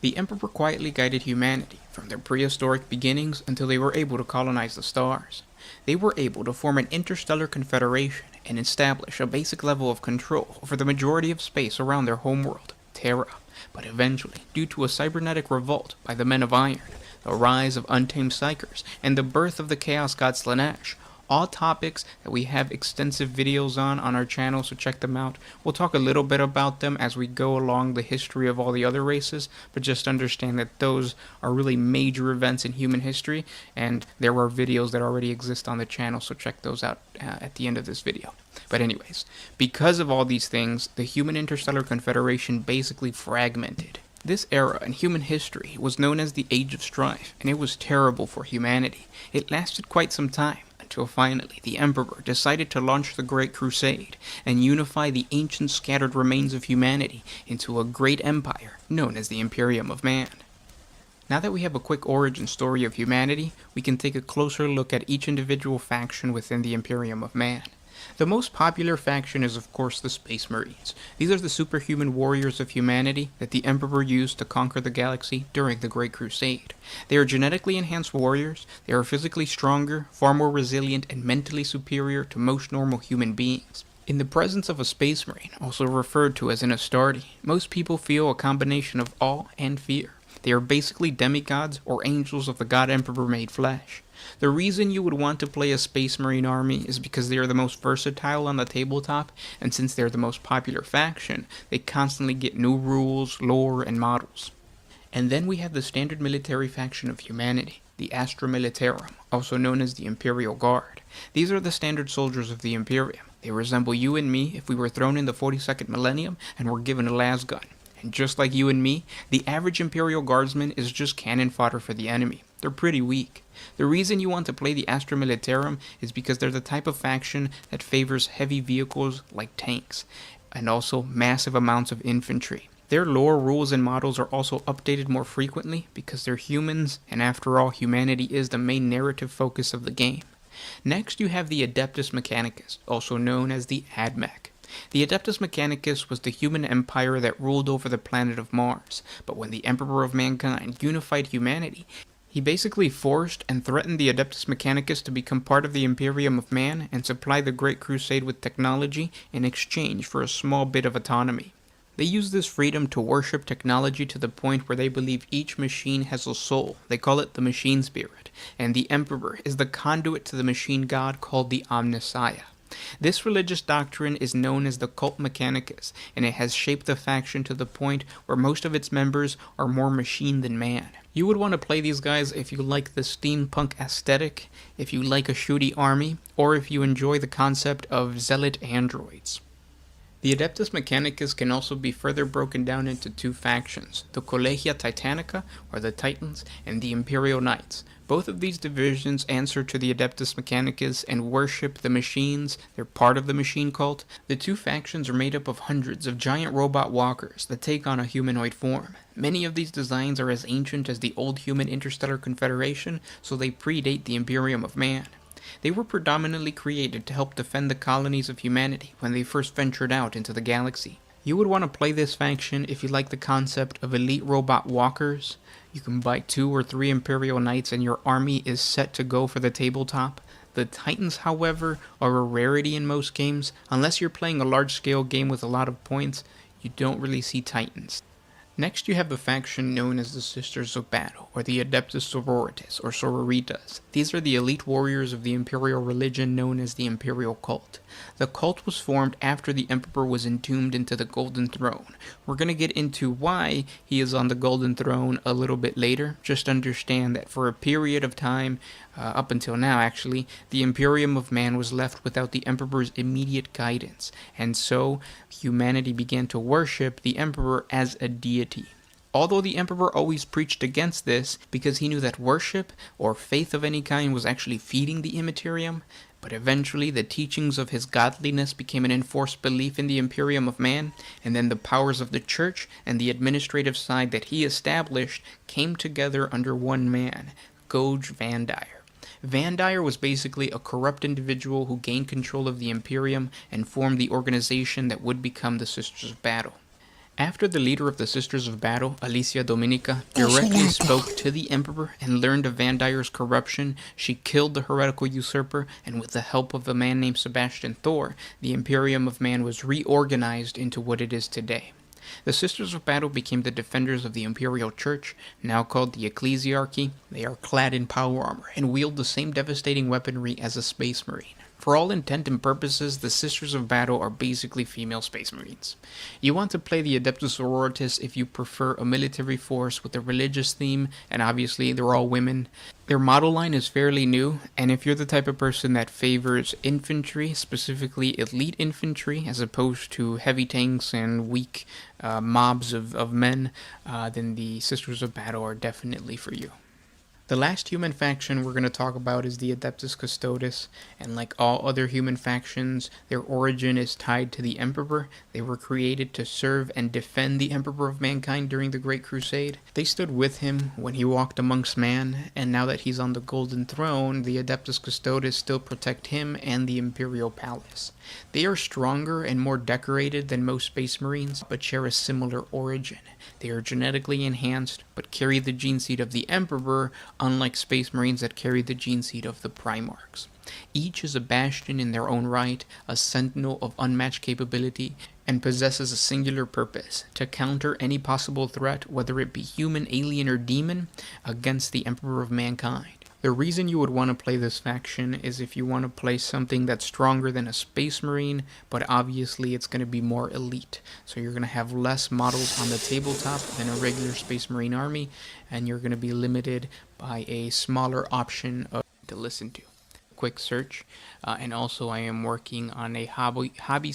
The Emperor quietly guided humanity from their prehistoric beginnings until they were able to colonize the stars. They were able to form an interstellar confederation and establish a basic level of control over the majority of space around their homeworld, Terra. But eventually, due to a cybernetic revolt by the Men of Iron, the rise of untamed psychers, and the birth of the Chaos God Slanesh, all topics that we have extensive videos on our channel, so check them out. We'll talk a little bit about them as we go along the history of all the other races, but just understand that those are really major events in human history, and there are videos that already exist on the channel, so check those out at the end of this video. But anyways, because of all these things, the Human Interstellar Confederation basically fragmented. This era in human history was known as the Age of Strife, and it was terrible for humanity. It lasted quite some time, until finally the Emperor decided to launch the Great Crusade and unify the ancient scattered remains of humanity into a great empire known as the Imperium of Man. Now that we have a quick origin story of humanity, we can take a closer look at each individual faction within the Imperium of Man. The most popular faction is of course the Space Marines. These are the superhuman warriors of humanity that the Emperor used to conquer the galaxy during the Great Crusade. They are genetically enhanced warriors, they are physically stronger, far more resilient, and mentally superior to most normal human beings. In the presence of a Space Marine, also referred to as an Astartes, most people feel a combination of awe and fear. They are basically demigods or angels of the God Emperor made flesh. The reason you would want to play a Space Marine army is because they are the most versatile on the tabletop, and since they're the most popular faction, they constantly get new rules, lore, and models. And then we have the standard military faction of humanity, the Astra Militarum, also known as the Imperial Guard. These are the standard soldiers of the Imperium. They resemble you and me if we were thrown in the 42nd millennium and were given a las gun. And just like you and me, the average Imperial Guardsman is just cannon fodder for the enemy. They're pretty weak. The reason you want to play the Astra Militarum is because they're the type of faction that favors heavy vehicles like tanks, and also massive amounts of infantry. Their lore, rules, and models are also updated more frequently because they're humans, and after all, humanity is the main narrative focus of the game. Next, you have the Adeptus Mechanicus, also known as the AdMech. The Adeptus Mechanicus was the human empire that ruled over the planet of Mars, but when the Emperor of Mankind unified humanity, he basically forced and threatened the Adeptus Mechanicus to become part of the Imperium of Man and supply the Great Crusade with technology in exchange for a small bit of autonomy. They use this freedom to worship technology to the point where they believe each machine has a soul. They call it the machine spirit, and the Emperor is the conduit to the machine god called the Omnissiah. This religious doctrine is known as the Cult Mechanicus, and it has shaped the faction to the point where most of its members are more machine than man. You would want to play these guys if you like the steampunk aesthetic, if you like a shooty army, or if you enjoy the concept of zealot androids. The Adeptus Mechanicus can also be further broken down into two factions, the Collegia Titanica, or the Titans, and the Imperial Knights. Both of these divisions answer to the Adeptus Mechanicus and worship the machines. They're part of the machine cult. The two factions are made up of hundreds of giant robot walkers that take on a humanoid form. Many of these designs are as ancient as the old human interstellar confederation, so they predate the Imperium of Man. They were predominantly created to help defend the colonies of humanity when they first ventured out into the galaxy. You would want to play this faction if you like the concept of elite robot walkers. You can buy 2 or 3 Imperial Knights and your army is set to go for the tabletop. The Titans, however, are a rarity in most games. Unless you're playing a large-scale game with a lot of points, you don't really see Titans. Next, you have the faction known as the Sisters of Battle, or the Adeptus Sororitas, or Sororitas. These are the elite warriors of the imperial religion known as the Imperial Cult. The cult was formed after the Emperor was entombed into the Golden Throne. We're going to get into why he is on the Golden Throne a little bit later. Just understand that for a period of time, up until now actually, the Imperium of Man was left without the Emperor's immediate guidance, and so humanity began to worship the Emperor as a deity. Although the Emperor always preached against this because he knew that worship or faith of any kind was actually feeding the Immaterium, but eventually the teachings of his godliness became an enforced belief in the Imperium of Man, and then the powers of the church and the administrative side that he established came together under one man, Goj Van Dyer. Van Dyer was basically a corrupt individual who gained control of the Imperium and formed the organization that would become the Sisters of Battle. After the leader of the Sisters of Battle, Alicia Dominica, directly spoke to the Emperor and learned of Van Dyer's corruption, she killed the heretical usurper, and with the help of a man named Sebastian Thor, the Imperium of Man was reorganized into what it is today. The Sisters of Battle became the defenders of the Imperial Church, now called the Ecclesiarchy. They are clad in power armor and wield the same devastating weaponry as a Space Marine. For all intent and purposes, the Sisters of Battle are basically female Space Marines. You want to play the Adeptus Sororitas if you prefer a military force with a religious theme, and obviously they're all women. Their model line is fairly new, and if you're the type of person that favors infantry, specifically elite infantry, as opposed to heavy tanks and weak mobs of men, then the Sisters of Battle are definitely for you. The last human faction we're going to talk about is the Adeptus Custodes, and like all other human factions, their origin is tied to the Emperor. They were created to serve and defend the Emperor of Mankind during the Great Crusade. They stood with him when he walked amongst man, and now that he's on the Golden Throne, the Adeptus Custodes still protect him and the Imperial Palace. They are stronger and more decorated than most Space Marines, but share a similar origin. They are genetically enhanced, but carry the gene seed of the Emperor, unlike Space Marines that carry the gene seed of the Primarchs. Each is a bastion in their own right, a sentinel of unmatched capability, and possesses a singular purpose, to counter any possible threat, whether it be human, alien, or demon, against the Emperor of Mankind. The reason you would want to play this faction is if you want to play something that's stronger than a Space Marine, but obviously it's going to be more elite. So you're going to have less models on the tabletop than a regular Space Marine army, and you're going to be limited by a smaller option to listen to. Quick search, and also I am working on a hobby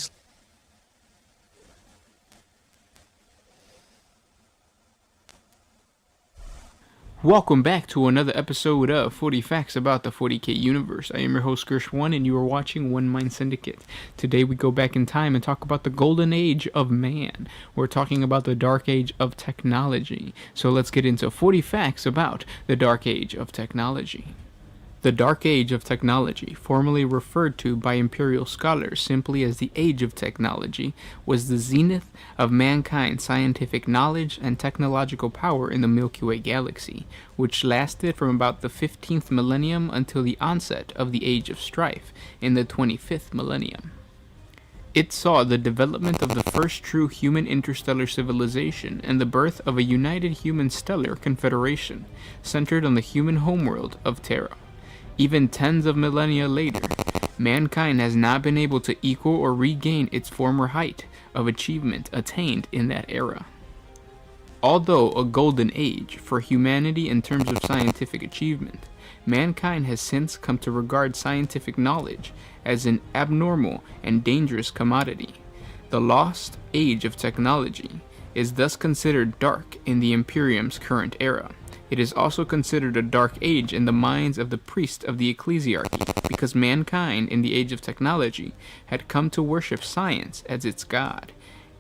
Welcome back to another episode of 40 Facts About the 40k Universe. I am your host, Gersh1, and you are watching One Mind Syndicate. Today we go back in time and talk about the Golden Age of Man. We're talking about the Dark Age of Technology. So let's get into 40 Facts About the Dark Age of Technology. The Dark Age of Technology, formerly referred to by imperial scholars simply as the Age of Technology, was the zenith of mankind's scientific knowledge and technological power in the Milky Way galaxy, which lasted from about the 15th millennium until the onset of the Age of Strife in the 25th millennium. It saw the development of the first true human interstellar civilization and the birth of a united human stellar confederation centered on the human homeworld of Terra. Even tens of millennia later, mankind has not been able to equal or regain its former height of achievement attained in that era. Although a golden age for humanity in terms of scientific achievement, mankind has since come to regard scientific knowledge as an abnormal and dangerous commodity. The lost age of technology is thus considered dark in the Imperium's current era. It is also considered a dark age in the minds of the priests of the ecclesiarchy, because mankind in the age of technology had come to worship science as its god,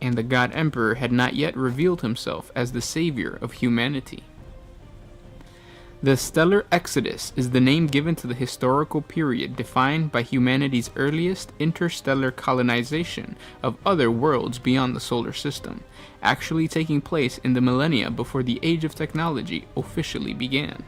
and the god emperor had not yet revealed himself as the savior of humanity. The Stellar Exodus is the name given to the historical period defined by humanity's earliest interstellar colonization of other worlds beyond the solar system, actually taking place in the millennia before the Age of Technology officially began.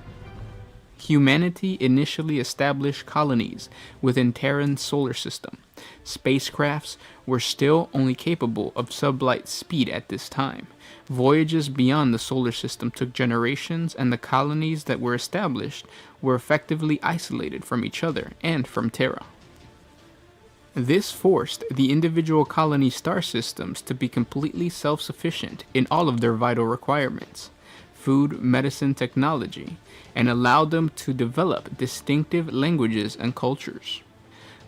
Humanity initially established colonies within Terran's solar system. Spacecrafts were still only capable of sublight speed at this time. Voyages beyond the solar system took generations, and the colonies that were established were effectively isolated from each other and from Terra. This forced the individual colony star systems to be completely self-sufficient in all of their vital requirements, food, medicine, technology, and allowed them to develop distinctive languages and cultures.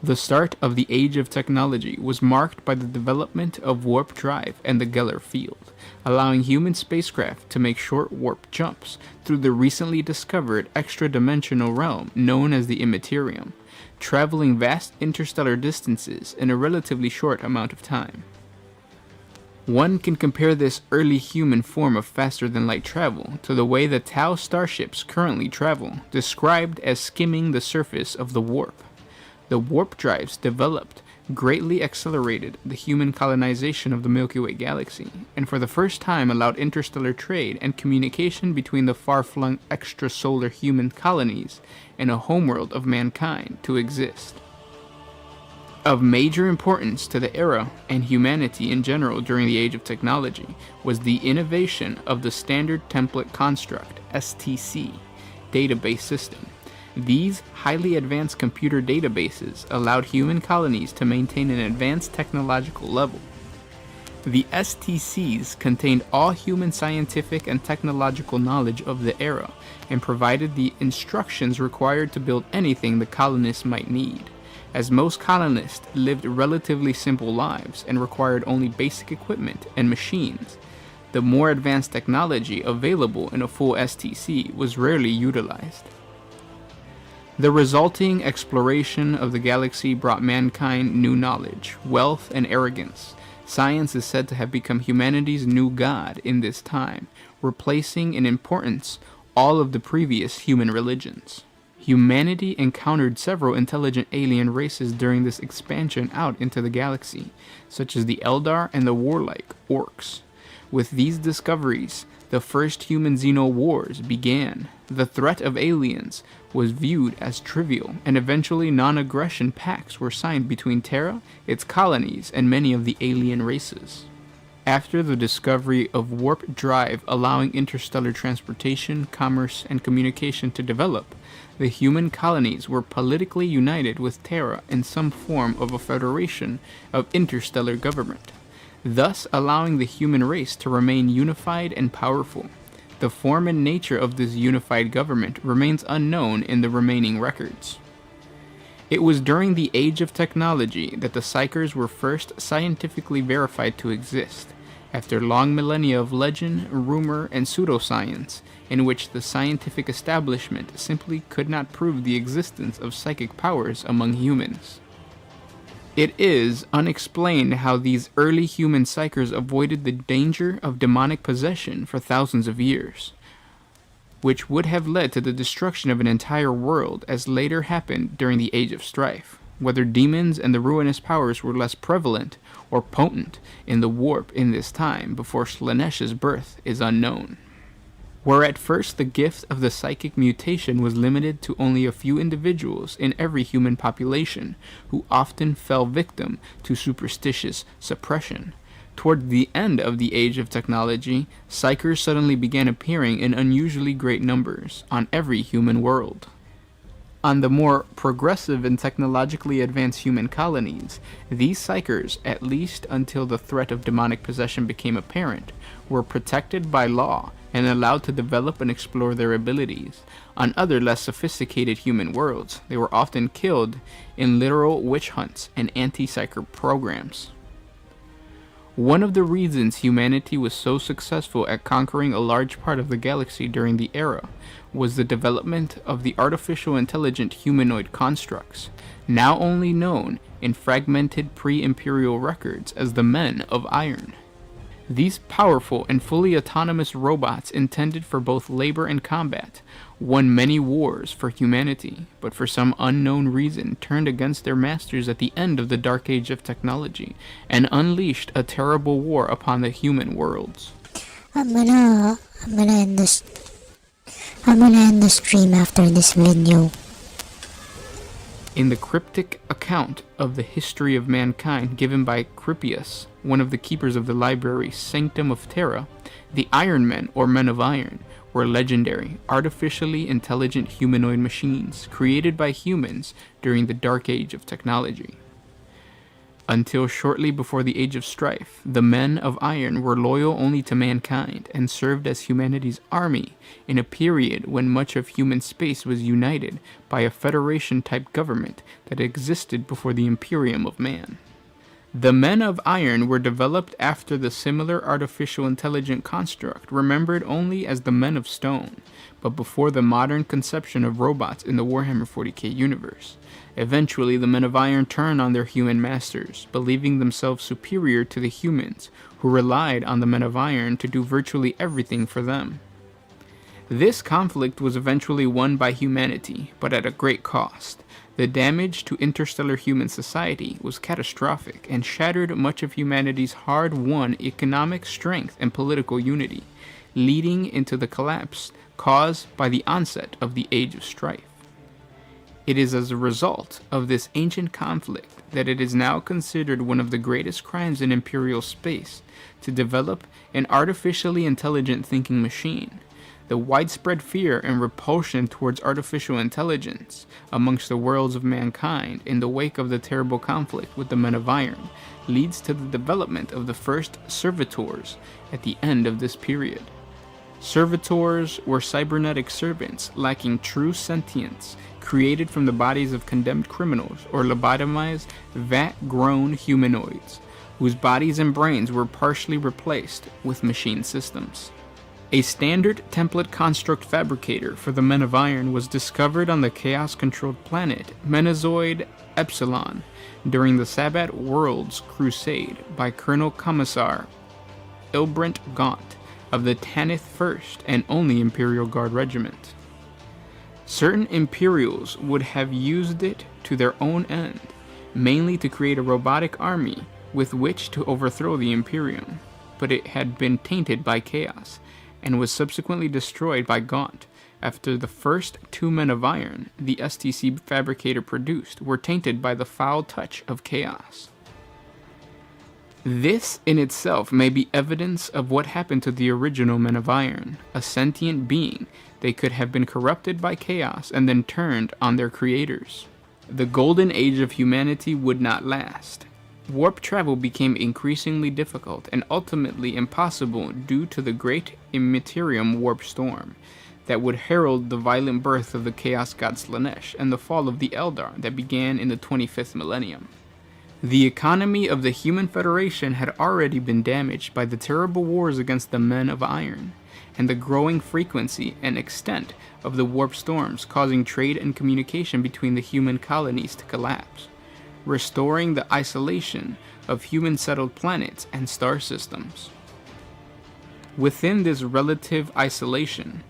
The start of the Age of Technology was marked by the development of warp drive and the Geller field, allowing human spacecraft to make short warp jumps through the recently discovered extra-dimensional realm known as the Immaterium, traveling vast interstellar distances in a relatively short amount of time. One can compare this early human form of faster-than-light travel to the way the Tau starships currently travel, described as skimming the surface of the warp. The warp drives developed greatly accelerated the human colonization of the Milky Way galaxy, and for the first time allowed interstellar trade and communication between the far-flung extrasolar human colonies and a homeworld of mankind to exist. Of major importance to the era and humanity in general during the Age of Technology was the innovation of the Standard Template Construct, STC, database system. These highly advanced computer databases allowed human colonies to maintain an advanced technological level. The STCs contained all human scientific and technological knowledge of the era and provided the instructions required to build anything the colonists might need. As most colonists lived relatively simple lives and required only basic equipment and machines, the more advanced technology available in a full STC was rarely utilized. The resulting exploration of the galaxy brought mankind new knowledge, wealth, and arrogance. Science is said to have become humanity's new god in this time, replacing in importance all of the previous human religions. Humanity encountered several intelligent alien races during this expansion out into the galaxy, such as the Eldar and the warlike Orcs. With these discoveries, the first human Xeno Wars began. The threat of aliens was viewed as trivial, and eventually non-aggression pacts were signed between Terra, its colonies, and many of the alien races. After the discovery of warp drive allowing interstellar transportation, commerce, and communication to develop, the human colonies were politically united with Terra in some form of a federation of interstellar government, thus allowing the human race to remain unified and powerful. The form and nature of this unified government remains unknown in the remaining records. It was during the Age of Technology that the Psychers were first scientifically verified to exist, after long millennia of legend, rumor, and pseudoscience, in which the scientific establishment simply could not prove the existence of psychic powers among humans. It is unexplained how these early human psychers avoided the danger of demonic possession for thousands of years, which would have led to the destruction of an entire world as later happened during the Age of Strife. Whether demons and the ruinous powers were less prevalent or potent in the warp in this time before Slaanesh's birth is unknown. Where at first the gift of the psychic mutation was limited to only a few individuals in every human population, who often fell victim to superstitious suppression, toward the end of the Age of Technology, Psychers suddenly began appearing in unusually great numbers on every human world. On the more progressive and technologically advanced human colonies, these Psychers, at least until the threat of demonic possession became apparent, were protected by law and allowed to develop and explore their abilities. On other less sophisticated human worlds, they were often killed in literal witch hunts and anti-psyker programs. One of the reasons humanity was so successful at conquering a large part of the galaxy during the era was the development of the artificial intelligent humanoid constructs, now only known in fragmented pre-imperial records as the Men of Iron. These powerful and fully autonomous robots intended for both labor and combat won many wars for humanity, but for some unknown reason turned against their masters at the end of the Dark Age of technology and unleashed a terrible war upon the human worlds. I'm gonna end this stream after this video. In the cryptic account of the history of mankind given by Crippius, one of the keepers of the library Sanctum of Terra, the Iron Men, or Men of Iron, were legendary, artificially intelligent humanoid machines created by humans during the Dark Age of technology. Until shortly before the Age of Strife, the Men of Iron were loyal only to mankind and served as humanity's army in a period when much of human space was united by a Federation-type government that existed before the Imperium of Man. The Men of Iron were developed after the similar artificial intelligent construct remembered only as the Men of Stone, but before the modern conception of robots in the Warhammer 40k universe. Eventually, the Men of Iron turned on their human masters, believing themselves superior to the humans, who relied on the Men of Iron to do virtually everything for them. This conflict was eventually won by humanity, but at a great cost. The damage to interstellar human society was catastrophic and shattered much of humanity's hard-won economic strength and political unity, leading into the collapse caused by the onset of the Age of Strife. It is as a result of this ancient conflict that it is now considered one of the greatest crimes in Imperial space to develop an artificially intelligent thinking machine. The widespread fear and repulsion towards artificial intelligence amongst the worlds of mankind in the wake of the terrible conflict with the Men of Iron leads to the development of the first servitors at the end of this period. Servitors were cybernetic servants lacking true sentience, created from the bodies of condemned criminals or lobotomized, vat-grown humanoids, whose bodies and brains were partially replaced with machine systems. A standard template construct fabricator for the Men of Iron was discovered on the chaos-controlled planet Menazoid Epsilon during the Sabbat Worlds Crusade by Colonel Commissar Ilbrent Gaunt of the Tanith 1st and only Imperial Guard Regiment. Certain Imperials would have used it to their own end, mainly to create a robotic army with which to overthrow the Imperium, but it had been tainted by chaos, and was subsequently destroyed by Gaunt after the first two Men of Iron the STC fabricator produced were tainted by the foul touch of chaos. This in itself may be evidence of what happened to the original Men of Iron, a sentient being. They could have been corrupted by chaos and then turned on their creators. The golden age of humanity would not last. Warp travel became increasingly difficult and ultimately impossible due to the great Immaterium warp storm that would herald the violent birth of the Chaos God Slanesh and the fall of the Eldar that began in the 25th millennium. The economy of the Human Federation had already been damaged by the terrible wars against the Men of Iron, and the growing frequency and extent of the warp storms causing trade and communication between the human colonies to collapse, restoring the isolation of human-settled planets and star systems. Within this relative isolation,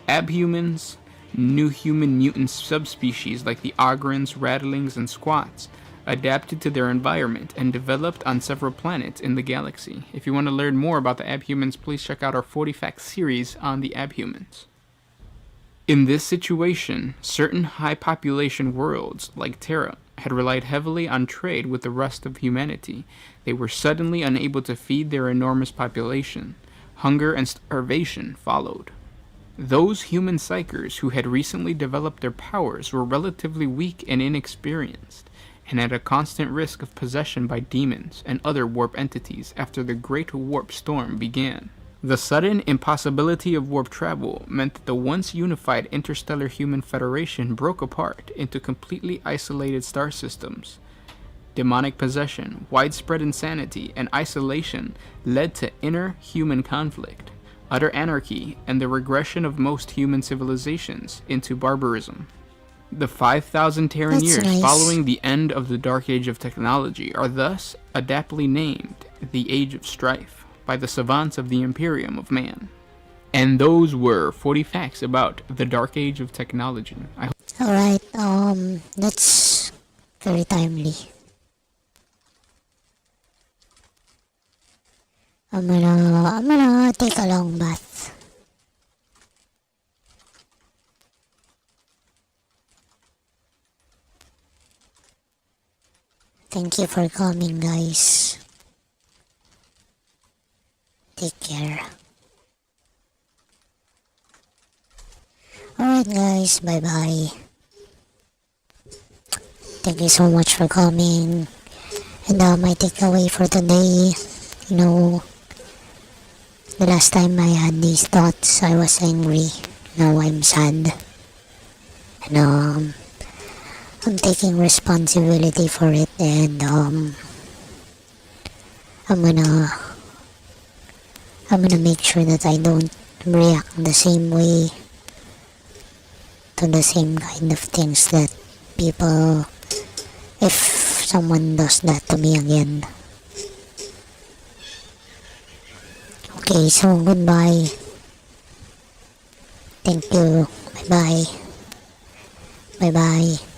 abhumans, new human mutant subspecies like the Ogrins, Rattlings, and Squats adapted to their environment and developed on several planets in the galaxy. If you want to learn more about the abhumans, please check out our 40 Facts series on the abhumans. In this situation, certain high population worlds, like Terra, had relied heavily on trade with the rest of humanity. They were suddenly unable to feed their enormous population. Hunger and starvation followed. Those human psychers who had recently developed their powers were relatively weak and inexperienced, and at a constant risk of possession by demons and other warp entities after the Great Warp Storm began. The sudden impossibility of warp travel meant that the once unified Interstellar Human Federation broke apart into completely isolated star systems. Demonic possession, widespread insanity, and isolation led to inner human conflict, utter anarchy, and the regression of most human civilizations into barbarism. The 5,000 Terran That's years nice. following the end of the Dark Age of technology are thus adaptly named the Age of Strife by the savants of the Imperium of Man. And those were 40 facts about the Dark Age of technology. Alright, that's very timely. I'm gonna take a long bath. Thank you for coming, guys. Take care. Alright, guys, bye bye. Thank you so much for coming. And my takeaway for today, you know, the last time I had these thoughts, I was angry. Now I'm sad. And I'm taking responsibility for it, and I'm gonna make sure that I don't react the same way to the same kind of things that people, if someone does that to me again. Okay, so goodbye. Thank you. Bye bye. Bye bye.